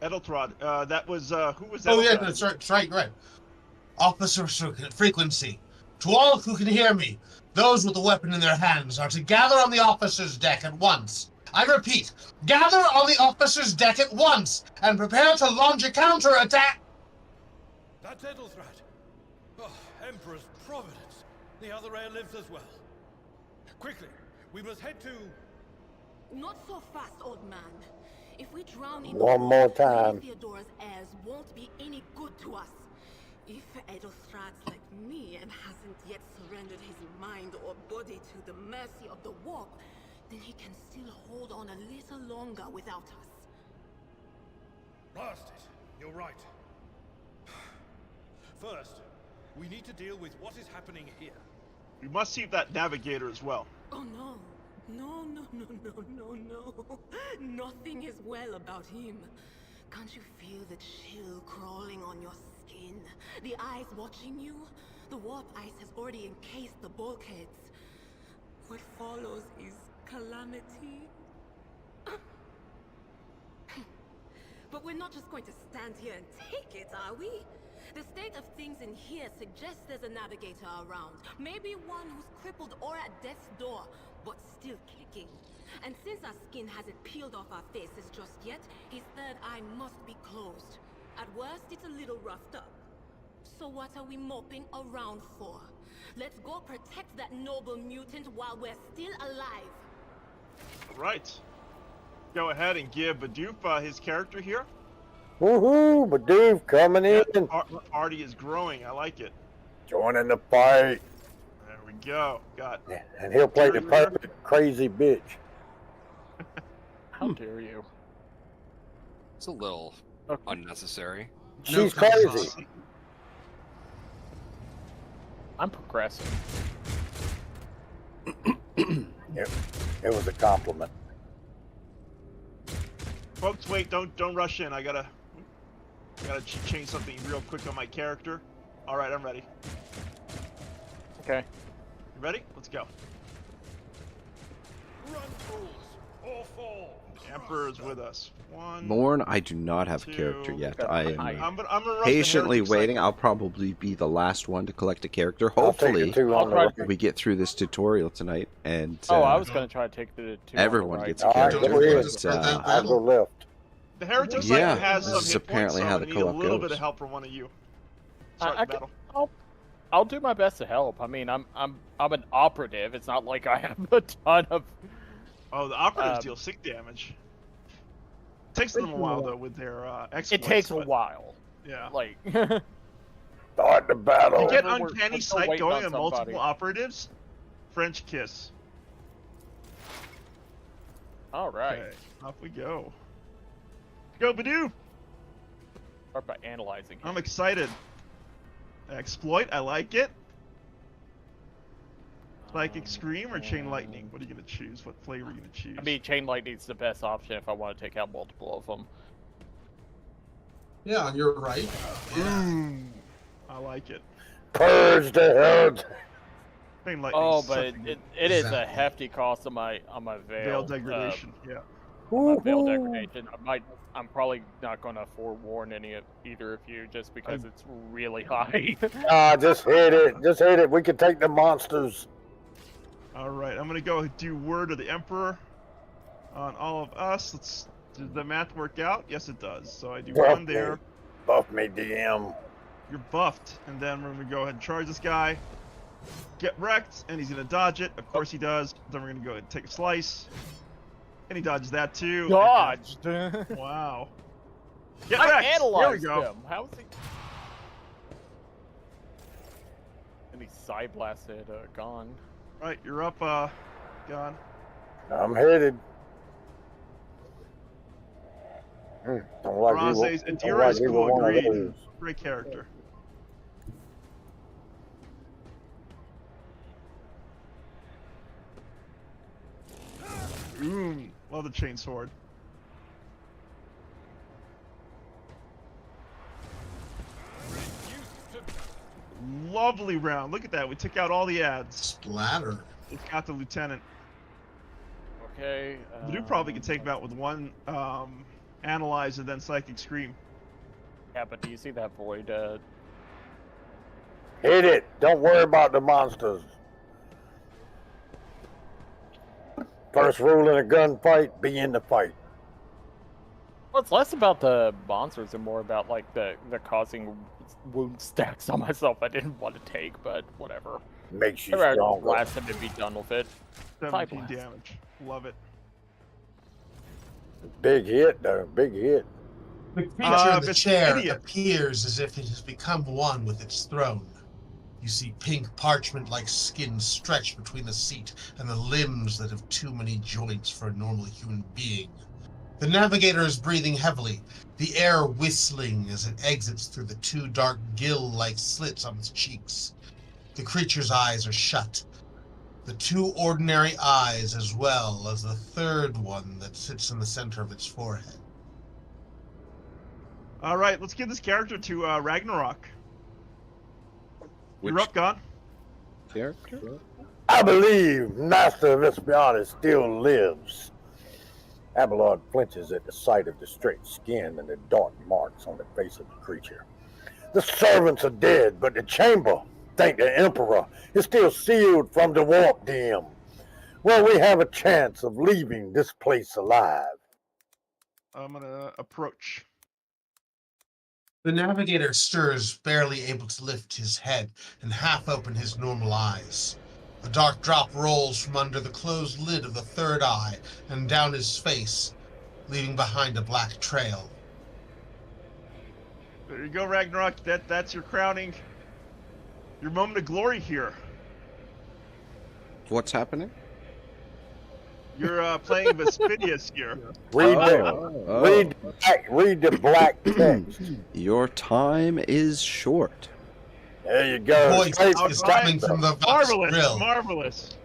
Actually. Edeltrod. That was, who was that? Oh yeah, that's right, right. Officer frequency. To all who can hear me, those with a weapon in their hands are to gather on the officer's deck at once. I repeat, gather on the officer's deck at once, and prepare to launch a counterattack! That's Edelthrat. Oh, Emperor's Providence. The other heir lives as well. Quickly, we must head to... Not so fast, old man. If we drown in One more time. Theodora's heirs won't be any good to us. If Edelthrad's like me and hasn't yet surrendered his mind or body to the mercy of the warp, then he can still hold on a little longer without us. Blast it. You're right. First, we need to deal with what is happening here. We must see that navigator as well. Oh no. No. Nothing is well about him. Can't you feel the chill crawling on your skin? The eyes watching you? The warp ice has already encased the bulkheads. What follows is calamity. But we're not just going to stand here and take it, are we? The state of things in here suggests there's a navigator around. Maybe one who's crippled or at death's door, but still kicking. And since our skin hasn't peeled off our faces just yet, his third eye must be closed. At worst, it's a little roughed up. So what are we moping around for? Let's go protect that noble mutant while we're still alive. Right. Go ahead and give Bidoof his character here. Woohoo! Bidoof coming in. Party is growing. I like it. Joining the fight. There we go. Got. And he'll play the perfect crazy bitch. How dare you? It's a little unnecessary. She's crazy. I'm progressive. It was a compliment. Folks, wait! Don't rush in. I gotta change something real quick on my character. All right, I'm ready. Okay. You ready? Let's go. Run, fools, or fall. The Emperor is with us. One. Lorne, I do not have a two. character yet. I am I'm gonna rush the patiently heretic waiting. cycle. I'll probably be the last one to collect a character. I'll take Hopefully, the two on the try- right. we get through this tutorial tonight, and I was going to try to take the two. everyone gets a All right, character. go ahead. But, I'll go left. The heretic Yeah, cycle has this some is hit points, apparently so how I'm the gonna need a co-op little bit goes. of help from one of you. Start I the battle. I'll do my best to help. I mean, I'm an operative. It's not like I have a ton of. Oh, the operatives deal sick damage. Takes them a while though with their exploits. It takes a but- while. Yeah. Like. Start the battle. You get Whenever uncanny we're still sight waiting going on on multiple somebody. operatives. French kiss. All right. Okay, off we go. Go, Bidoof! Start by analyzing him. I'm excited. Exploit, I like it. Psychic Scream or Chain Lightning? What are you going to choose? What flavor are you going to choose? I mean, Chain Lightning's the best option if I want to take out multiple of them. Yeah, you're right. Yeah. I like it. Purge the herd. Chain Lightning. Oh, but it is a hefty cost on my Veil veil. degradation, yeah. My veil degradation. I'm probably not going to forewarn either of you just because it's really high. Just hit it. Just hit it. We can take the monsters. All right, I'm gonna go do Word of the Emperor on all of us. Does the math work out? Yes, it does. So I do one there. Buff me, DM. You're buffed, and then we're gonna go ahead and charge this guy. Get wrecked, and he's gonna dodge it. Of course he does. Then we're gonna go ahead and take a slice, and he dodges that too. Dodged. Wow. Get I wrecked. analyzed There we go. him. How is he? And he side blasted Gonn. Right, you're up, Gonn. I'm headed. Don't like Bronze's don't Adira like is either cool. one of Agreed. those. Great character. Love the chain sword. Lovely round. Look at that. We took out all the ads. Splatter. It's got the lieutenant. Okay. Bidoof probably could take him out with one analyze and then psychic scream. Yeah, but do you see that void? Hit it. Don't worry about the monsters. First rule in a gunfight: be in the fight. Well, it's less about the monsters and more about like the causing wound stacks on myself I didn't want to take, but whatever. Makes you I'd stronger. blast him and be done with it. 17 damage. Love it. Big hit, though. Big hit. The creature in the it's chair idiot. appears as if it has become one with its throne. You see pink parchment-like skin stretched between the seat and the limbs that have too many joints for a normal human being. The navigator is breathing heavily, the air whistling as it exits through the two dark gill-like slits on its cheeks. The creature's eyes are shut. The two ordinary eyes, as well as the third one that sits in the center of its forehead. All right, let's give this character to Ragnarok. Which You're up, Gonn. character? I believe Master Vespianus still lives. Abelard flinches at the sight of the straight skin and the dark marks on the face of the creature. The servants are dead, but the chamber, thank the Emperor, is still sealed from the warp, DM. Well, we have a chance of leaving this place alive. I'm gonna approach. The navigator stirs, barely able to lift his head and half open his normal eyes. A dark drop rolls from under the closed lid of the third eye and down his face, leaving behind a black trail. There you go, Ragnarok. That's your crowning. Your moment of glory here. What's happening? You're playing Vespidius here. Read the black text. Your time is short. There you go. Voice is coming from the Vox Marvelous, grill marvelous.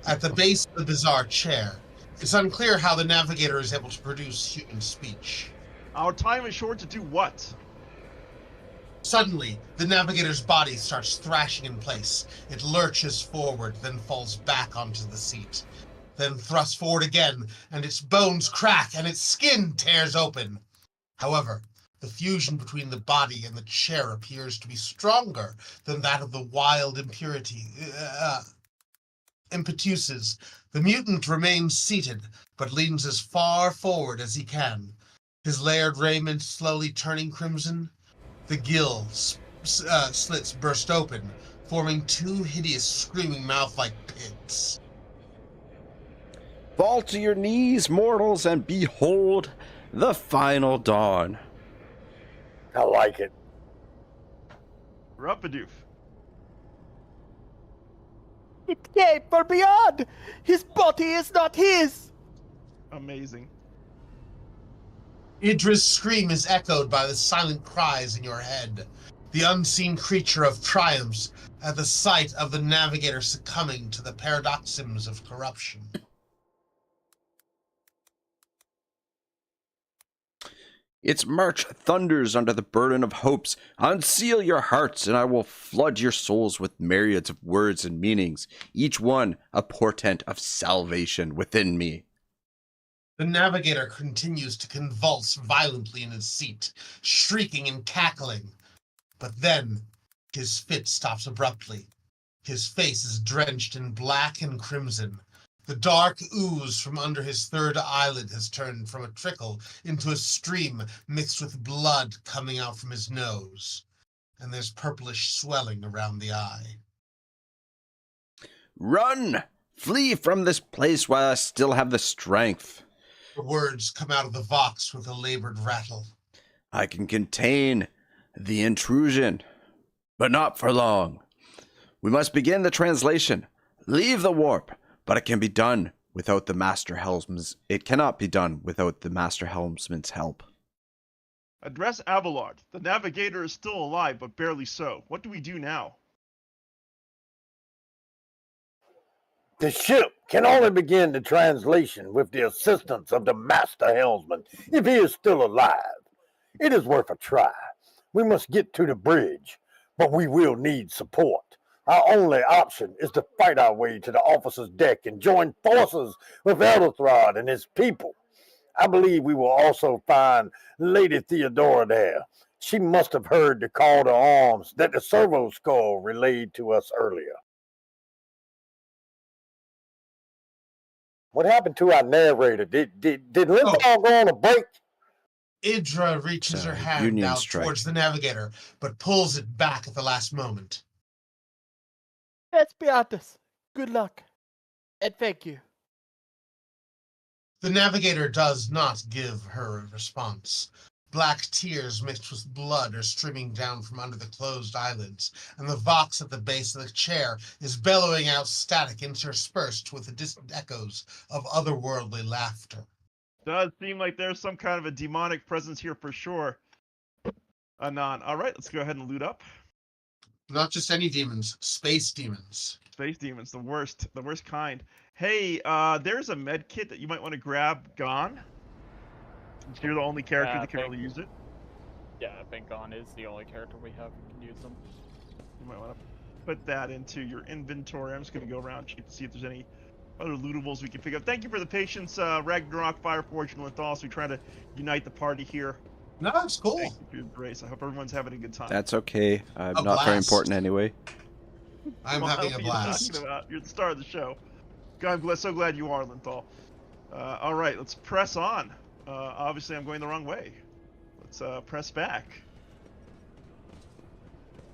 at the base of the bizarre chair. It's unclear how the navigator is able to produce human speech. Our time is short to do what? Suddenly, the navigator's body starts thrashing in place. It lurches forward, then falls back onto the seat. Then thrusts forward again, and its bones crack and its skin tears open. However, the fusion between the body and the chair appears to be stronger than that of the wild impetuses. The mutant remains seated, but leans as far forward as he can, his layered raiment slowly turning crimson. The gill slits burst open, forming two hideous screaming mouth-like pits. Fall to your knees, mortals, and behold the final dawn. I like it. We're up, Bidoof. It came from beyond! His body is not his! Amazing. Idra's scream is echoed by the silent cries in your head. The unseen creature of triumphs at the sight of the navigator succumbing to the paradoxisms of corruption. Its march thunders under the burden of hopes. Unseal your hearts, and I will flood your souls with myriads of words and meanings, each one a portent of salvation within me. The navigator continues to convulse violently in his seat, shrieking and cackling. But then, his fit stops abruptly. His face is drenched in black and crimson. The dark ooze from under his third eyelid has turned from a trickle into a stream mixed with blood coming out from his nose. And there's purplish swelling around the eye. Run! Flee from this place while I still have the strength. The words come out of the Vox with a labored rattle. I can contain the intrusion, but not for long. We must begin the translation. Leave the warp, but it can be done without the Master Helmsman's. It cannot be done without the Master Helmsman's help. Address Abelard. The navigator is still alive, but barely so. What do we do now? The ship can only begin the translation with the assistance of the Master Helmsman if he is still alive. It is worth a try. We must get to the bridge, but we will need support. Our only option is to fight our way to the officer's deck and join forces with Elderthrod and his people. I believe we will also find Lady Theodora there. She must have heard the call to arms that the servo skull relayed to us earlier. What happened to our narrator? Did Linthal go on a break? Idra reaches her hand Union out strike. towards the navigator, but pulls it back at the last moment. Let's be honest. Good luck. And thank you. The navigator does not give her a response. Black tears mixed with blood are streaming down from under the closed eyelids, and the Vox at the base of the chair is bellowing out static interspersed with the distant echoes of otherworldly laughter. Does seem like there's some kind of a demonic presence here for sure. Anon. Alright, let's go ahead and loot up. Not just any demons, space demons. Space demons, the worst kind. Hey, there's a med kit that you might want to grab, Gonn. Since you're the only character that can really use it. Yeah, I think Gonn is the only character we have who can use them. You might want to put that into your inventory. I'm just going to go around check to see if there's any other lootables we can pick up. Thank you for the patience, Ragnarok, Fireforge, and Linthal. So we try to unite the party here. No, it's cool. Thank you for your grace. I hope everyone's having a good time. That's okay. I'm A not very blast. important anyway. I'm Well, having a what are you blast. talking about? You're the star of the show. I'm so glad you are, Linthal. All right, let's press on. Obviously, I'm going the wrong way. Let's press back.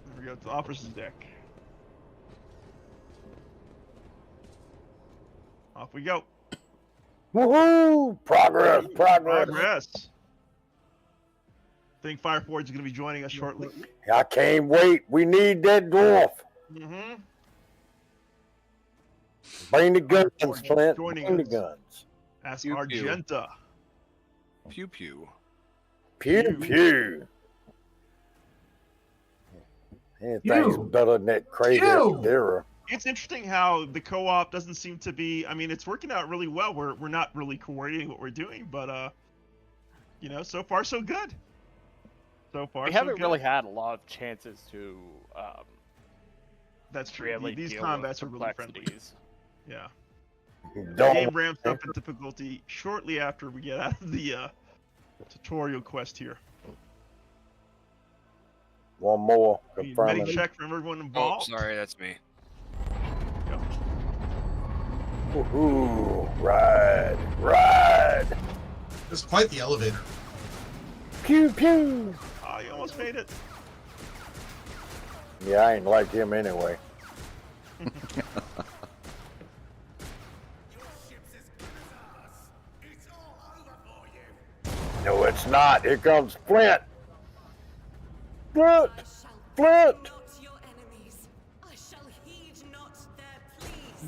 There we go, to the officer's deck. Off we go. Woohoo! Progress. Progress. I think Fireforge is going to be joining us shortly. I can't wait. We need that dwarf. Mm-hmm. Bring the guns, Flint. Joining Bring the us. guns. Ask Pew, pew. Argenta. Pew pew. Pew pew. Anything's better than that crazy Dara. It's interesting how the co-op doesn't seem to be. I mean, it's working out really well. We're not really coordinating what we're doing, but you know, so far so good. So far, We so haven't good. really had a lot of chances to That's true. really These deal combats are with really friendly. complexities. Yeah. The Don't- game ramps up in difficulty shortly after we get out of the tutorial quest here. One more. Ready Confirming. check from everyone Oh, involved. sorry, that's me. Woohoo! Ride. It's quite the elevator. Pew pew. Oh, you almost made it. Yeah, I ain't like him anyway. No, it's not. Here comes Flint. Flint.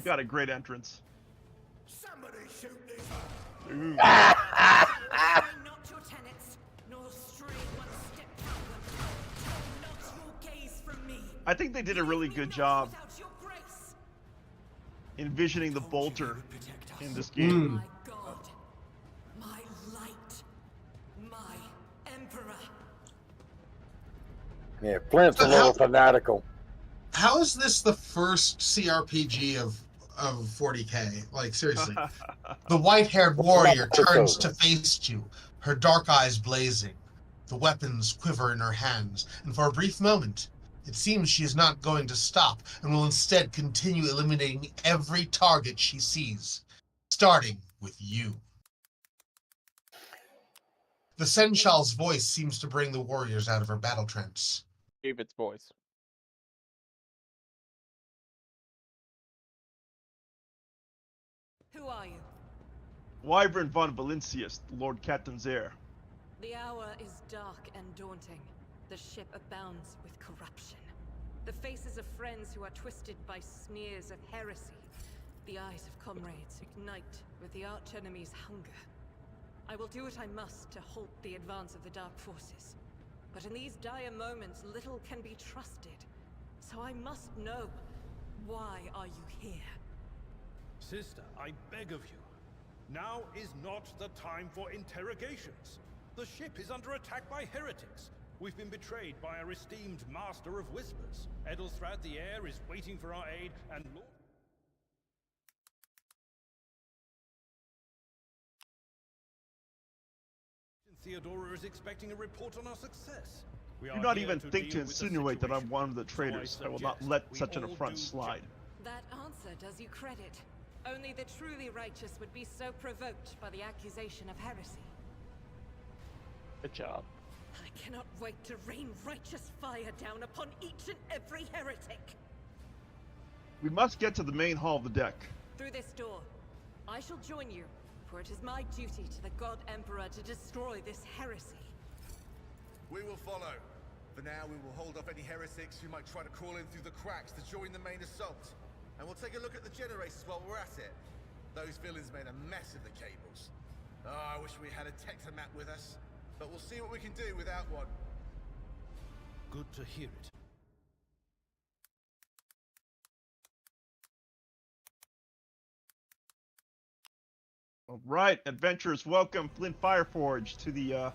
got a great entrance. Somebody shoot these. Ooh. Not your tenets, nor stray one step backward. Not your gaze from me. I think they did a really good job Without your grace. envisioning the bolter in this game. My God, my light, my emperor. Yeah, Flint's a little fanatical. How is this the first CRPG of 40K? Like, seriously. The white-haired warrior turns to face you, her dark eyes blazing. The weapons quiver in her hands, and for a brief moment, it seems she is not going to stop and will instead continue eliminating every target she sees, starting with you. The Seneschal's voice seems to bring the warriors out of her battle trance. David's voice. Who are you? Wyvern von Valencius, Lord Captain's heir. The hour is dark and daunting. The ship abounds with corruption. The faces of friends who are twisted by sneers of heresy. The eyes of comrades ignite with the archenemy's hunger. I will do what I must to halt the advance of the dark forces. But in these dire moments, little can be trusted. So I must know, why are you here? Sister, I beg of you. Now is not the time for interrogations. The ship is under attack by heretics. We've been betrayed by our esteemed Master of Whispers. Edelstrath the Heir is waiting for our aid, and Lord... Theodora is expecting a report on our success. We Do are not here even to think to deal with the insinuate that I'm situation. one of the So traitors. I will not suggest let we such an all affront do slide. That answer does you credit. Only the truly righteous would be so provoked by the accusation of heresy. Good job. I cannot wait to rain righteous fire down upon each and every heretic. We must get to the main hall of the deck. Through this door, I shall join you, for it is my duty to the God Emperor to destroy this heresy. We will follow. For now, we will hold off any heretics who might try to crawl in through the cracks to join the main assault. And we'll take a look at the generators while we're at it. Those villains made a mess of the cables. Oh, I wish we had a Tectomat with us. But we'll see what we can do without one. Good to hear it. All right, adventurers, welcome Flint Fireforge to the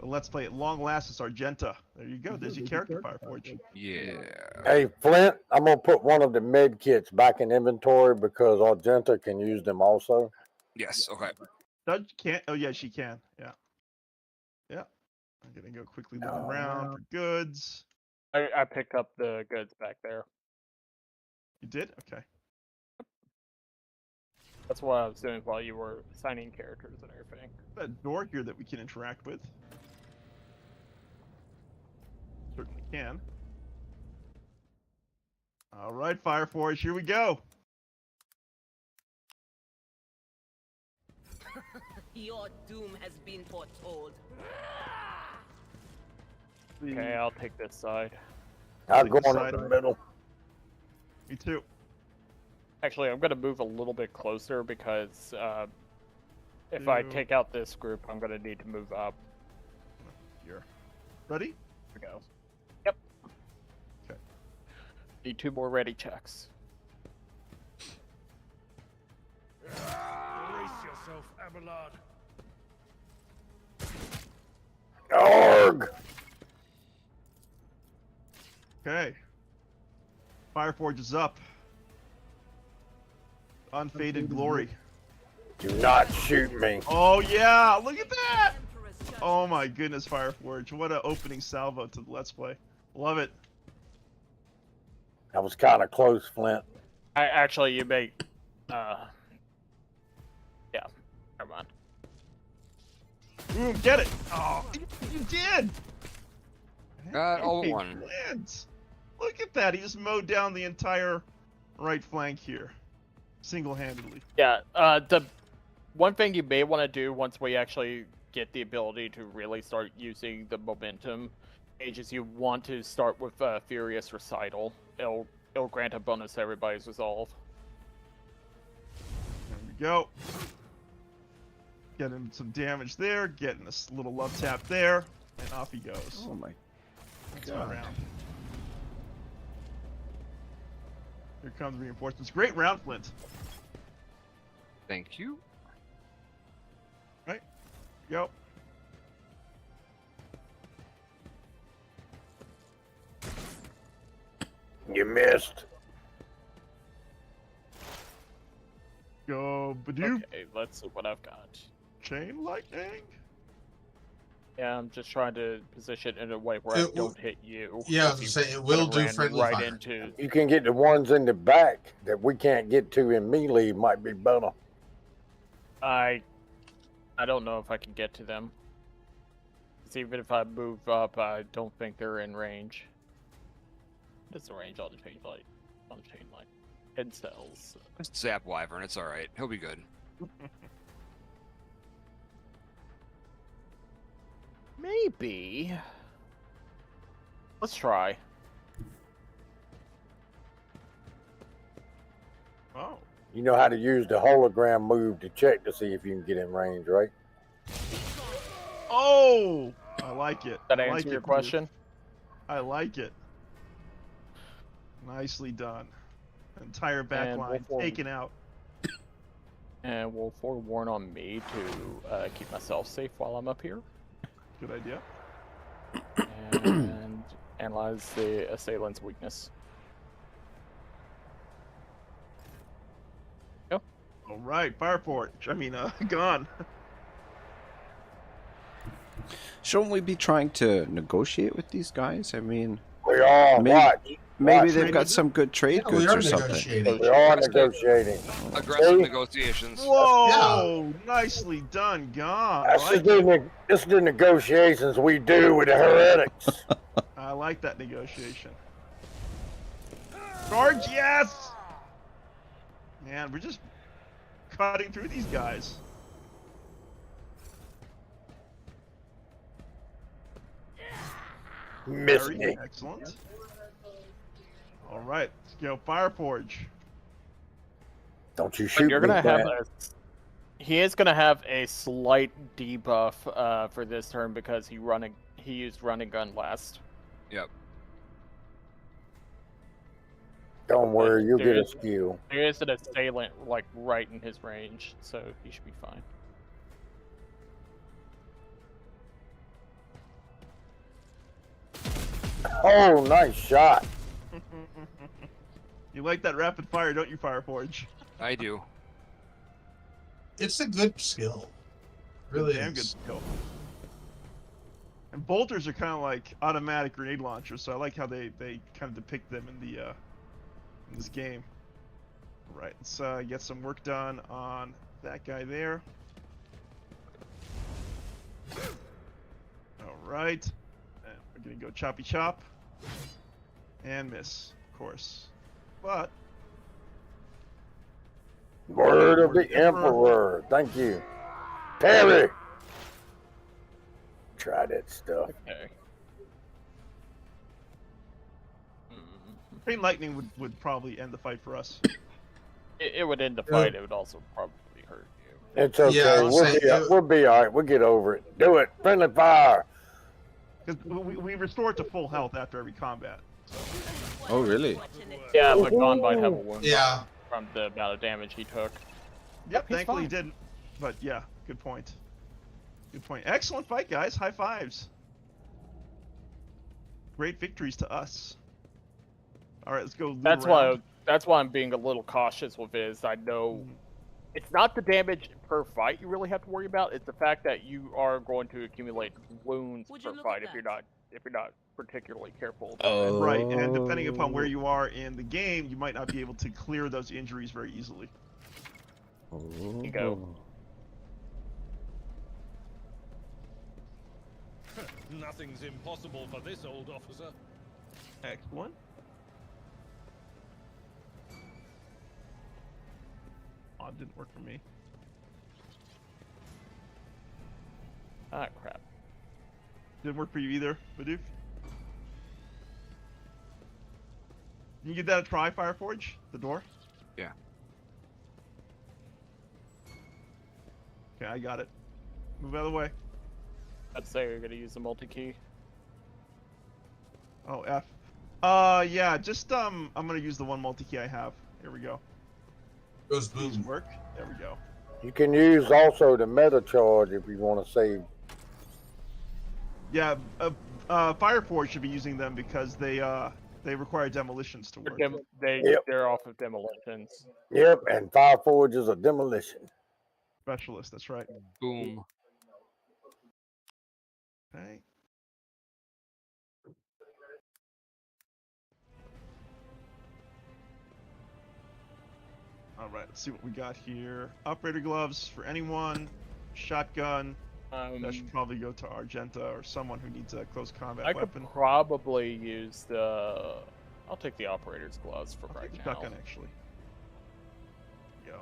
Let's Play at Long Last as Argenta. There you go. There's your character, Fireforge. Yeah. Hey, Flint, I'm going to put one of the med kits back in inventory because Argenta can use them also. Yes. Okay. Doug can't. Oh, yeah, she can. Yeah. Yeah. I'm going to go quickly look around for goods. I picked up the goods back there. You did? Okay. That's what I was doing while you were assigning characters and everything. There's a door here that we can interact with. Certainly can. All right, Fireforge, here we go. Your doom has been foretold. Okay, I'll take this side. I'll go on in the middle. Me too. Actually, I'm going to move a little bit closer because if I take out this group, I'm going to need to move up. Here. Ready? Here we go. Yep. Okay. Need 2 more ready checks. Brace yourself, Abelard. Arg! Okay. Fireforge is up. Unfaded glory. Do not shoot me. Oh yeah, look at that! Oh my goodness, Fireforge. What an opening salvo to the Let's Play. Love it. That was kind of close, Flint. Actually, you may... yeah, never mind. Boom, get it! Oh, you did! Got all Hey, one. Flint. Look at that, he just mowed down the entire right flank here. Single-handedly. Yeah, the one thing you may want to do once we actually get the ability to really start using the momentum age is you want to start with Furious Recital. It'll grant a bonus to everybody's resolve. we go. Getting some damage there, getting a little love tap there, and off he goes. Oh my That's god. my round. Here comes reinforcements. Great round, Flint. Thank you. Right. Go. You missed. Go, Bidoof. Okay, let's see what I've got. Chain lightning. Yeah, I'm just trying to position it in a way where It I will- don't hit you. Yeah, I was if gonna you say, it kinda will do ran friendly right fire. into. You can get the ones in the back that we can't get to in melee. Might be better. I don't know if I can get to them. 'Cause even if I move up, I don't think they're in range. It's the range on the chain light. On the chain light. Head cells. Just zap Wyvern. It's all right. He'll be good. Maybe. Let's try. Oh. You know how to use the hologram move to check to see if you can get in range, right? Oh! I like it. That I answer like your it, Bidoof. question? I like it. Nicely done. Entire back And line we'll taken out. And will forewarn on me to keep myself safe while I'm up here. Good idea. And analyze the assailant's weakness. Go. All right, Fireforge. I mean, Gonn. Shouldn't we be trying to negotiate with these guys? I mean, We are. maybe Watch. they've got some good trade Yeah, we goods are or something. negotiating. We are negotiating. Aggressive See? negotiations. Whoa! Nicely done, Gonn. This is the negotiations we do with the heretics. I like that negotiation. Charge, yes! Man, we're just cutting through these guys. Miss Very me. excellent. All right, let's go Fireforge. Don't you But shoot you're me, gonna have man. he is gonna have a slight debuff for this turn because he used running gun last. Yep. Don't worry, you'll get a There's- skill. There is an assailant like right in his range, so he should be fine. Oh, nice shot. You like that rapid fire, don't you, Fireforge? I do. It's a good skill. Really Damn good is. skill. And bolters are kind of like automatic grenade launchers, so I like how they kind of depict them in the in this game. All right, let's get some work done on that guy there. All right, and we're gonna go choppy chop and miss, of course, but Word of the Emperor. Thank you. Perry. Try that stuff. Okay. Green Lightning would probably end the fight for us. It would end the fight. It would also probably hurt you. It's okay. Yeah, I'll say we'll be all right. We'll get over it. Do it. Friendly fire. Because we restore it to full health after every combat. Oh, really? Yeah, but Gonn might have a wound Yeah. from the amount of damage he took. Yep, He's thankfully he fine. didn't. But yeah, good point. Good point. Excellent fight, guys. High fives. Great victories to us. All right, let's go. loot That's around. why I'm being a little cautious with this. I know it's not the damage per fight you really have to worry about. It's the fact that you are going to accumulate wounds Would you per look fight at if you're that? not particularly careful. Right, and depending upon where you are in the game, you might not be able to clear those injuries very easily. You go. Nothing's impossible for this old officer. Excellent. Oh, it didn't work for me. Ah, crap. Didn't work for you either, Bidoof? Can you give that a try, Fireforge? The door? Yeah. Okay, I got it. Move out of the way. I'd say you're gonna use the multi-key. Oh, F. Yeah, just, I'm gonna use the one multi-key I have. Here we go. Goes Please boom. work. There we go. You can use also the meta charge if you want to save. Yeah, Fireforge should be using them because they require demolitions to work. They're off of demolitions. Yep, and Fireforge is a demolition Specialist, that's right. Boom. Okay. All right, let's see what we got here. Operator gloves for anyone. Shotgun. That should probably go to Argenta or someone who needs a close combat I weapon. could probably use the. I'll take the operator's gloves for right now. Shotgun, actually. Go.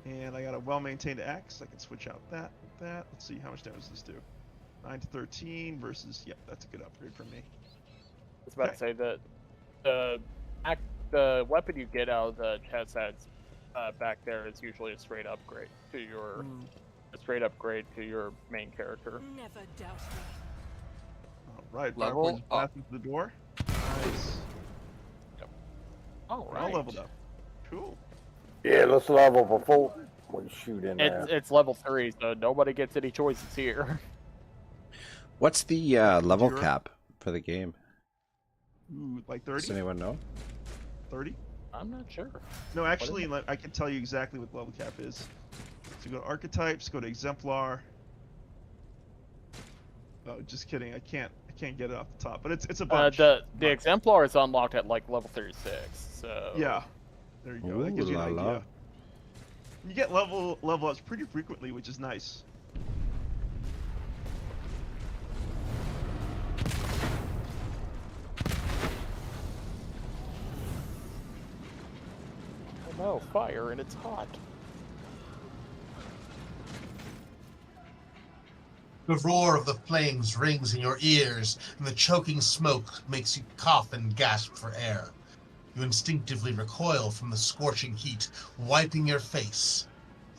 And I got a well-maintained axe. I can switch out that with that. Let's see how much damage does this do. 9 to 13 versus. Yep, that's a good upgrade for me. I was about to say that the weapon you get out of the chest that's back there is usually a straight upgrade to your main character. Never doubt me. All right, Level Fireforge up. passes the door. Nice. All We're all right. leveled up. Cool. Yeah, let's level before we shoot in there. It's level 3, so nobody gets any choices here. What's the level cap for the game? Ooh, like 30? Does anyone know? 30? I'm not sure. No, actually, I can tell you exactly what level cap is. So go to archetypes, go to exemplar. Oh, just kidding. I can't get it off the top, but it's a bunch. The exemplar is unlocked at like level 36. So yeah, there you go. Ooh, That gives you an la la. idea. You get level ups pretty frequently, which is nice. Oh no, fire and it's hot. The roar of the flames rings in your ears, and the choking smoke makes you cough and gasp for air. You instinctively recoil from the scorching heat, wiping your face.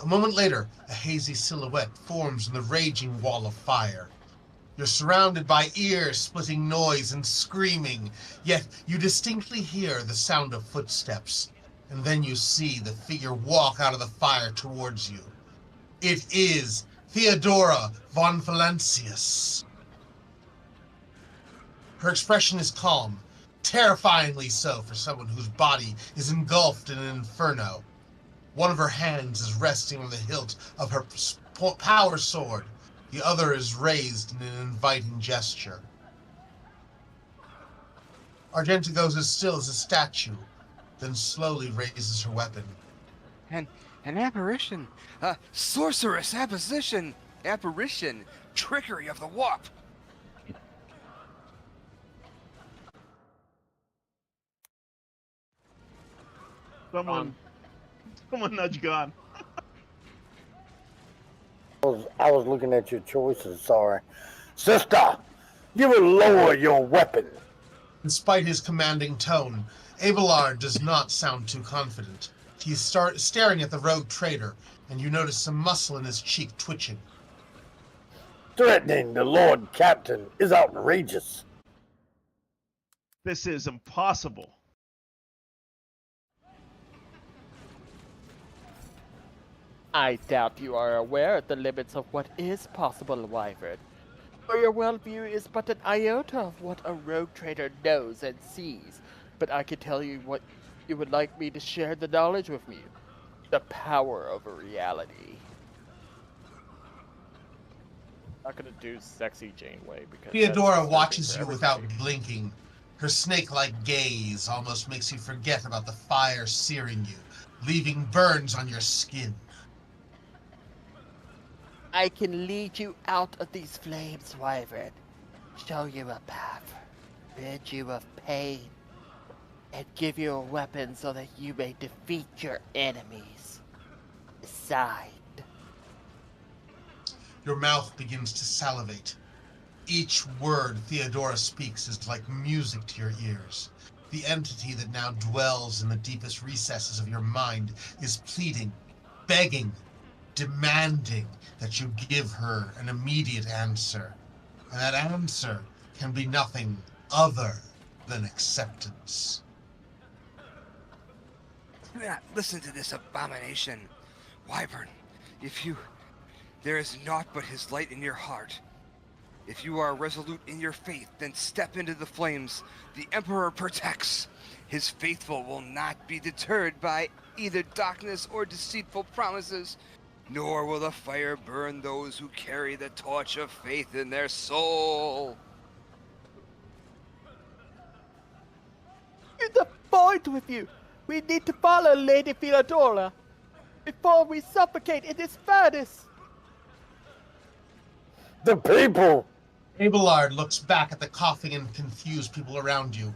A moment later, a hazy silhouette forms in the raging wall of fire. You're surrounded by ear-splitting noise and screaming, yet you distinctly hear the sound of footsteps. And then you see the figure walk out of the fire towards you. It is Theodora von Valancius. Her expression is calm, terrifyingly so for someone whose body is engulfed in an inferno. One of her hands is resting on the hilt of her power sword. The other is raised in an inviting gesture. Argenta goes as still as a statue, then slowly raises her weapon. An apparition, a sorceress apparition, trickery of the warp. Someone nudge Gonn. I was looking at your choices, sorry. Sister, you will lower your weapon. Despite his commanding tone, Abelard does not sound too confident. He's staring at the rogue trader, and you notice some muscle in his cheek twitching. Threatening the Lord Captain is outrageous. This is impossible. I doubt you are aware of the limits of what is possible, Wyvern. For your worldview is but an iota of what a rogue trader knows and sees. But I can tell you what you would like me to share the knowledge with you. The power over reality. Not gonna do sexy Janeway because Theodora watches you without blinking. Her snake-like gaze almost makes you forget about the fire searing you, leaving burns on your skin. I can lead you out of these flames, Wyvern. Show you a path. Rid you of pain. And give you a weapon so that you may defeat your enemies. Decide. Your mouth begins to salivate. Each word Theodora speaks is like music to your ears. The entity that now dwells in the deepest recesses of your mind is pleading, begging, demanding that you give her an immediate answer. And that answer can be nothing other than acceptance. Listen to this abomination. Wyvern, there is naught but his light in your heart. If you are resolute in your faith, then step into the flames. The Emperor protects. His faithful will not be deterred by either darkness or deceitful promises, nor will the fire burn those who carry the torch of faith in their soul. To the point with you! We need to follow Lady Theodora before we suffocate in this furnace! The people! Abelard looks back at the coughing and confused people around you.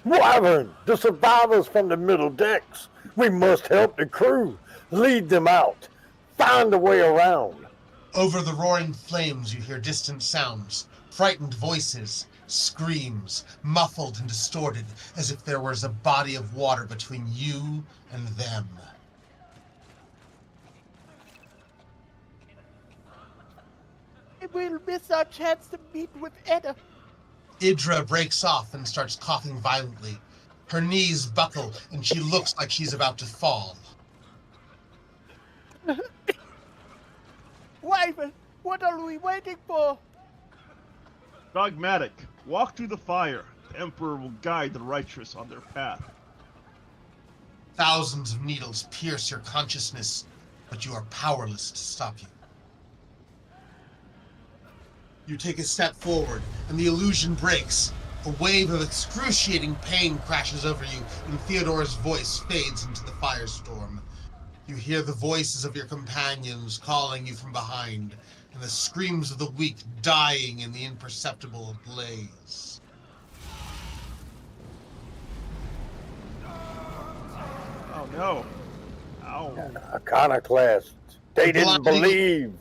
Wyvern, the survivors from the middle decks. We must help the crew. Lead them out. Find a way around. Over the roaring flames you hear distant sounds, frightened voices, screams, muffled and distorted, as if there was a body of water between you and them. We'll miss our chance to meet with Edda. Idra breaks off and starts coughing violently. Her knees buckle and she looks like she's about to fall. Wyvern, what are we waiting for? Dogmatic, walk through the fire. The Emperor will guide the righteous on their path. Thousands of needles pierce your consciousness, but you are powerless to stop you. You take a step forward, and the illusion breaks. A wave of excruciating pain crashes over you, and Theodora's voice fades into the firestorm. You hear the voices of your companions calling you from behind, and the screams of the weak dying in the imperceptible blaze. Oh no. Ow. Iconoclasts. They didn't believe.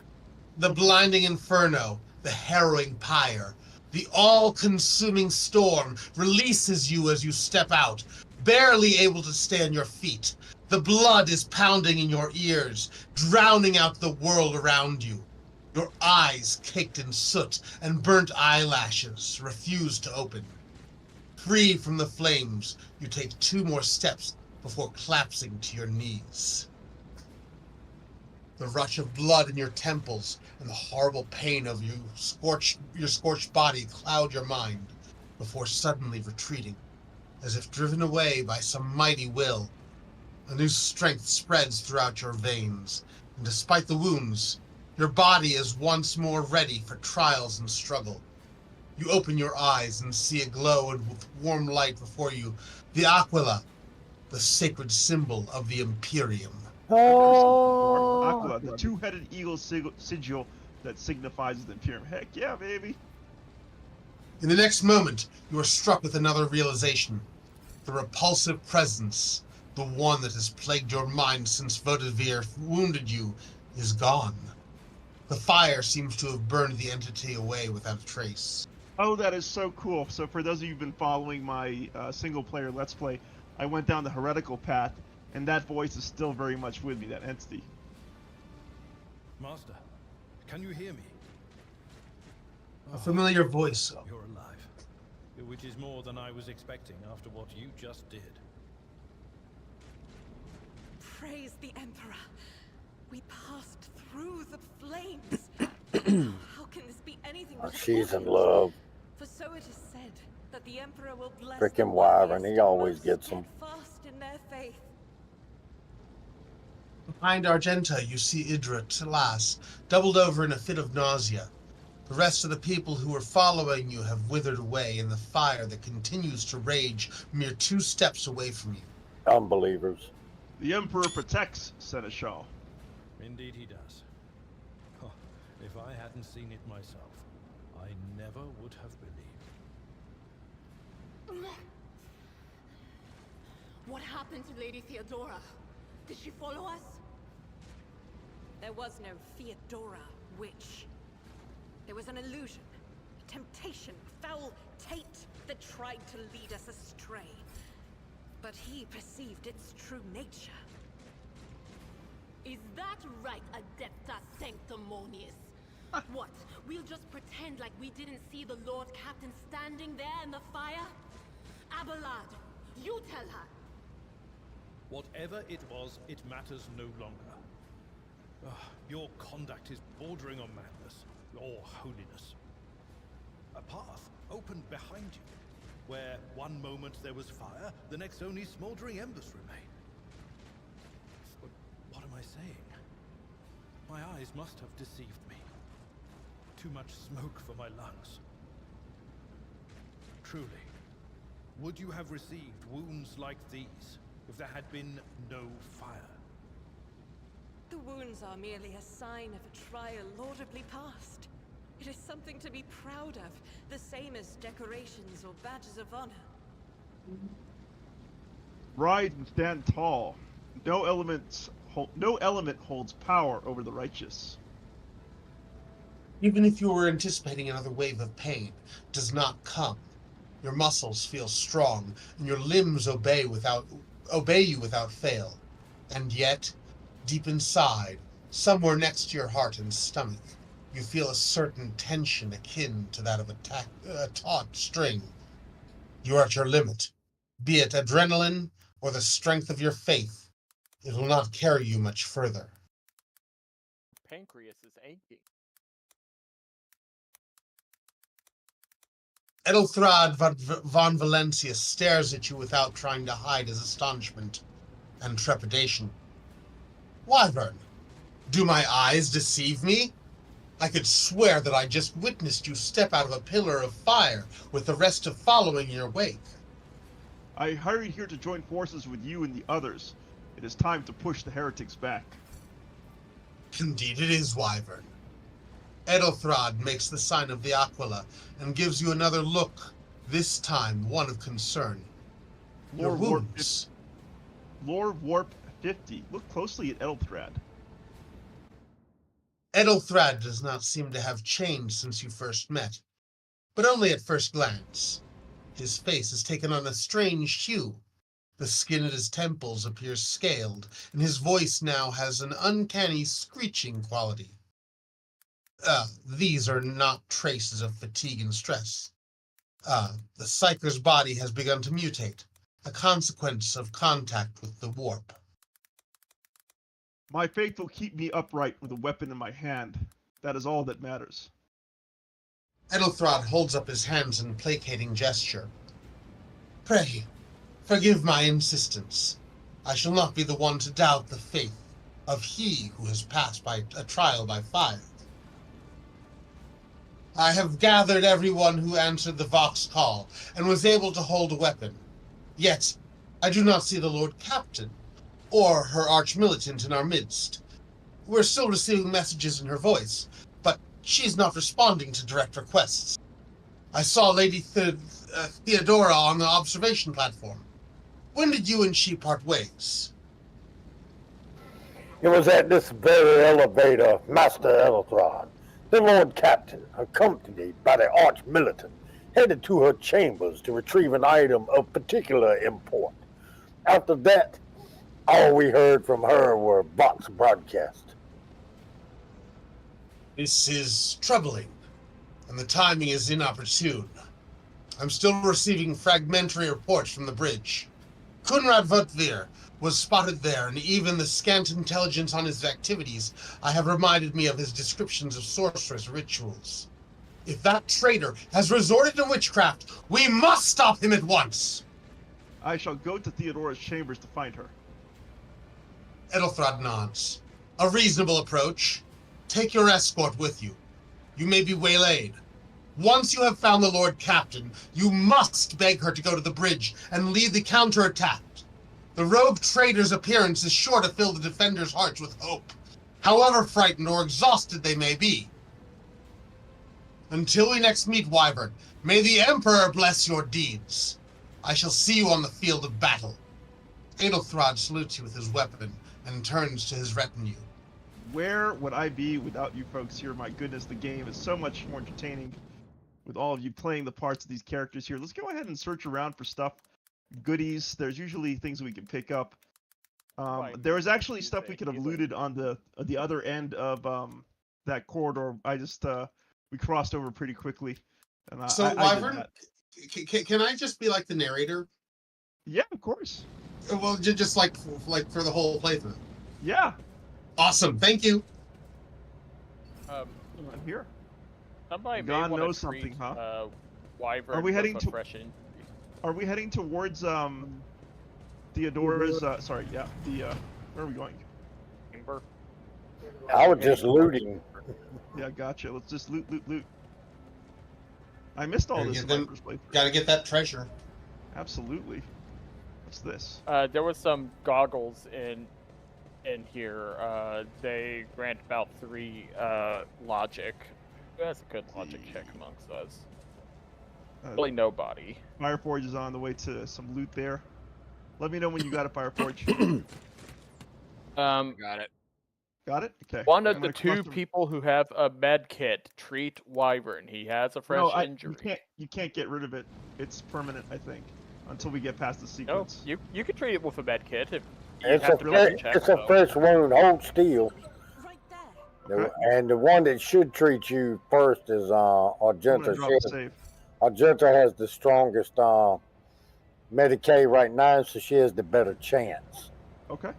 The blinding inferno, the harrowing pyre, the all-consuming storm releases you as you step out, barely able to stay on your feet. The blood is pounding in your ears, drowning out the world around you. Your eyes, caked in soot and burnt eyelashes, refuse to open. Free from the flames, you take 2 more steps before collapsing to your knees. The rush of blood in your temples and the horrible pain of your scorched body cloud your mind before suddenly retreating, as if driven away by some mighty will. A new strength spreads throughout your veins, and despite the wounds, your body is once more ready for trials and struggle. You open your eyes and see a glow with warm light before you, the Aquila, the sacred symbol of the Imperium. Aquila, the 2-headed eagle sigil that signifies the Imperium. Heck yeah, baby. In the next moment, you are struck with another realization. The repulsive presence, the one that has plagued your mind since Vodavir wounded you, is gone. The fire seems to have burned the entity away without a trace. Oh, that is so cool. So for those of you who've been following my single-player Let's Play, I went down the heretical path, and that voice is still very much with me, that entity. Master, can you hear me? A familiar voice. You're alive, which is more than I was expecting after what you just did. Praise the Emperor. We passed through the flames. How can this be anything but She's in a love. For so it is said that the Emperor will bless Frickin' Wyvern, he always gets them. fast in their faith. Behind Argenta, you see Idra Tilas, doubled over in a fit of nausea. The rest of the people who were following you have withered away in the fire that continues to rage mere 2 steps away from you. Unbelievers. The Emperor protects, Seneschal. Indeed he does. Oh, if I hadn't seen it myself, I never would have believed. What happened to Lady Theodora? Did she follow us? There was no Theodora, witch. There was an illusion, a temptation, a foul taint that tried to lead us astray. But he perceived its true nature. Is that right, Adepta Sanctimonious? What? We'll just pretend like we didn't see the Lord Captain standing there in the fire? Abelard, you tell her. Whatever it was, it matters no longer. Your conduct is bordering on madness, Your Holiness. A path opened behind you, where one moment there was fire, the next only smoldering embers remain. But what am I saying? My eyes must have deceived me. Too much smoke for my lungs. Truly, would you have received wounds like these if there had been no fire? The wounds are merely a sign of a trial laudably passed. It is something to be proud of, the same as decorations or badges of honor. Rise and stand tall. No element holds power over the righteous. Even if you were anticipating another wave of pain, it does not come. Your muscles feel strong, and your limbs obey you without fail. And yet, deep inside, somewhere next to your heart and stomach, you feel a certain tension akin to that of a taut string. You are at your limit. Be it adrenaline or the strength of your faith, it will not carry you much further. Pancreas is aching. Edelthrad von Valencia stares at you without trying to hide his astonishment and trepidation. Wyvern, do my eyes deceive me? I could swear that I just witnessed you step out of a pillar of fire with the rest of following in your wake. I hurried here to join forces with you and the others. It is time to push the heretics back. Indeed it is, Wyvern. Edelthrad makes the sign of the Aquila and gives you another look, this time one of concern. Your wounds. Lord Warp 50. Look closely at Edelthrad. Edelthrad does not seem to have changed since you first met, but only at first glance. His face has taken on a strange hue. The skin at his temples appears scaled, and his voice now has an uncanny screeching quality. These are not traces of fatigue and stress. The Psyker's body has begun to mutate, a consequence of contact with the warp. My faith will keep me upright with a weapon in my hand. That is all that matters. Edelthrad holds up his hands in placating gesture. Pray, forgive my insistence. I shall not be the one to doubt the faith of he who has passed by a trial by fire. I have gathered everyone who answered the Vox call and was able to hold a weapon. Yet, I do not see the Lord Captain or her arch-militant in our midst. We're still receiving messages in her voice, but she's not responding to direct requests. I saw Lady Theodora on the observation platform. When did you and she part ways? It was at this very elevator, Master Edelthrad. The Lord Captain, accompanied by the Arch-Militant, headed to her chambers to retrieve an item of particular import. After that, all we heard from her were Vox broadcasts. This is troubling, and the timing is inopportune. I'm still receiving fragmentary reports from the bridge. Kunrad Votvir was spotted there, and even the scant intelligence on his activities have reminded me of his descriptions of sorceress rituals. If that traitor has resorted to witchcraft, we must stop him at once! I shall go to Theodora's chambers to find her. Edelthrad nods. A reasonable approach. Take your escort with you. You may be waylaid. Once you have found the Lord Captain, you must beg her to go to the bridge and lead the counterattack. The rogue traitor's appearance is sure to fill the defenders' hearts with hope, however frightened or exhausted they may be. Until we next meet, Wyvern, may the Emperor bless your deeds. I shall see you on the field of battle. Edelthrad salutes you with his weapon and turns to his retinue. Where would I be without you folks here? My goodness, the game is so much more entertaining with all of you playing the parts of these characters here. Let's go ahead and search around for stuff. Goodies. There's usually things we can pick up. There was actually stuff we could have looted on the other end of that corridor. I just we crossed over pretty quickly. And So, Wyvern, can I just be like the narrator? Yeah, of course. Well, just like for the whole playthrough. Yeah. Awesome. Thank you. I'm here. Somebody may Gonn want to knows something, huh? Wyvern Are we heading with to? a fresh injury. Are we heading towards Theodora's? Sorry, yeah. Where are we going? Chamber. I was just looting. Yeah, gotcha. Let's just loot. I missed all this in my first playthrough. Gotta get that treasure. Absolutely. What's this? There was some goggles in here. They grant about 3 logic. Who has a good logic check amongst us? Really nobody. Fireforge is on the way to some loot there. Let me know when you got a Fireforge. Got it. Got it? Okay. One of the 2 people who have a med kit treat Wyvern. He has a fresh injury. You can't get rid of it. It's permanent, I think, until we get past the sequence. No, you can treat it with a med kit if you It's have to really check. a fresh wound. Hold still. And the one that should treat you first is Argenta. Argenta has the strongest Medicaid right now, so she has the better chance. Okay.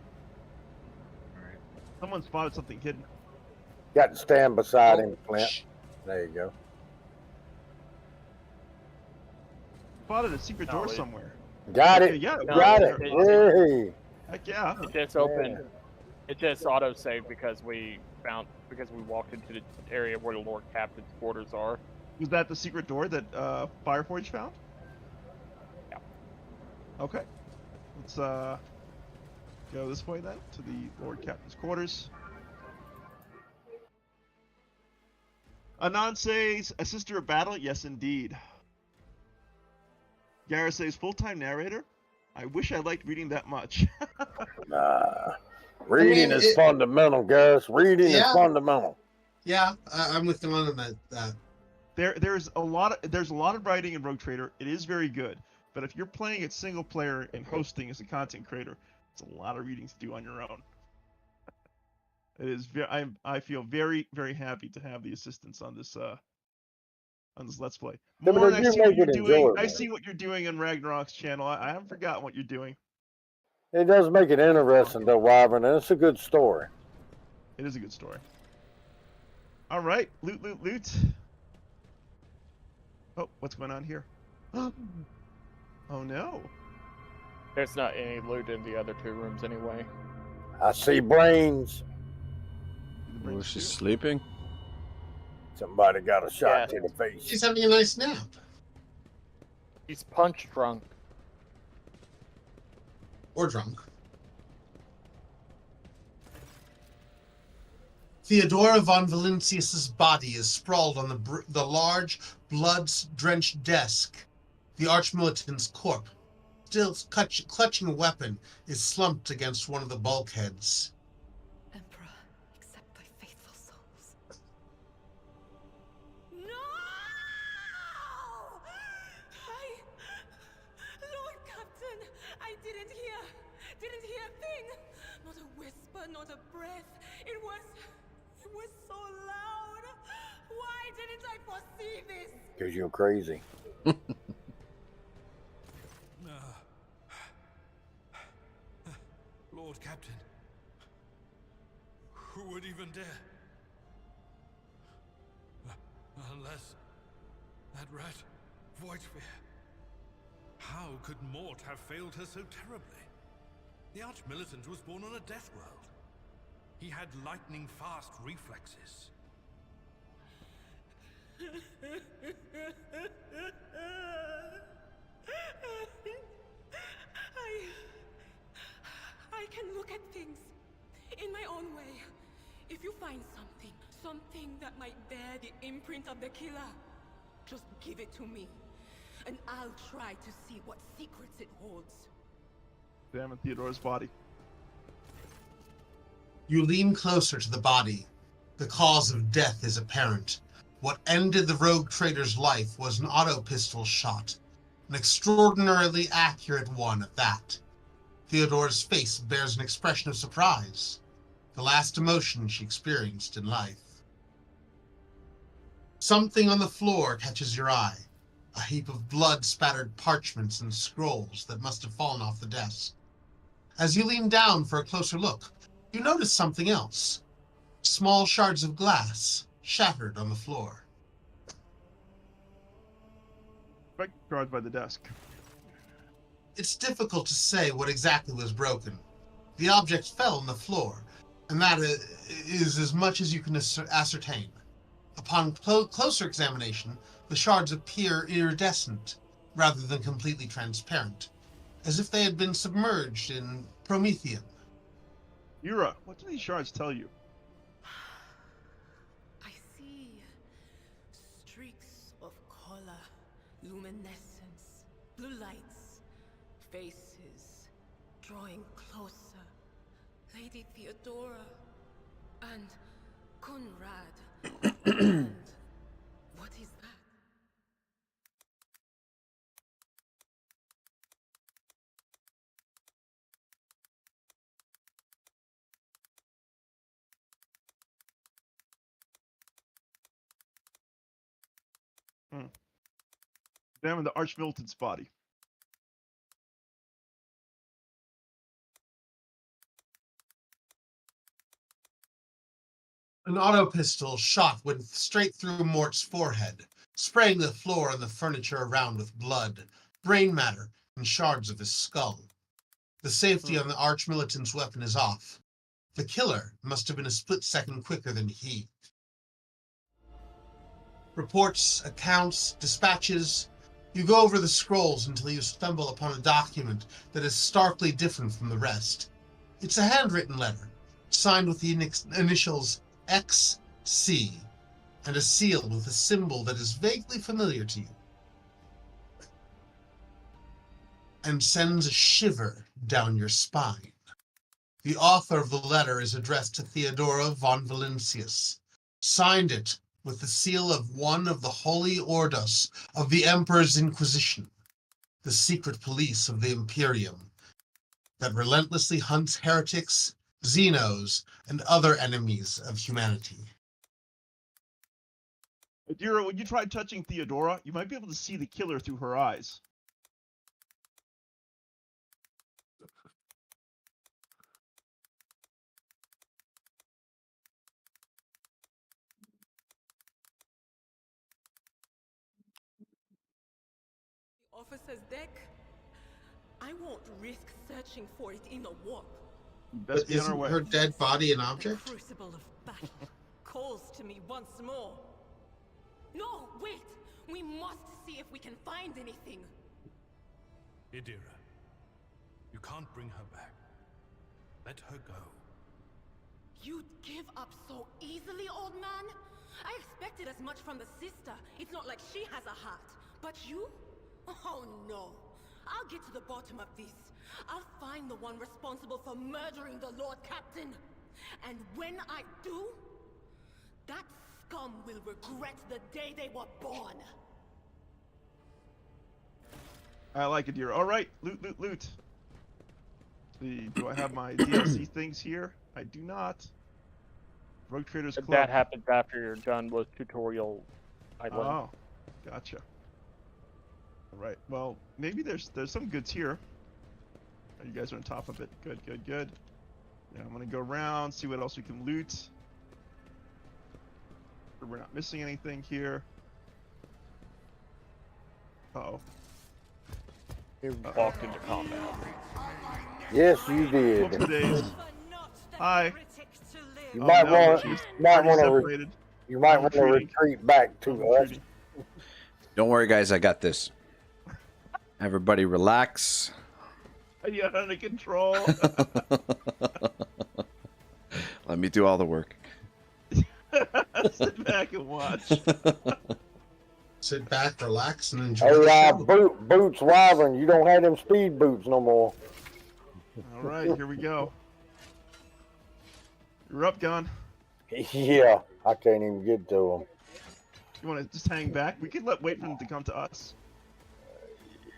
Someone spotted something hidden. Got to stand beside him, Flint. There you go. Spotted a secret door somewhere. Got Okay, it. yeah, Got it. Hey. Heck yeah. It just opened. It just auto saved because we walked into the area where the Lord Captain's quarters are. Was that the secret door that Fireforge found? Yeah. Okay. Let's go this way then to the Lord Captain's quarters. Anon says, a sister of battle? Yes, indeed. Garrett says, full-time narrator? I wish I liked reading that much. Reading is fundamental, guys. Reading is fundamental. Yeah, I'm with them on that. There's a lot of writing in Rogue Trader. It is very good, but if you're playing it single player and hosting as a content creator, it's a lot of reading to do on your own. It is. I feel very, very happy to have the assistance on this Let's Play. Morn, I see what you're doing. I see what you're doing on Ragnarok's channel. I haven't forgotten what you're doing. It does make it interesting, though, Wyvern, and it's a good story. It is a good story. All right, loot. Oh, what's going on here? Oh no. There's not any loot in the other 2 rooms anyway. I see brains. Oh, she's sleeping? Somebody got a shot to the face. She's having a nice nap. He's punch drunk. Or drunk. Theodora von Valentius's body is sprawled on the large, blood-drenched desk. The arch-militant's corpse, still clutching a weapon, is slumped against one of the bulkheads. Emperor, accept thy faithful souls. No! Lord Captain, I didn't hear a thing. Not a whisper, not a breath. It was so loud. Why didn't I foresee this? Because you're crazy. Lord Captain, who would even dare? Unless that rat, Voidsphere. How could Mort have failed her so terribly? The Arch-Militant was born on a death world. He had lightning-fast reflexes. I can look at things in my own way. If you find something that might bear the imprint of the killer, just give it to me, and I'll try to see what secrets it holds. Examine Theodora's body. You lean closer to the body. The cause of death is apparent. What ended the rogue trader's life was an auto pistol shot. An extraordinarily accurate one at that. Theodora's face bears an expression of surprise, the last emotion she experienced in life. Something on the floor catches your eye, a heap of blood-spattered parchments and scrolls that must have fallen off the desk. As you lean down for a closer look, you notice something else. Small shards of glass shattered on the floor. Guard by the desk. It's difficult to say what exactly was broken. The object fell on the floor, and that is as much as you can ascertain. Upon closer examination, the shards appear iridescent, rather than completely transparent, as if they had been submerged in promethium. Yura, what do these shards tell you? I see streaks of color, luminescence, blue lights, faces drawing closer. Lady Theodora and Conrad. And what is that? Examine the Archmilton's body. An auto pistol shot went straight through Mort's forehead, spraying the floor and the furniture around with blood, brain matter, and shards of his skull. The safety on the Archmilitant's weapon is off. The killer must have been a split second quicker than he. Reports, accounts, dispatches. You go over the scrolls until you stumble upon a document that is starkly different from the rest. It's a handwritten letter, signed with the initials XC, and a seal with a symbol that is vaguely familiar to you, and sends a shiver down your spine. The author of the letter is addressed to Theodora von Valentius, signed it with the seal of one of the Holy Ordos of the Emperor's Inquisition, the secret police of the Imperium that relentlessly hunts heretics, Xenos, and other enemies of humanity. Adira, when you try touching Theodora, you might be able to see the killer through her eyes. The officer's deck? I won't risk searching for it in a warp. Best be on our Isn't way. her dead body an object? The crucible of battle calls to me once more. No, wait! We must see if we can find anything. Idira, you can't bring her back. Let her go. You'd give up so easily, old man? I expected as much from the sister. It's not like she has a heart. But you? Oh no. I'll get to the bottom of this. I'll find the one responsible for murdering the Lord Captain. And when I do, that scum will regret the day they were born. I like it, dear. All right, loot, loot, loot. See, do I have my DLC things here? I do not. Rogue Traders Club. That happens after you're done with tutorial island. Oh, gotcha. All right. Well, maybe there's some goods here. Oh, you guys are on top of it. Good, good, good. Yeah, I'm gonna go around, see what else we can loot. We're not missing anything here. Uh-oh. You walked into combat. Yes, you did. Whoops, days. Hi. You might want she's to already separated. you might want to Retreating. retreat back to us. Retreating. Don't worry, guys. I got this. Everybody relax. You're under control. Let me do all the work. Sit back and watch. Sit back, relax, and enjoy Hey, the show. Boots Wyvern, you don't have them speed boots no more. All right, here we go. You're up, Gonn. Yeah, I can't even get to them. You want to just hang back? We could wait for them to come to us.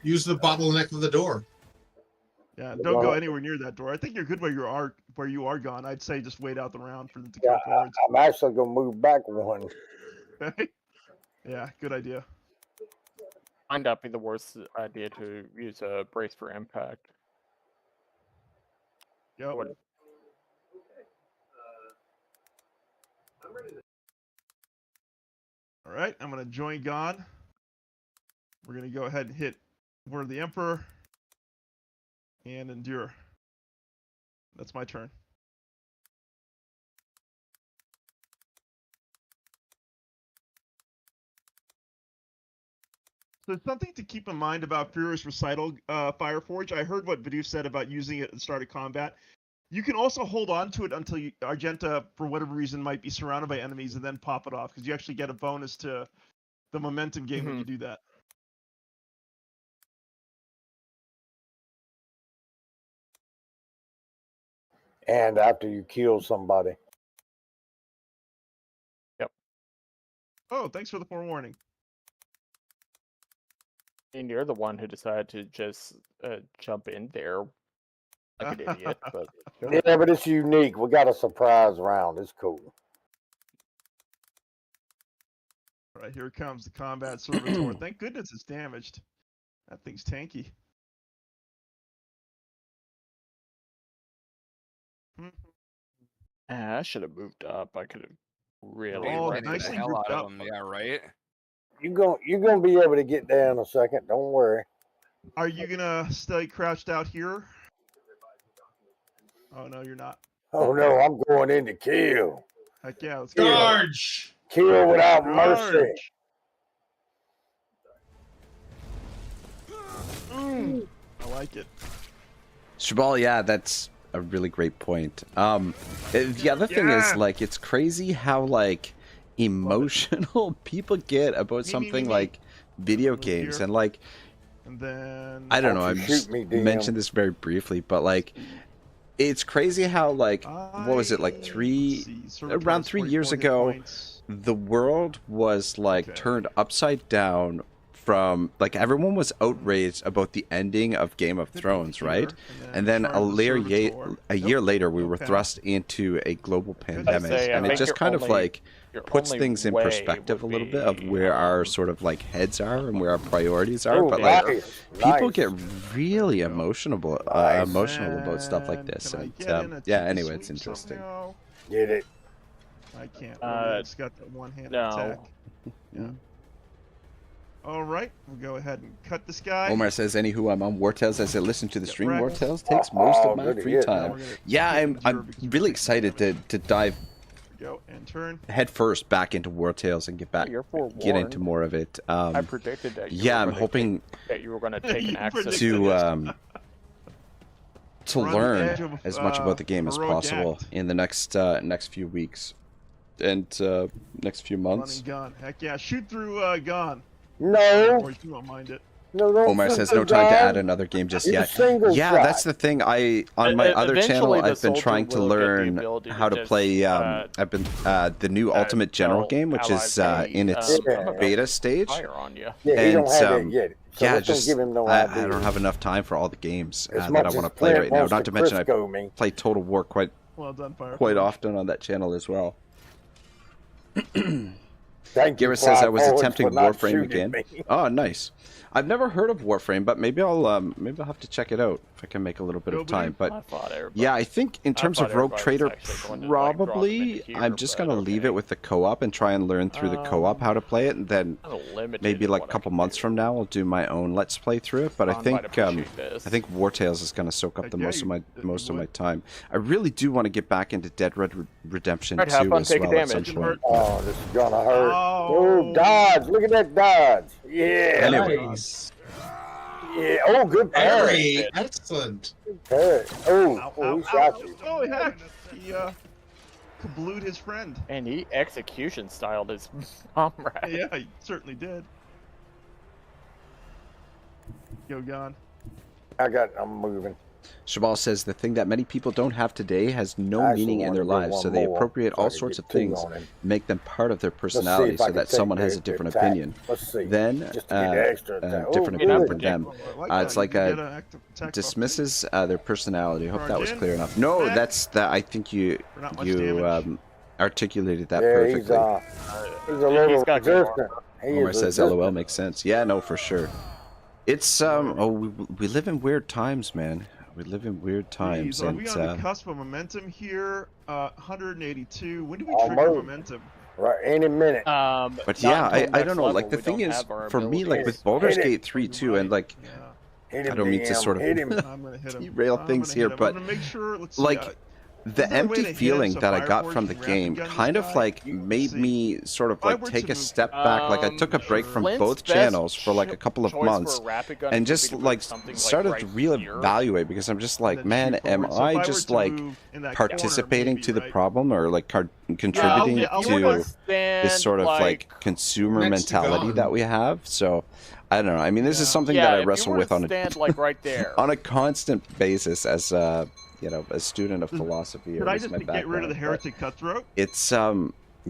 Use the bottleneck of the door. Yeah, don't go anywhere near that door. I think you're good where you are gone. I'd say just wait out the round for them to come forward. I'm actually gonna move back one. Okay. Yeah, good idea. Might not be the worst idea to use a brace for impact. Yep. All right, I'm gonna join Gonn. We're gonna go ahead and hit Word of the Emperor and endure. That's my turn. So something to keep in mind about Furious Recital Fireforge. I heard what Bidoof said about using it at the start of combat. You can also hold on to it until Argenta, for whatever reason, might be surrounded by enemies and then pop it off, because you actually get a bonus to the momentum gain when you do that. And after you kill somebody. Yep. Oh, thanks for the forewarning. And you're the one who decided to just jump in there like an idiot. But yeah, but it's unique. We got a surprise round. It's cool. All right, here comes the combat servitor. Thank goodness it's damaged. That thing's tanky. I should have moved up. I could have really. Oh, nicely the hell grouped out up. of them. Yeah, right. You're gonna be able to get there in a second. Don't worry. Are you gonna stay crouched out here? Oh no, you're not. Oh no, I'm going in to kill. Heck yeah, let's go. Charge! Kill without mercy. I like it. Shabal, yeah, that's a really great point. The other thing is, like, it's crazy how, like, emotional people get about something like video games. And, like, and then I don't know, I just mentioned this very briefly, but, like, it's crazy how, like, what was it, like, around 3 years ago, the world was, like, turned upside down from, like, everyone was outraged about the ending of Game of Thrones, right? And then a year later, we were thrust into a global pandemic, and it just kind of, like, puts things in perspective a little bit of where our sort of, like, heads are and where our priorities are. But, like, people get really emotional about stuff like this. And yeah, anyway, it's interesting. Get it? I can't. It's got that one-handed attack. Yeah. All right, we'll go ahead and cut this guy. Omar says, "Anywho, I'm on War Tales. As I listen to the stream, War Tales takes most of my free time." Yeah, I'm really excited to dive go and turn head first back into War Tales and get into more of it. I predicted that. I'm hoping that you were going to take an access to learn as much about the game as possible in the next few weeks and next few months. Gun. Heck yeah, shoot through Gonn. No. Or you won't mind it. No, Omar says no time to add another game just yet. Yeah, that's the thing. On my other channel, I've been trying to learn how to play. I've been the new Ultimate General game, which is in its beta stage. And yeah, just I don't have enough time for all the games that I want to play right now. Not to mention I play Total War quite often on that channel as well. Garrett says I was attempting Warframe again. Oh, nice. I've never heard of Warframe, but maybe I'll have to check it out if I can make a little bit of time. But yeah, I think in terms of Rogue Trader, probably I'm just gonna leave it with the co-op and try and learn through the co-op how to play it, and then maybe like a couple months from now I'll do my own Let's Play through it. But I think War Tales is gonna soak up the most of my time. I really do want to get back into Dead Red Redemption 2 as well at some point. Oh, this is gonna hurt. Oh, dodge! Look at that dodge. Yeah. Anyway. Yeah. Oh, good parry. Excellent. Good parry. Oh, he shot you. Oh, heck. He kablooed his friend. And he execution styled his comrade. Yeah, he certainly did. Go, Gonn. I'm moving. Shabal says the thing that many people don't have today has no I actually meaning in wanna their get lives, one so they more appropriate so I all can sorts get of two things, on him. make them part of their Let's see personality if I so can that take someone has a their different attack. opinion. Let's see. Then Just to get the extra attack. Oh, different good. opinion from them. I like It's that. like You a get an attack dismisses their personality. I hope that Charge was in. clear enough. No, Smack. that's that. I think you For not much damage. articulated that Yeah, perfectly. he's a little He's got good resistant. He Omar is says, resistant. "LOL makes sense." Yeah, no, for sure. It's we live in weird times, man. We live in weird times, Jeez, are and we on the cusp of momentum here? 182. When do we Almost. trigger momentum? Right, any minute. But yeah, I don't know. Like the thing is, for me, like with Baldur's Gate 3 too, and like Hit I him, don't mean to DM, sort hit of him. I'm gonna hit him. derail I'm things gonna here, hit him. but I'm gonna make sure. Let's see, like is the there a way empty to hit him feeling so that I got Fireforge from the can game rapid gun kind this of guy? like made me sort of If I like were take to a move- step back. Like I took a break from Flint's both best channels for like a couple of choice for months a rapid gun and would be just to move like something, like, started right to here. reevaluate because I'm just like, then man, shoot am forward. So if I I were just to like move in that corner, participating maybe, to the right? problem or like I'll contributing get- I'll If you get were to to stand, this sort of like consumer Next to mentality Gonn. that we have? So I don't know. I mean, this is Yeah. something yeah, that I if wrestle you were with to on a stand like right there. on a constant basis as you know, a student of philosophy. Did Or I at least just my get rid of the background, but heresy cutthroat? it's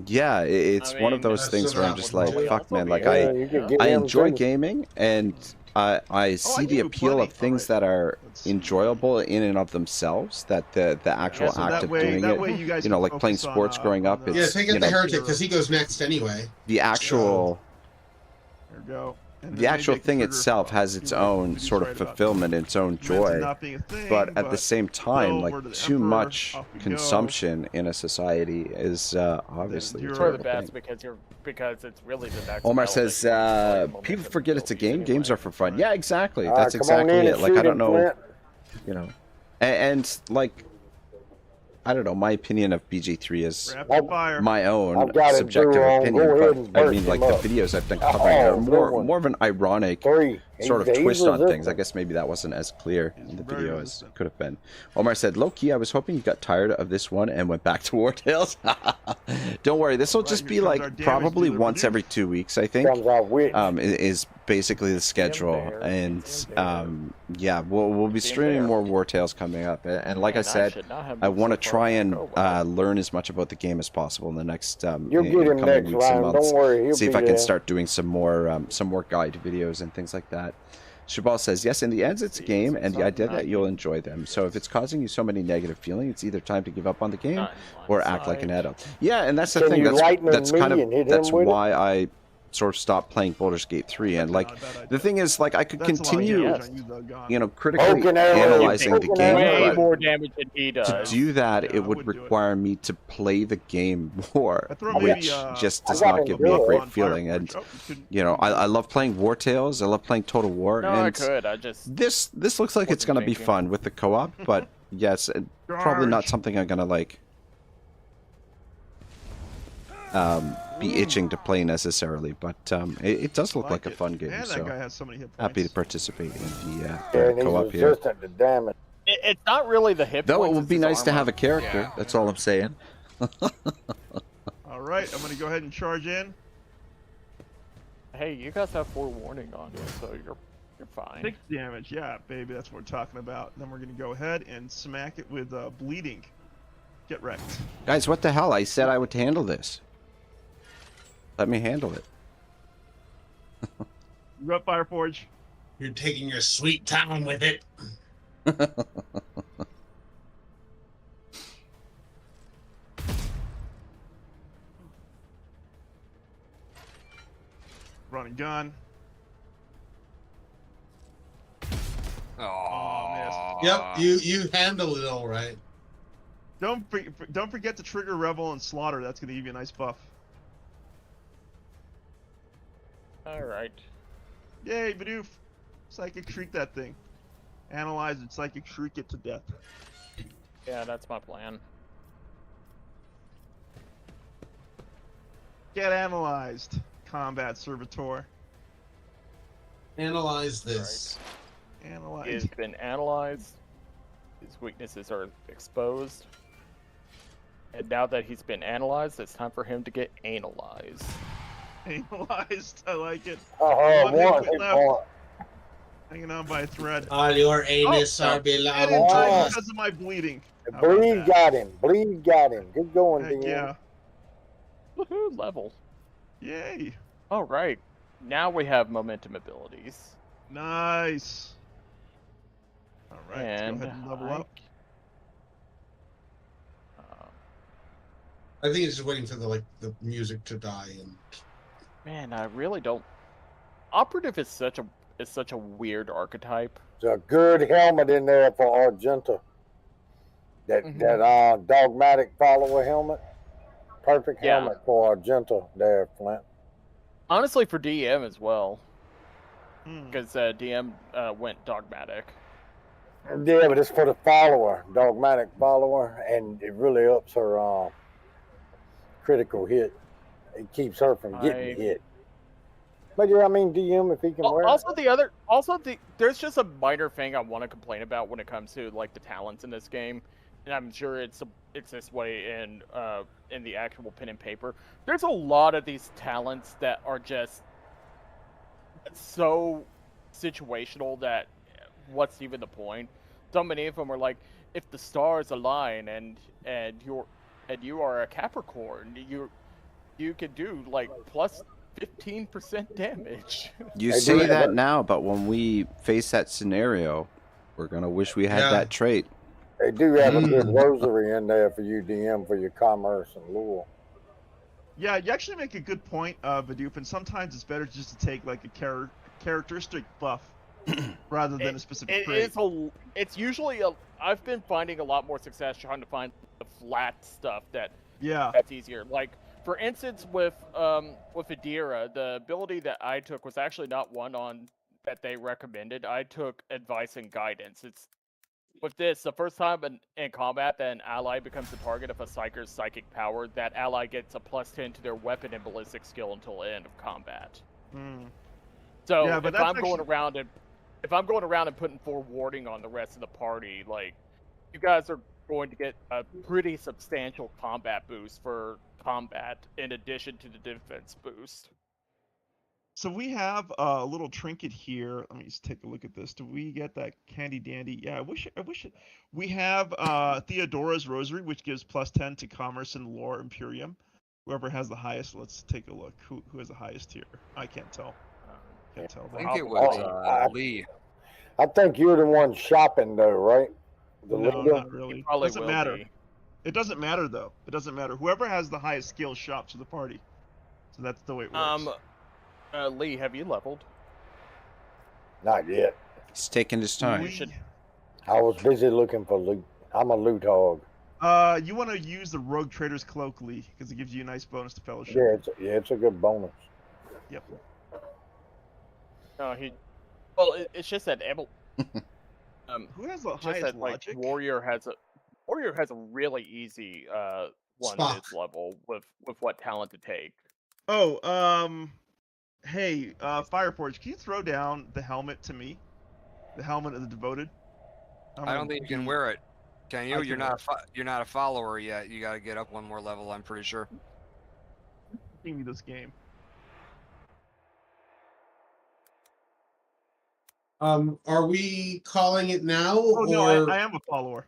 yeah, it's I one of mean, those That's things so where I'm that just would like, do it. fuck, man. Like Yeah, you can get I him enjoy too. gaming, and I see can the do appeal of plenty. things Alright, that are let's see. enjoyable in and of themselves. That the actual so act that of way, doing that it, way you guys you know, can like playing focus on, sports growing on up. the- Yeah, It's take you out the know, heretic because he goes next anyway. the actual. There we go. And then The maybe actual I can thing trigger itself has a its few own videos sort of right about fulfillment, its own momentum joy. not being a thing, But at the same time, still, like word of the too Emperor, much off we go. consumption in a society is obviously a you're- for the terrible best thing. because it's really the next. Omar battle says, that you enjoy the people momentum forget it's a build game. anyway. Games are for fun. Yeah, exactly. All That's right, come on exactly in it. and Like, shoot I don't him, know, Flint. you know. And like, I don't know, my opinion of BG3 is Rapid fire. my own I've got it subjective through on. opinion, Go ahead but and I burst mean, like, him the up. videos I've been covering are good more, one. more of an ironic Three. sort of He's twist on resistant. things. I guess maybe that wasn't as clear in the very video as resistant. it could have been. Omar said, low key, I was hoping you got tired of this one and went back to War Tales. Don't worry, this will Right, just here be comes like our damage probably dealer, once Bidoof. every 2 weeks, I think. Comes out witch. Is basically the schedule, there, and there. yeah, we'll be streaming there. more War Tales coming up, and like I Man, said, should not have I moved want so to far try back and over. learn as much about the game as possible in the next You'll in get the him coming next weeks and round. months. Don't worry, he'll See if be I can there. start doing some more guide videos and things like that. Shabal says, yes, in the end, it's a game, and the idea that you'll enjoy them. So if it's causing you so many negative feelings, it's either time to give up on the game Not or one act like an side. adult. Yeah, and that's the Can thing. you lightning That's me kind of and hit him that's with it? why I sort of stopped playing Baldur's Gate 3. And like, Not a bad idea. the thing is, like, I could That's a lot of continue, damage on you, though, Gonn. you know, critically Poking arrow, analyzing the poking game, arrow. Way but more damage than he to does. do that, Yeah, it I would wouldn't do it. require me to play the game more, I throw maybe, which just does I got not him give me a good. great on feeling. Fireforge. And Oh, you couldn't- you know, I love playing War Tales. I love playing Total War, No, I and could. I just this looks like it's Wasn't gonna be thinking. fun with the co-op, but yes, probably not Charge. something I'm gonna like be itching to play necessarily. But it does look like a it. fun game, And that so guy has so many hit points. happy to participate in the Yeah, and co-op he's here. resistant to damage. It's not really the hit Though it points, would it's be his nice to armor. have a character. Yeah. That's all I'm saying. All right, I'm gonna go ahead and charge in. Hey, you guys have forewarning on you, so you're fine. 6 damage, yeah, baby, that's what we're talking about. Then we're gonna go ahead and smack it with bleeding. Get wrecked. Guys, what the hell? I said I would handle this. Let me handle it. You up, Fireforge? You're taking your sweet time with it. Running gun. Oh, Yep, you handle it all right. Don't forget to trigger Revel and Slaughter. That's gonna give you a nice buff. All right. Yay, Bidoof! Psychic Shriek that thing. Analyze it, Psychic Shriek it to death. Yeah, that's my plan. Get analyzed, Combat Servitor. Analyze this. Analyze. He has been analyzed. His weaknesses are exposed. And now that he's been analyzed, it's time for him to get analyzed. Analyzed. I like it. Oh, One hit one point hit left. point. Hanging on by a thread. All your anus are below. I didn't die because of my bleeding. How about Bleed that? got him. Bleed got him. Good going, Heck DM. yeah. Woohoo! Level. Yay. All right. Now we have momentum abilities. Nice. All right. And let's go ahead and level up. I think it's just waiting for the music to die. And Man, I really don't. Operative is such a weird archetype. There's a good helmet in there for Argenta. That dogmatic follower helmet. Perfect helmet for Argenta there, Flint. Honestly, for DM as well. Because DM went dogmatic. Yeah, but it's for the follower, dogmatic follower, and it really ups her critical hit. It keeps her from getting hit. But yeah, I mean, DM if he can wear it. There's just a minor thing I want to complain about when it comes to like the talents in this game, and I'm sure it's this way in the actual pen and paper. There's a lot of these talents that are just so situational that what's even the point? So many of them are like, if the stars align and you are a Capricorn, you can do like plus 15% damage. You say that now, but when we face that scenario, we're gonna wish we had that trait. They do have a good rosary in there for you, DM, for your commerce and lore. Yeah, you actually make a good point, Bidoof, and sometimes it's better just to take like a characteristic buff rather than a specific trait. It's usually I've been finding a lot more success trying to find the flat stuff that's easier. Like for instance, with Adira, the ability that I took was actually not one on that they recommended. I took advice and guidance. It's with this, the first time in combat that an ally becomes the target of a psyker's psychic power, that ally gets a +10 to their weapon and ballistic skill until the end of combat. So Yeah, but if I'm going around and putting forewarning on the rest of the party, like you guys are going to get a pretty substantial combat boost for combat in addition to the defense boost. So we have a little trinket here. Let me just take a look at this. Do we get that candy dandy? Yeah, I wish it. We have Theodora's Rosary, which gives +10 to Commerce and Lore Imperium. Whoever has the highest, let's take a look. Who has the highest here? I can't tell. Can't tell. I think it was Lee. I think you're the one shopping though, right? No, not really. It doesn't matter. It doesn't matter though. It doesn't matter. Whoever has the highest skill shops for the party. So that's the way it works. Lee, have you leveled? Not yet. He's taking his time. I was busy looking for loot. I'm a loot hog. You want to use the Rogue Trader's Cloak, Lee, because it gives you a nice bonus to Fellowship. Yeah, it's a good bonus. Yep. No, it's just that who has the just highest that, logic? Like, Warrior has a really easy one to this level with what talent to take. Hey, Fireforge, can you throw down the helmet to me? The helmet of the devoted. I don't think you can wear it. Can you? You're not a follower yet. You got to get up one more level. I'm pretty sure. Give me this game. Are we calling it now? Oh no, or... I am a follower.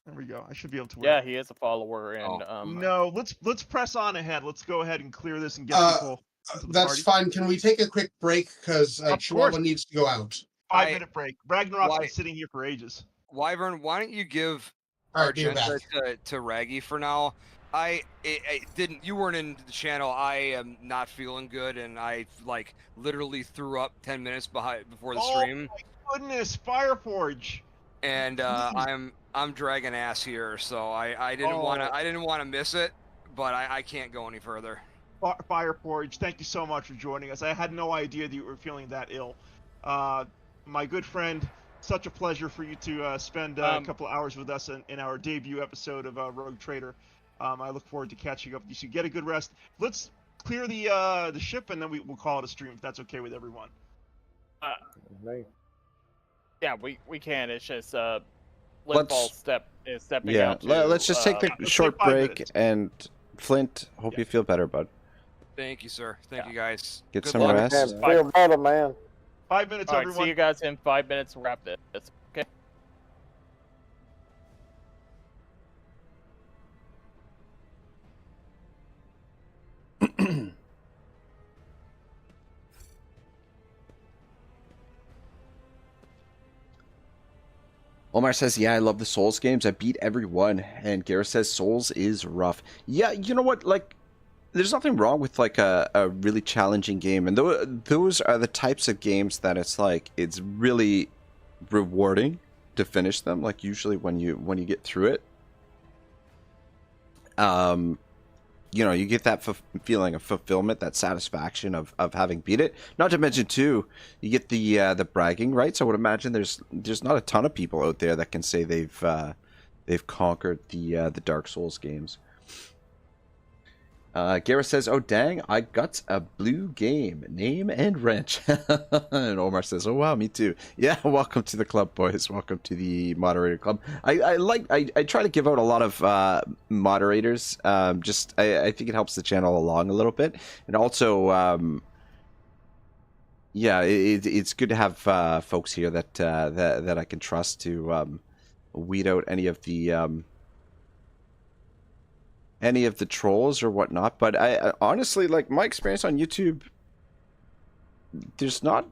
There we go. I should be able to wear Yeah, he is a follower, and no, let's press on ahead. Let's go ahead and clear this and get people. That's fine. Can we take a quick break because Chihuahua needs to go out? 5-minute break. Ragnarok's been sitting here for ages. Wyvern, why don't you give Argenta to Raggy for now? I didn't. You weren't in the channel. I am not feeling good, and I like literally threw up 10 minutes before the stream. Oh my goodness, Fireforge! And I'm dragging ass here, so I didn't want to miss it, but I can't go any further. Fireforge, thank you so much for joining us. I had no idea that you were feeling that ill. My good friend, such a pleasure for you to spend a couple hours with us in our debut episode of Rogue Trader. I look forward to catching up with you. So get a good rest. Let's clear the ship, and then we'll call it a stream if that's okay with everyone. Yeah, we can. It's just Linthal stepping out. Yeah, let's just take the short break, minutes. and Flint, hope you feel better, bud. Thank you, sir. Thank you, guys. Get Good some luck. rest. Feel better, man. 5 minutes, All right, everyone. see you guys in 5 minutes. Wrap this. Okay. Omar says, yeah, I love the Souls games. I beat every one. And Gareth says, Souls is rough. Yeah, you know what? Like, there's nothing wrong with, like, a really challenging game. And those are the types of games that it's, like, it's really rewarding to finish them. Like, usually when you get through it. You know, you get that feeling of fulfillment, that satisfaction of having beat it. Not to mention, too, you get the bragging rights. I would imagine there's not a ton of people out there that can say they've conquered the Dark Souls games. Gareth says, oh, dang, I got a blue game. Name and wrench. And Omar says, oh, wow, me too. Yeah, welcome to the club, boys. Welcome to the moderator club. I try to give out a lot of moderators. I think it helps the channel along a little bit. And also, yeah, it's good to have folks here that I can trust to weed out any of the trolls or whatnot. But I honestly, like, my experience on YouTube, there's not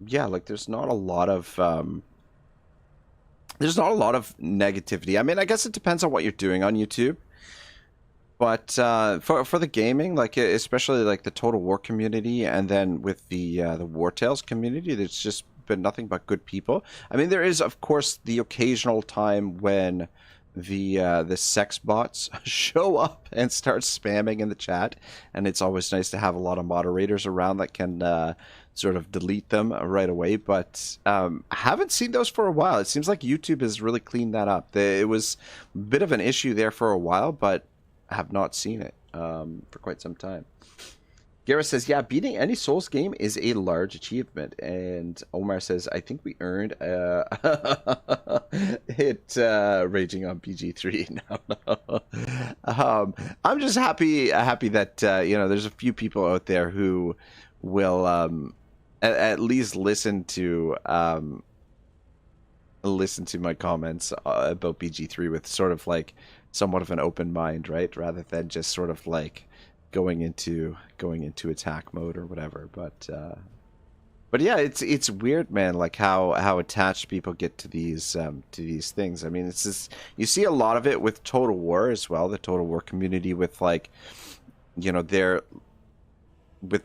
a lot of negativity. I mean, I guess it depends on what you're doing on YouTube. But for the gaming, like, especially like the Total War community, and then with the War Tales community, there's just been nothing but good people. I mean, there is, of course, the occasional time when the sex bots show up and start spamming in the chat, and it's always nice to have a lot of moderators around that can sort of delete them right away. But I haven't seen those for a while. It seems like YouTube has really cleaned that up. It was a bit of an issue there for a while, but I have not seen it for quite some time. Gareth says, yeah, beating any Souls game is a large achievement. And Omar says, I think we earned hit raging on PG3. No. I'm just happy that, there's a few people out there who will at least listen to my comments about PG3 with sort of like somewhat of an open mind, right? Rather than just sort of like going into attack mode or whatever. But yeah, it's weird, man, like how attached people get to these things. I mean, it's just, you see a lot of it with Total War as well, the Total War community, with like, with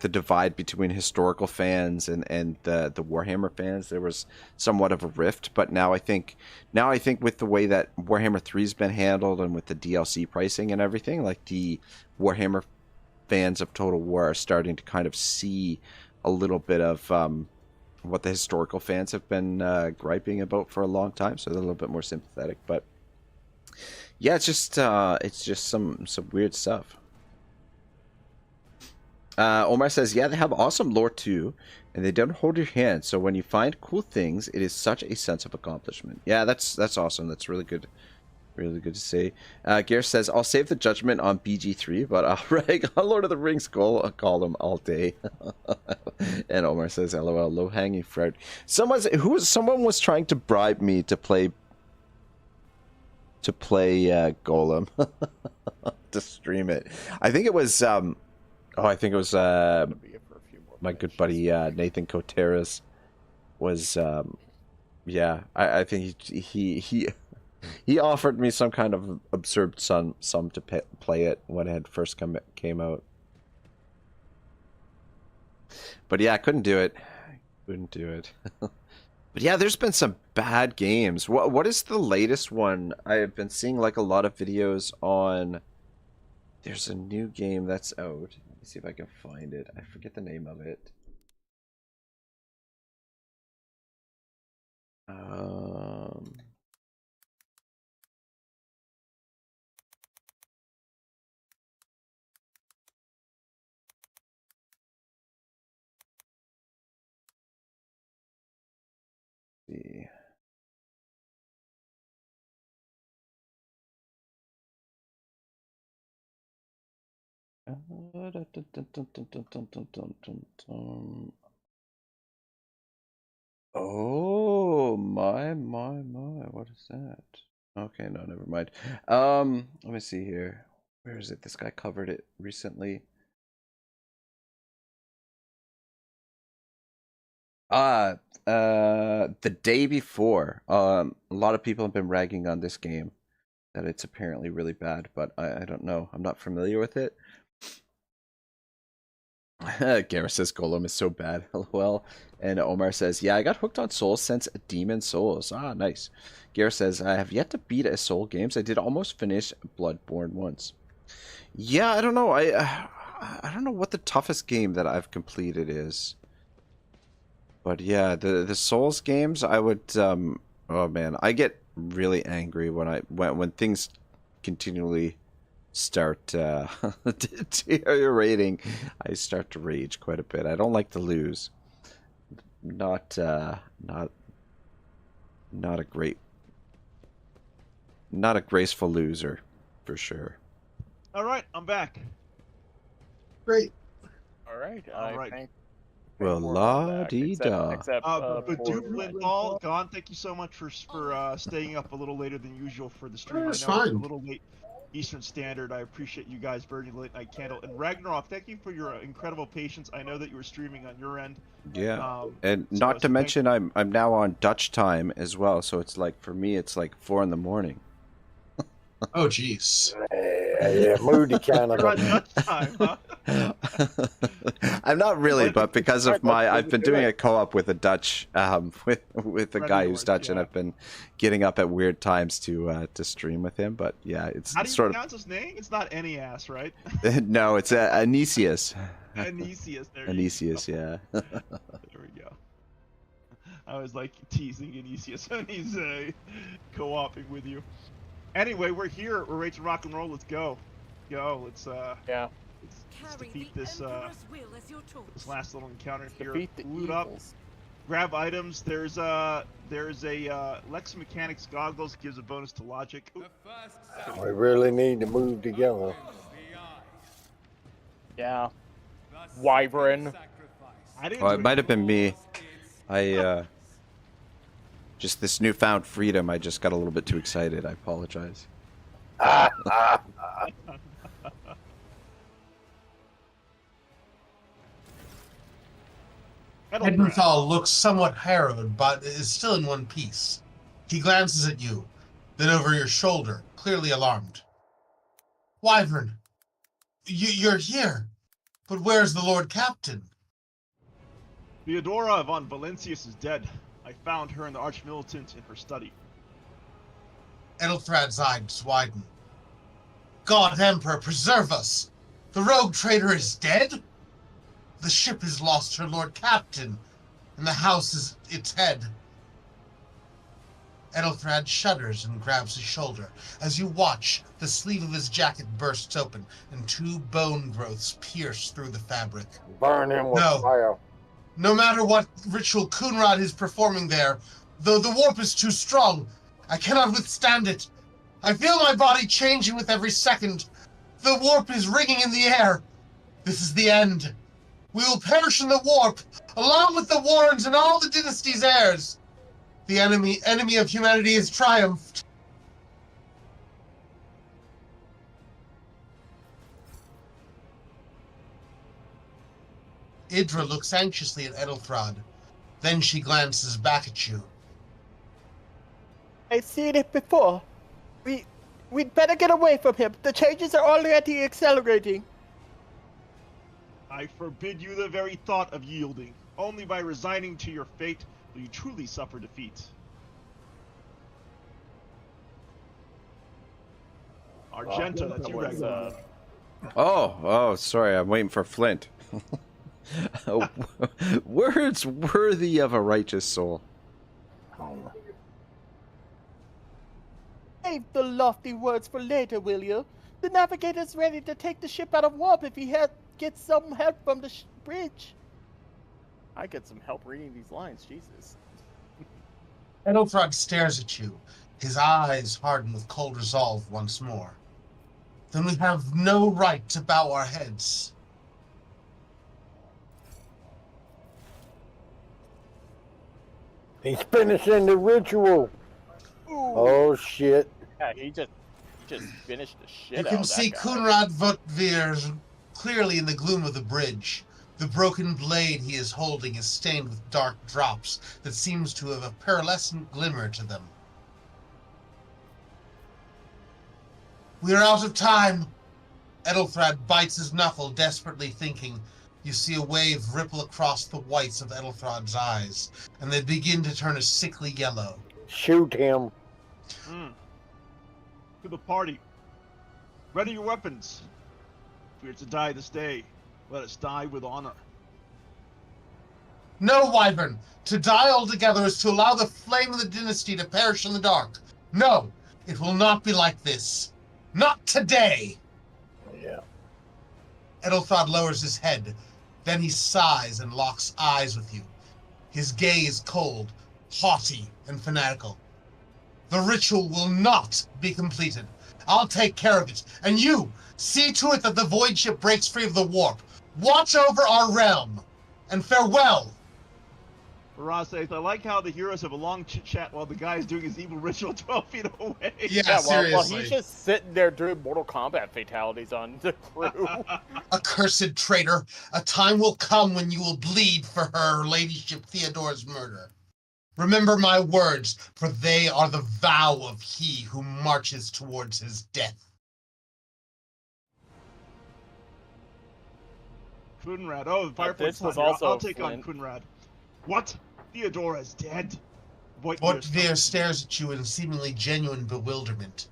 the divide between historical fans and the Warhammer fans, there was somewhat of a rift. But now I think with the way that Warhammer 3's been handled, and with the DLC pricing and everything, like, the Warhammer fans of Total War are starting to kind of see a little bit of what the historical fans have been griping about for a long time, so they're a little bit more sympathetic. But yeah, it's just some weird stuff. Omar says, yeah, they have awesome lore too, and they don't hold your hand, so when you find cool things, it is such a sense of accomplishment. Yeah, that's awesome. That's really good. Really good to see. Gareth says, I'll save the judgment on BG3, but I'll rag on Lord of the Rings column all day. And Omar says, LOL, low-hanging fruit. Someone was trying to bribe me to play Golem to stream it. I think it was my good buddy Nathan Coteras was I think he offered me some kind of absurd sum to play it when it had first came out. But yeah, I couldn't do it. But yeah, there's been some bad games. What is the latest one? I have been seeing like a lot of videos on. There's a new game that's out. Let me see if I can find it. I forget the name of it. See. Oh, my. What is that? Okay, no, never mind. Let me see here. Where is it? This guy covered it recently. The day before. A lot of people have been ragging on this game that it's apparently really bad, but I don't know. I'm not familiar with it. Gareth says Golem is so bad. LOL. And Omar says, yeah, I got hooked on Souls since Demon Souls. Ah, nice. Gareth says, I have yet to beat a Soul games. I did almost finish Bloodborne once. Yeah, I don't know. I don't know what the toughest game that I've completed is. But yeah, the Souls games, I would oh man, I get really angry when things continually start deteriorating. I start to rage quite a bit. I don't like to lose. Not a graceful loser, for sure. All right, I'm back. Great. All right. All right. Well, la-dee-da. Bidoof, Linthal, Gonn, thank you so much for staying up a little later than usual for the stream. It's I know fine. it's a little late Eastern Standard. I appreciate you guys burning the late night candle. And Ragnarok, thank you for your incredible patience. I know that you were streaming on your end. Yeah, and not to mention I'm now on Dutch time as well, so it's like for me it's like 4 in the morning. Oh, jeez. Yeah, moody kind of. Dutch time, huh? I'm not really, but because of I've been doing a co-op with a Dutch, with a guy who's Dutch, and I've been getting up at weird times to stream with him. But yeah, it's How do you sort pronounce his name? It's not Enias, right? No, it's Anicius. Anicius, there. Anicius, yeah. There we go. I was like teasing Anicius when he's co-oping with you. Anyway, we're here. We're ready to rock and roll. Let's go. Let's let's defeat this last little encounter here. Loot up, grab items. There's a Lex Mechanics goggles, gives a bonus to logic. Ooh. We really need to move together. Yeah. Wyvern. Oh, it might have been me. Just this newfound freedom, I just got a little bit too excited. I apologize. Linthal looks somewhat harrowed, but is still in one piece. He glances at you, then over your shoulder, clearly alarmed. Wyvern, you're here, but where's the Lord Captain? Theodora von Valencius is dead. I found her and the Archmilitant in her study. Edelthrad's eyes widen. God Emperor, preserve us! The rogue trader is dead? The ship has lost her Lord Captain, and the house is its head. Edelthrad shudders and grabs his shoulder. As you watch, the sleeve of his jacket bursts open, and 2 bone growths pierce through the fabric. Burn him with fire. No matter what ritual Coonrod is performing there, though the warp is too strong, I cannot withstand it. I feel my body changing with every second. The warp is ringing in the air. This is the end. We will perish in the warp, along with the Warrens and all the dynasty's heirs. The enemy of humanity has triumphed. Idra looks anxiously at Edelthrad. Then she glances back at you. I've seen it before. We'd better get away from him. The changes are already accelerating. I forbid you the very thought of yielding. Only by resigning to your fate will you truly suffer defeat. Argenta, that's you, Ragnarok. Oh, sorry, I'm waiting for Flint. Words worthy of a righteous soul. Save the lofty words for later, will you? The navigator's ready to take the ship out of warp if he gets some help from the bridge. I get some help reading these lines, Jesus. Edelthrad stares at you, his eyes harden with cold resolve once more. Then we have no right to bow our heads. He's finishing the ritual. Oh shit! Yeah, he just finished the shit You out can of see that guy. Kunrad Votvir clearly in the gloom of the bridge. The broken blade he is holding is stained with dark drops that seems to have a pearlescent glimmer to them. We are out of time. Edelthrad bites his knuckle, desperately thinking. You see a wave ripple across the whites of Edelthrad's eyes, and they begin to turn a sickly yellow. Shoot him. To the party. Ready your weapons. If we are to die this day, let us die with honor. No, Wyvern! To die altogether is to allow the flame of the dynasty to perish in the dark. No, it will not be like this. Not today! Yeah. Edelthrad lowers his head. Then he sighs and locks eyes with you. His gaze cold, haughty, and fanatical. The ritual will not be completed. I'll take care of it. And you, see to it that the void ship breaks free of the warp. Watch over our realm. And farewell. Ross says, I like how the heroes have a long chit-chat while the guy is doing his evil ritual 12 feet away. Yeah, well, he's just sitting there doing Mortal Kombat fatalities on the crew. Accursed traitor, a time will come when you will bleed for her ladyship Theodore's murder. Remember my words, for they are the vow of he who marches towards his death. Kunrad. Oh, the Fireforge. This was Thunder. also I'll take Flint. on Kunrad. What? Theodora is dead? Votvir stares at you in seemingly genuine bewilderment.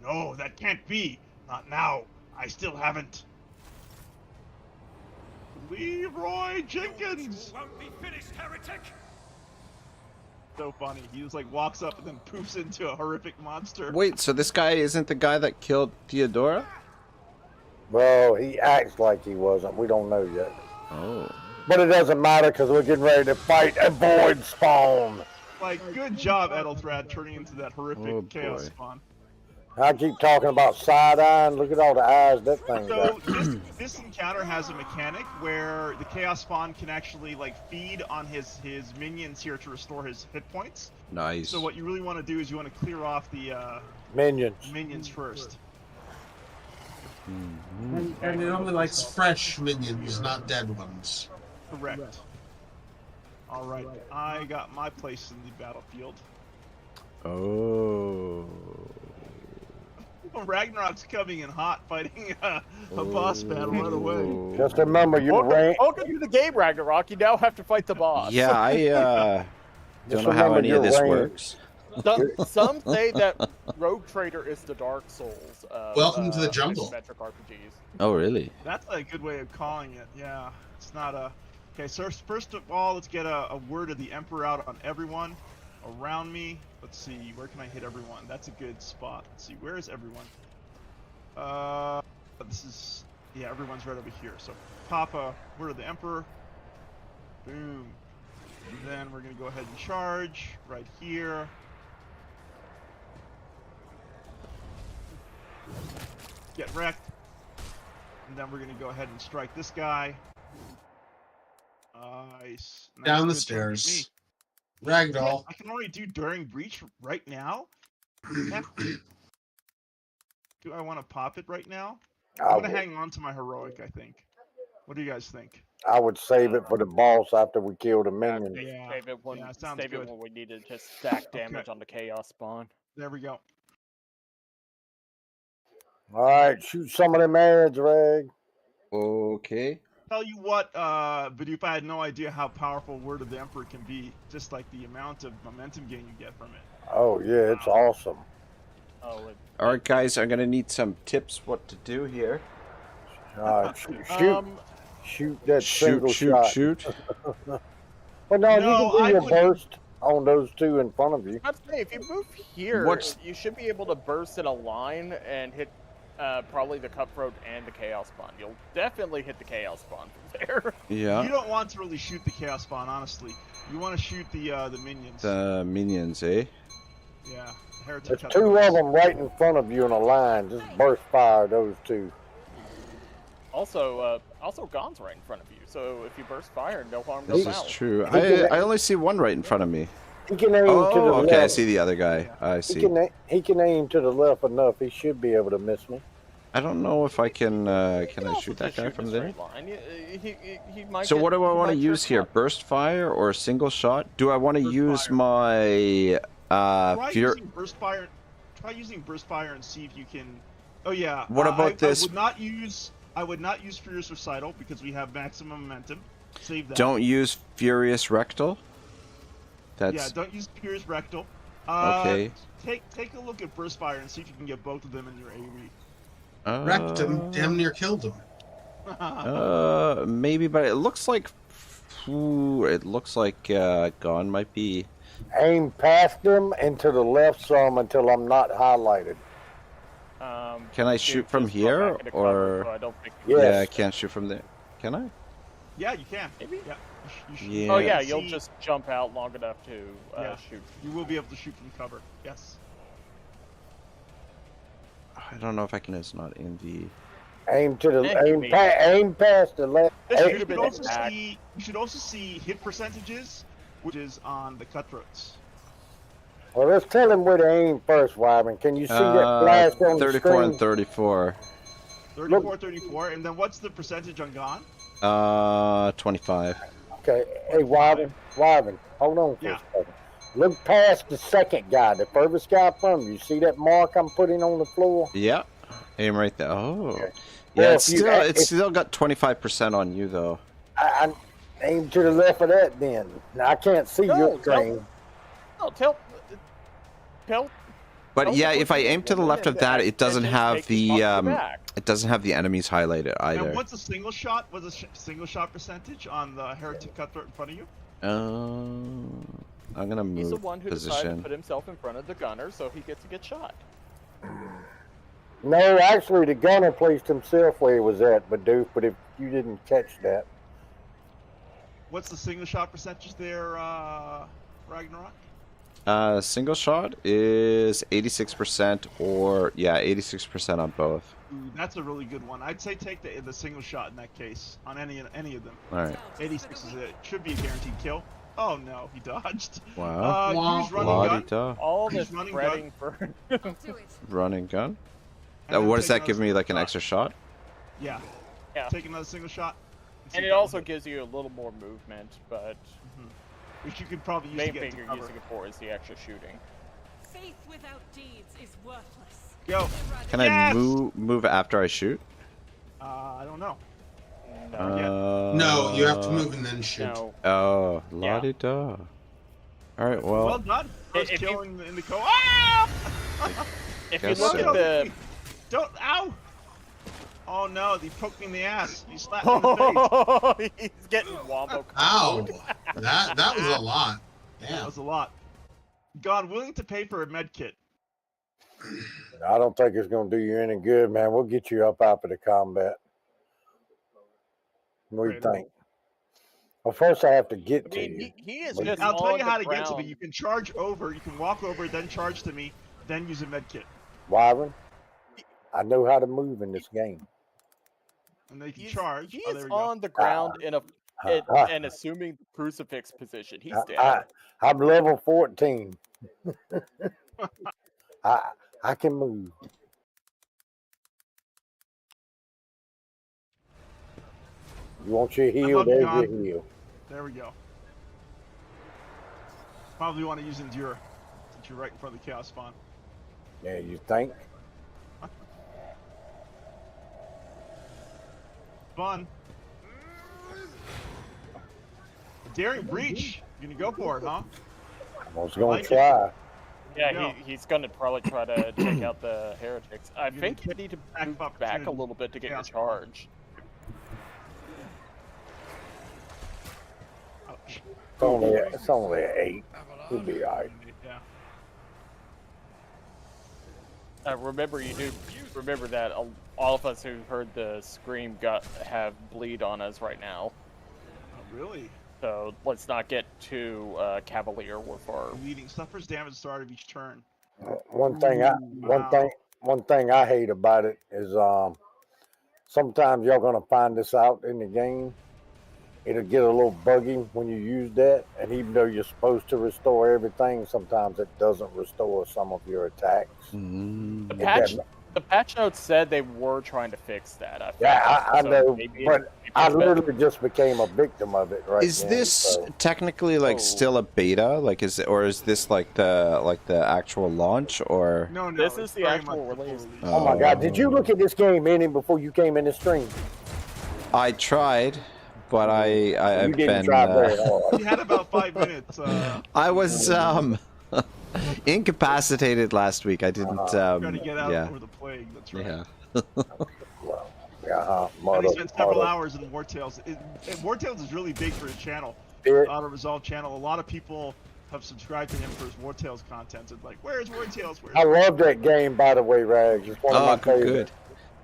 No, that can't be. Not now. I still haven't. Leroy Jenkins! Won't be finished, heretic! So funny. He just like walks up and then poofs into a horrific monster. Wait, so this guy isn't the guy that killed Theodora? Well, he acts like he wasn't. We don't know yet. Oh. But it doesn't matter because we're getting ready to fight a void spawn. Like, good job, Edelthrad, turning into that horrific chaos boy. spawn. I keep talking about side-eye, and look at all the eyes that thing So got. this encounter has a mechanic where the chaos spawn can actually like feed on his minions here to restore his hit points. Nice. So what you really want to do is you want to clear off the Minions first. And it only likes fresh minions, not dead ones. Correct. All right, I got my place in the battlefield. Oh. Ragnarok's coming in hot, fighting a boss battle right away. Just remember, you Welcome to the game, Ragnarok. You now have to fight the boss. Yeah, I don't know how any of this works. Some say that Rogue Trader is the Dark Souls of Welcome to the jungle. isometric RPGs. Oh, really? That's a good way of calling it. Yeah, it's not a. Okay, so first of all, let's get a word of the Emperor out on everyone around me. Let's see, where can I hit everyone? That's a good spot. Let's see, where is everyone? This is, yeah, everyone's right over here. So pop a word of the Emperor. Boom. And then we're gonna go ahead and charge right here. Get wrecked. And then we're gonna go ahead and strike this guy. Nice. Down the Good time to stairs. me. Ragdoll. I can already do During Breach right now? Do I want to pop it right now? I'm going to hang on to my heroic, I think. What do you guys think? I would save it for the boss after we kill the minions. Yeah, Save it when, sounds save good. it when we need to just stack damage on the Chaos Spawn. There we go. All right, shoot some of them ads, Rag. Okay. Tell you what, Bidoof, I had no idea how powerful Word of the Emperor can be. Just like the amount of momentum gain you get from it. Oh, yeah, it's awesome. Oh, All right, guys, I'm going to need some tips what to do here. Shoot that single shot. Shoot. Well, no, you can do your burst on those two in front of you. I'd say if you move here, you should be able to burst in a line and hit probably the Cutthroat and the Chaos Spawn. You'll definitely hit the Chaos Spawn from there. Yeah. You don't want to really shoot the Chaos Spawn, honestly. You want to shoot the minions. The minions, eh? Yeah. Heretic There's two of them right in front of you in a line. Just burst fire those two. Also, Gonn's right in front of you. So if you burst fire, no harm, no foul. This is true. I only see one right in front of me. He can aim to the Oh, okay. I left. see the other guy. I He see. he can aim to the left enough. He should be able to miss me. I don't know if I can I shoot that guy from there? He might So get- what do I he want to might use trick here? shot. Burst fire or single shot? Do I want to Burst use fire. my Try fear? using burst fire. Try using burst fire and see if you can. Oh yeah. What about this? I would not use Furious Recital because we have maximum momentum. Save that. Don't use furious rectal. Yeah, That's don't use Furious Rectal. okay. Take a look at burst fire and see if you can get both of them in your AoE. Wrecked him. Damn near killed him. Maybe, but it looks like Gonn might be. Aim past them and to the left some until I'm not highlighted. Can I dude, shoot from just go here, back into cover, or so I don't think Yes. yeah, I can't shoot from there. Can I? Yeah, you can. Maybe. Yeah. You should, Yeah. Oh yeah, see- you'll just jump out long enough to Yeah. shoot. You will be able to shoot from cover. Yes. I don't know if I can. It's not in the. Aim to the Yeah, you mean- aim past the left. This Aim- should have been an attack. You should also see hit percentages, which is on the cutthroats. Well, let's tell him where to aim first, Wyvern. Can you see that flash on the 34 screen? and 34. 34, 34, and then what's the percentage on Gonn? 25. Okay, hey Wyvern, hold on for Yeah. a second. Look past the second guy, the furthest guy from you. See that mark I'm putting on the floor? Yeah, aim right there. Oh, Okay. yeah. Well, It's if you- still if- still got 25% on you though. I aim to the left of that then. Now, I can't see No, your screen. No, tell. But Oh, yeah, what if I you aim to the do left is of that, the it doesn't engines have take you the off the back. it doesn't have the enemies highlighted either. And what's the single shot? What's the single shot percentage on the heretic cutthroat in front of you? I'm gonna He's the move one who decided to position. put himself in front of the gunner, so he gets to get shot. No, actually, the gunner placed himself where he was at, Bidoof, but if you didn't catch that. What's the single shot percentage there, Ragnarok? Single shot is 86% or yeah, 86% on both. Ooh, that's a really good one. I'd say take the single shot in that case on any of them. All right. 86 should be a guaranteed kill. Oh no, he dodged. Wow. Use running gun. La-di-da. All Use this running spreading for. Running gun. And then What does take that give another me? Like an single extra shot? Yeah. Yeah. Take another single shot. see And if it that will also hit. gives you a little more movement, but Which you could probably use main to get thing into you're cover. using it for is the extra shooting. Faith without deeds is worthless. Go. Can I Yes! move after I shoot? I don't know. No, you have to move and then shoot. No. Oh, Yeah. la-di-da. All right, well. Well done. First If you- kill in the co. Ah! If you Guess look so. at the Don't. Ow! Oh no, he poked me in the ass. He slapped me in the face. he's getting wombo. Ow! That was a lot. That Damn. was a lot. God, willing to pay for a med kit. I don't think it's going to do you any good, man. We'll get you up out of the combat. What do you Great. think? Well, first I have to get I to mean, you. he is Well, just I'll tell on you the how to get to ground. me. You can charge over. You can walk over, then charge to me, then use a med kit, Wyvern, I know how to move in this game. and then you can He's, charge. he Oh, is there we go. on the ground in a Ah. and assuming crucifix position. He's I, down. I'm level 14. I can move. You want your heal? love you, There's Gonn. your heal. There we go. Probably want to use endure since you're right in front of the chaos spawn. Yeah, you think? Fun. Daring breach. You're gonna go for it, huh? I was going like to it. try. Yeah, No. he's gonna probably try to take out the heretics. I gonna think you need to act move of back a opportunity. little bit to get Yeah. your charge. Ouch. It's only an 8. You'll be all right. Yeah. Remember, you do remember that all of us who heard the scream have bleed on us right now. Oh, really? So let's not get too cavalier with our. Bleeding suffers damage at the start of each turn. One thing Wow. one thing I hate about it is sometimes y'all gonna find this out in the game. it'll get a little buggy when you use that. And even though you're supposed to restore everything, sometimes it doesn't restore some of your attacks. Mm. The patch notes said they were trying to fix that. I think. Yeah, I So know, maybe but I literally just became a victim of it right Is now, this so. technically like still a beta? Like is it, or is this like the actual launch or? No, This is the actual release. Oh my God! Did you look at this game any before you came in the stream? I tried, but I've didn't been. try very hard. You had about 5 minutes. I was incapacitated last week. I didn't. Trying to get out Yeah. over the plague. That's right. Yeah. And he spent several hours in War Tales. War Tales is really big for his channel. Auto Resolve channel. A lot of people have subscribed to him for his War Tales content. It's like, where's War Tales? I love that game, by the way, Rags. It's one of my favorites. Good.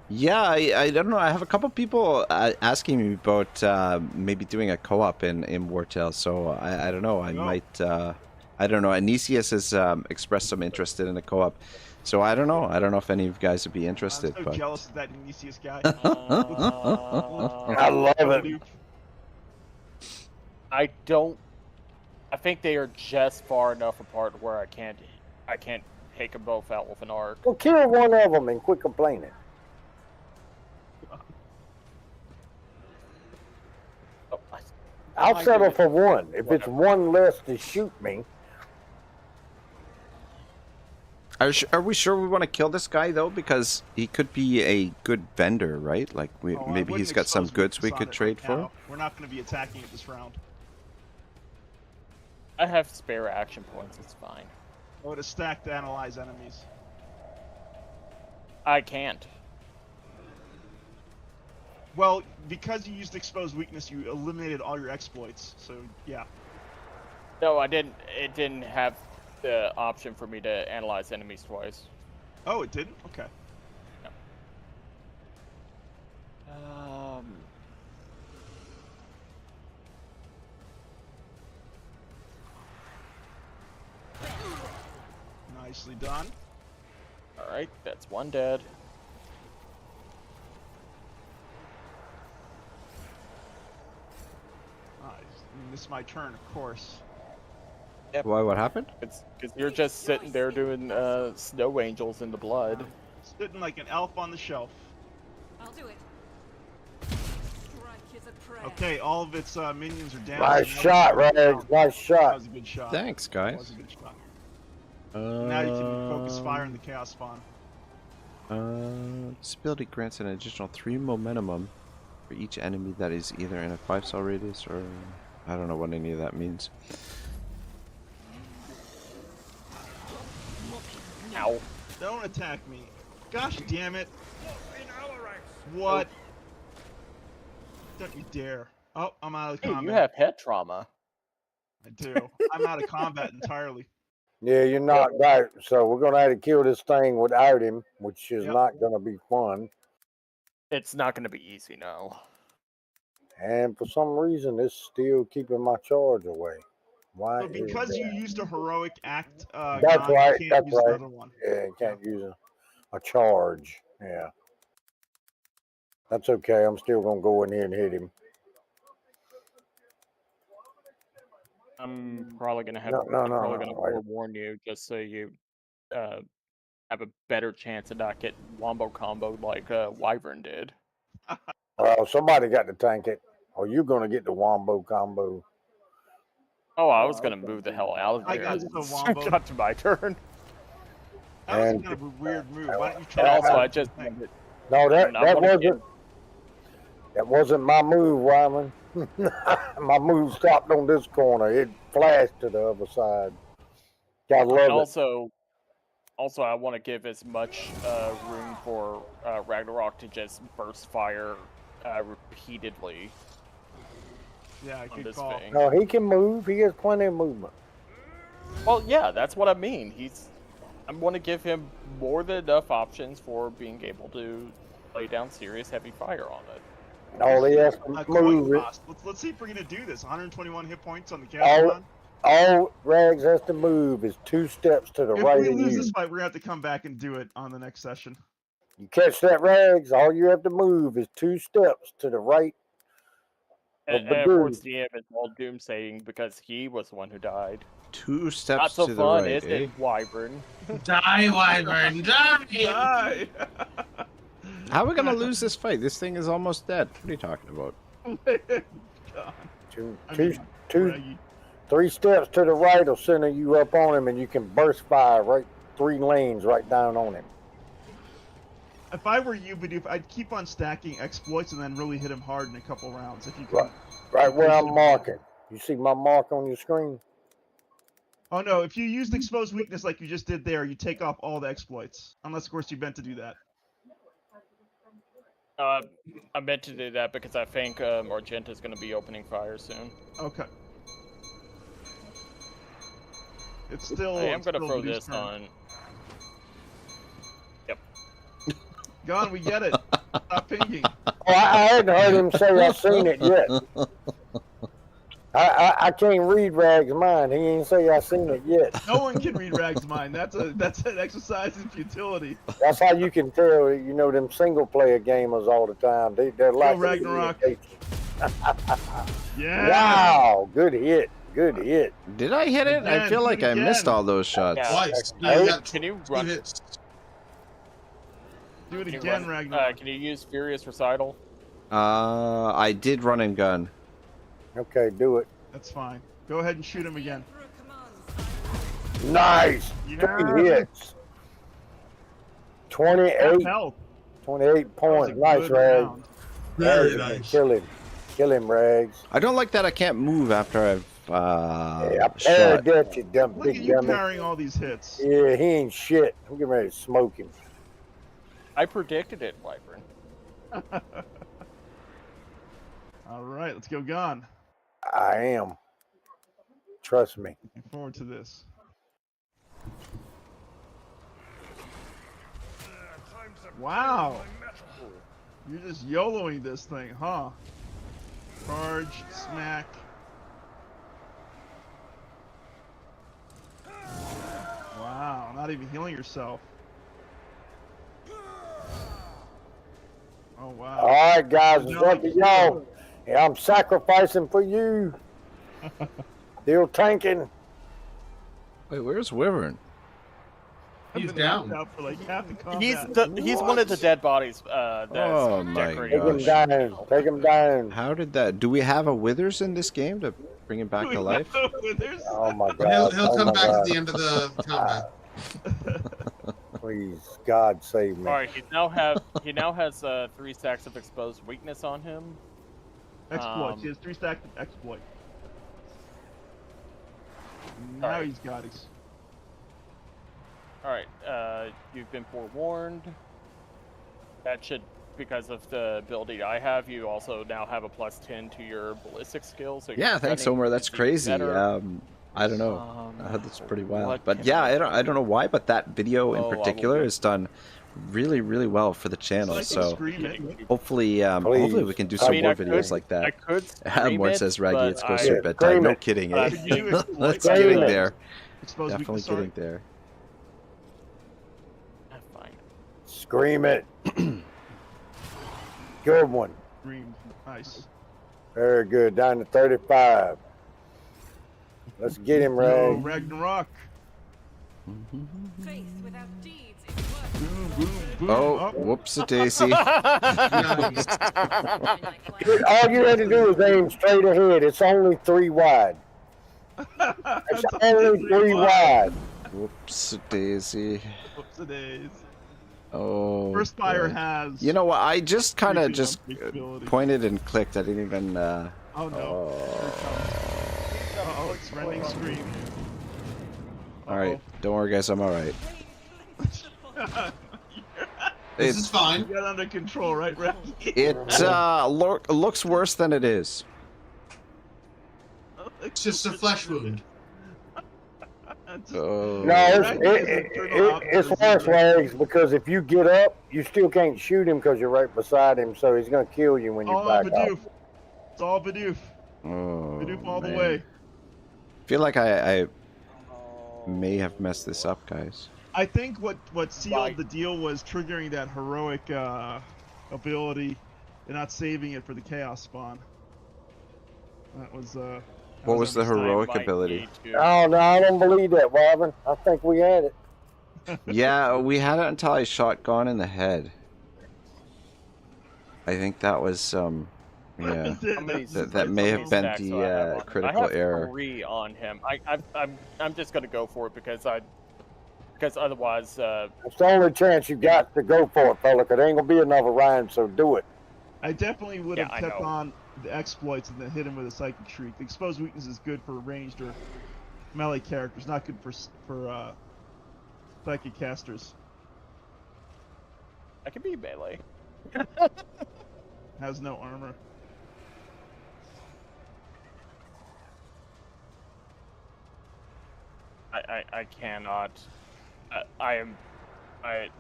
Yeah, I don't know. I have a couple people asking me about maybe doing a co-op in War Tales. So I don't know. I might. I don't know. Anisius has expressed some interest in a co-op. So I don't know. I don't know if any of you guys would be interested. I'm so but... jealous of that Anisius guy. I love it. I don't. I think they are just far enough apart where I can't take them both out with an arc. Well, kill one of them and quit complaining. I'll settle for one. If it's one less to shoot me. Are we sure we want to kill this guy though? Because he could be a good vendor, right? Like maybe he's got some goods we could trade for. We're not going to be attacking it this round. I have spare action points. It's fine. Oh, to stack to analyze enemies. I can't. Well, because you used exposed weakness, you eliminated all your exploits. So yeah. No, I didn't. It didn't have the option for me to analyze enemies twice. Oh, it didn't? Okay. Nicely done. Alright, that's one dead. This is my turn, of course. Yep. Why? What happened? It's because you're just sitting there doing snow angels in the blood. Sitting like an elf on the shelf. I'll do it. Strike is a prayer. Okay, all of its minions are down. Nice shot, Rags. Nice shot. That was a good shot. Thanks, guys. That was a good shot. Now you can focus fire in the chaos spawn. This ability grants an additional 3 momentum for each enemy that is either in a 5-cell radius or I don't know what any of that means. Ow. Don't attack me. Gosh damn it. What? Don't you dare. Oh, I'm out of Hey, combat. you have head trauma. I do. I'm out of combat entirely. Yeah, you're knocked out. So we're going to have to kill this thing without him, which is not going to be fun. It's not going to be easy, no. And for some reason, it's still keeping my charge away. Why? So because you used a heroic act, That's Gonn, right. you can't That's use right. another one. Yeah, you can't use a charge. Yeah. That's okay. I'm still going to go in here and hit him. I'm probably going to have No, forewarn you just so you have a better chance of not getting wombo comboed like Wyvern did. Well, somebody got to tank it, or you're going to get the wombo combo. Oh, I was going to move the hell out of there. I got the wombo. Got to my turn. That was And- kind of a weird move. Why don't you And try also, that? I just... No, that I'm gonna wasn't my move, Wyman. My move stopped on this corner. It flashed to the other side. I love it. Also, I want to give as much room for Ragnarok to just burst fire repeatedly. Yeah, on good this call. thing. No, he can move. He has plenty of movement. Well, yeah, that's what I mean. I want to give him more than enough options for being able to lay down serious heavy fire on it. All he has to Coin move it. cost. Let's see if we're gonna do this. 121 hit points on the chaos spawn. All Rags has to move is 2 steps to the If right we of lose you. this fight, we're gonna have to come back and do it on the next session. You catch that, Rags? All you have to move is 2 steps to the right And of course, DM is all doomsaying because he was the one who died. 2 steps Not so to the fun, right, is eh? it, Wyvern? Die, Wyvern, die! Die! How are we gonna lose this fight? This thing is almost dead. What are you talking about? Three steps to the right will center you up on him, and you can burst fire right 3 lanes right down on him. If I were you, Bidoof, I'd keep on stacking exploits and then really hit him hard in a couple rounds if you could. Right where I'm marking. You see my mark on your screen? Oh no, if you used exposed weakness like you just did there, you take off all the exploits. Unless, of course, you meant to do that. I meant to do that because I think Argenta's going to be opening fire soon. Okay. It's still. I am it's going to still throw Bidoof's this turn. on. Yep. Gonn, we get it. Stop pinging. Oh, I hadn't heard him say I've seen it yet. I can't read Rag's mind. He ain't say I've seen it yet. No one can read Rag's mind. That's an exercise in futility. That's how you can tell, you know, them single player gamers all the time. They're like Ragnarok. Yeah. Wow, good hit. Good hit. Did I hit it? I feel like I missed all those shots. Twice. Can you run? Do it again, Ragnarok. Can you use Furious Recital? I did run and gun. Okay, do it. That's fine. Go ahead and shoot him again. Nice. Yeah. 3 hits. 28. 28 points. Nice, Rag. Very nice. Kill him. Kill him, Rags. I don't like that I can't move after I've Yeah, shot. that, you dumb Look at big you dummy. carrying all these hits. Yeah, he ain't shit. I'm getting ready to smoke him. I predicted it, Wyvern. All right, let's go, Gonn. I am. Trust me. Looking forward to this. Wow. You're just YOLOing this thing, huh? Charge, smack. Wow, not even healing yourself. Oh, wow. All right, guys, it's up to y'all. Yeah, I'm sacrificing for you. Still tanking. Wait, where's Wyvern? He's down. For like half the combat. He's one of the dead bodies. Oh my Take him gosh. down. Take him down. How did that? Do we have a Withers in this game to bring him back to life? Oh my He'll, God. he'll Oh come my back God. at the end of the combat. Please, God save me. All right, he now has 3 stacks of exposed weakness on him. Exploit. He has 3 stacks of exploit. Now he's got his. All right, you've been forewarned. That should, because of the ability I have, you also now have a +10 to your ballistic skill. So Yeah, thanks, Homer. That's crazy. I don't know. That's pretty wild. But yeah, I don't know why, but that video in particular has done really, really well for the channel. So hopefully, hopefully we can do some more videos like that. I could More says Raggy, it's closer to Yeah, bedtime. scream No it. kidding, eh? Let's Scream getting it. there. Exposed Definitely weakness, sorry. getting there. Scream it. Good one. Scream. Nice. Very good. Down to 35. Let's get him, Yo, Ray. Ragnarok. Faith without deeds is Boom, boom, boom. Oh, whoops-a-daisy. All you had to do was aim straight ahead. It's only 3 wide. It's only 3 wide. Whoops-a-daisy. Whoops-a-daisy. Oh. First fire boy. has. You know what? I just kind of creepy just unpredictability. pointed and clicked. I didn't even. Oh no. Uh-oh, it's rending scream. All right, don't worry, guys. I'm all right. This is fine. You got under control, right, Raggy? It looks worse than it is. It's just a flesh wound. Oh. No, it's worse, Wags, because if you get up, you still can't shoot him because you're right beside him, so he's going to kill you when you All back Bidoof. up. It's all Bidoof. Oh, Bidoof all the man. way. I feel like I may have messed this up, guys. I think what sealed the deal was triggering that heroic ability and not saving it for the chaos spawn. That was What was the heroic might ability? need to- Oh, no, I don't believe that, Wyvern. I think we had it. Yeah, we had it until I shot Gonn in the head. I think that was yeah. That may have been the critical error. 3 on him. I'm just gonna go for it because otherwise It's the only chance you got to go for it, fella, 'cause there ain't gonna be another Ryan, so do it. I definitely would have Yeah, I kept know. on the exploits and then hit him with a psychic shriek. The exposed weakness is good for ranged or melee characters, not good for psychic casters. I can be melee. Has no armor. I cannot.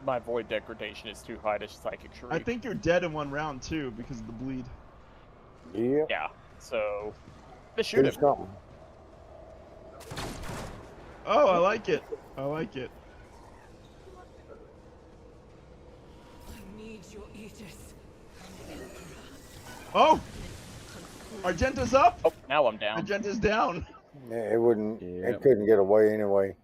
My void degradation is too high to psychic shriek. I think you're dead in one round too because of the bleed. Yeah. Yeah. So, just shoot him. Something. Oh, I like it. I like it. I need your Aegis. Oh! Argenta's up! Oh, now I'm down. Argenta's down. Yeah, it wouldn't. Yep. It couldn't get away anyway.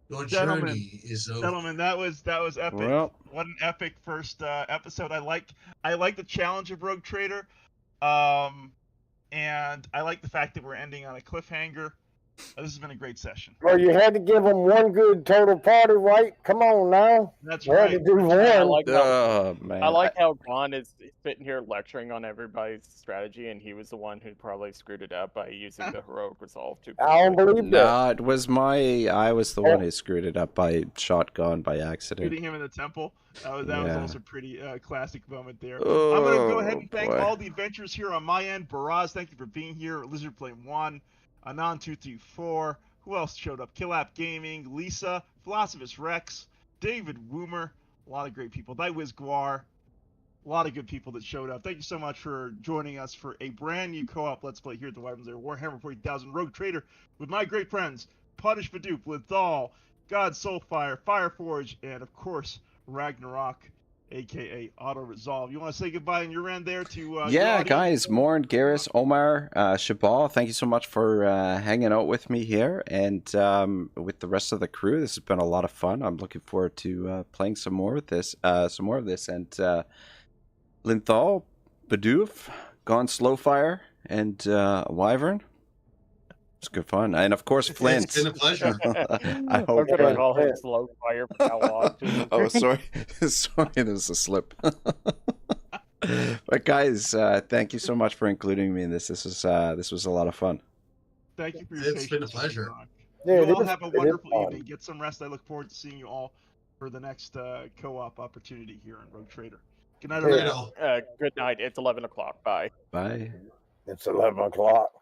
Your Gentlemen, journey is over. Gentlemen, that was epic. Well. What an epic first episode. I like the challenge of Rogue Trader, and I like the fact that we're ending on a cliffhanger. This has been a great session. Well, you had to give them one good total party, right? Come on now. That's You had to right. do one. Oh man. I like how Gonn is sitting here lecturing on everybody's strategy, and he was the one who probably screwed it up by using the heroic resolve too. I don't believe that. No, it was I was the one who screwed it up by shotgun by accident. Shooting him in the temple. That was Yeah. also a pretty classic moment there. Oh, I'm going to go ahead and thank boy. all the adventurers here on my end. Baraz, thank you for being here. Lizard Flame 1, Anon234. Who else showed up? Killap Gaming, Lisa, Philosophus Rex, David Woomer. A lot of great people. Wiz Guar. A lot of good people that showed up. Thank you so much for joining us for a brand new co-op Let's Play here at the Wyverns there. Warhammer 40,000 Rogue Trader with my great friends, Punish Bidoof, Linthal, God SoulFire, Fireforge, and of course, Ragnarok, aka Auto Resolve. You want to say goodbye on your end there to your Yeah, audience? guys, Morn, Garrus, Omar, Shabal, thank you so much for hanging out with me here and with the rest of the crew. This has been a lot of fun. I'm looking forward to playing some more of this. And Linthal, Bidoof, Gonn, SoulFire, and Wyvern. It's good fun, and of course Flint. It's been a pleasure. I hope. I'm gonna call him slow fire for how long? Too. Oh, sorry, sorry, there's a slip. But guys, thank you so much for including me in this. This was a lot of fun. Thank you for your It's been a patience, pleasure. Yeah, you it all is- have a it is wonderful fun. evening. Get some rest. I look forward to seeing you all for the next co-op opportunity here on Rogue Trader. Good night, Yeah. everyone. Good night. It's 11 o'clock. Bye. Bye. It's 11 o'clock.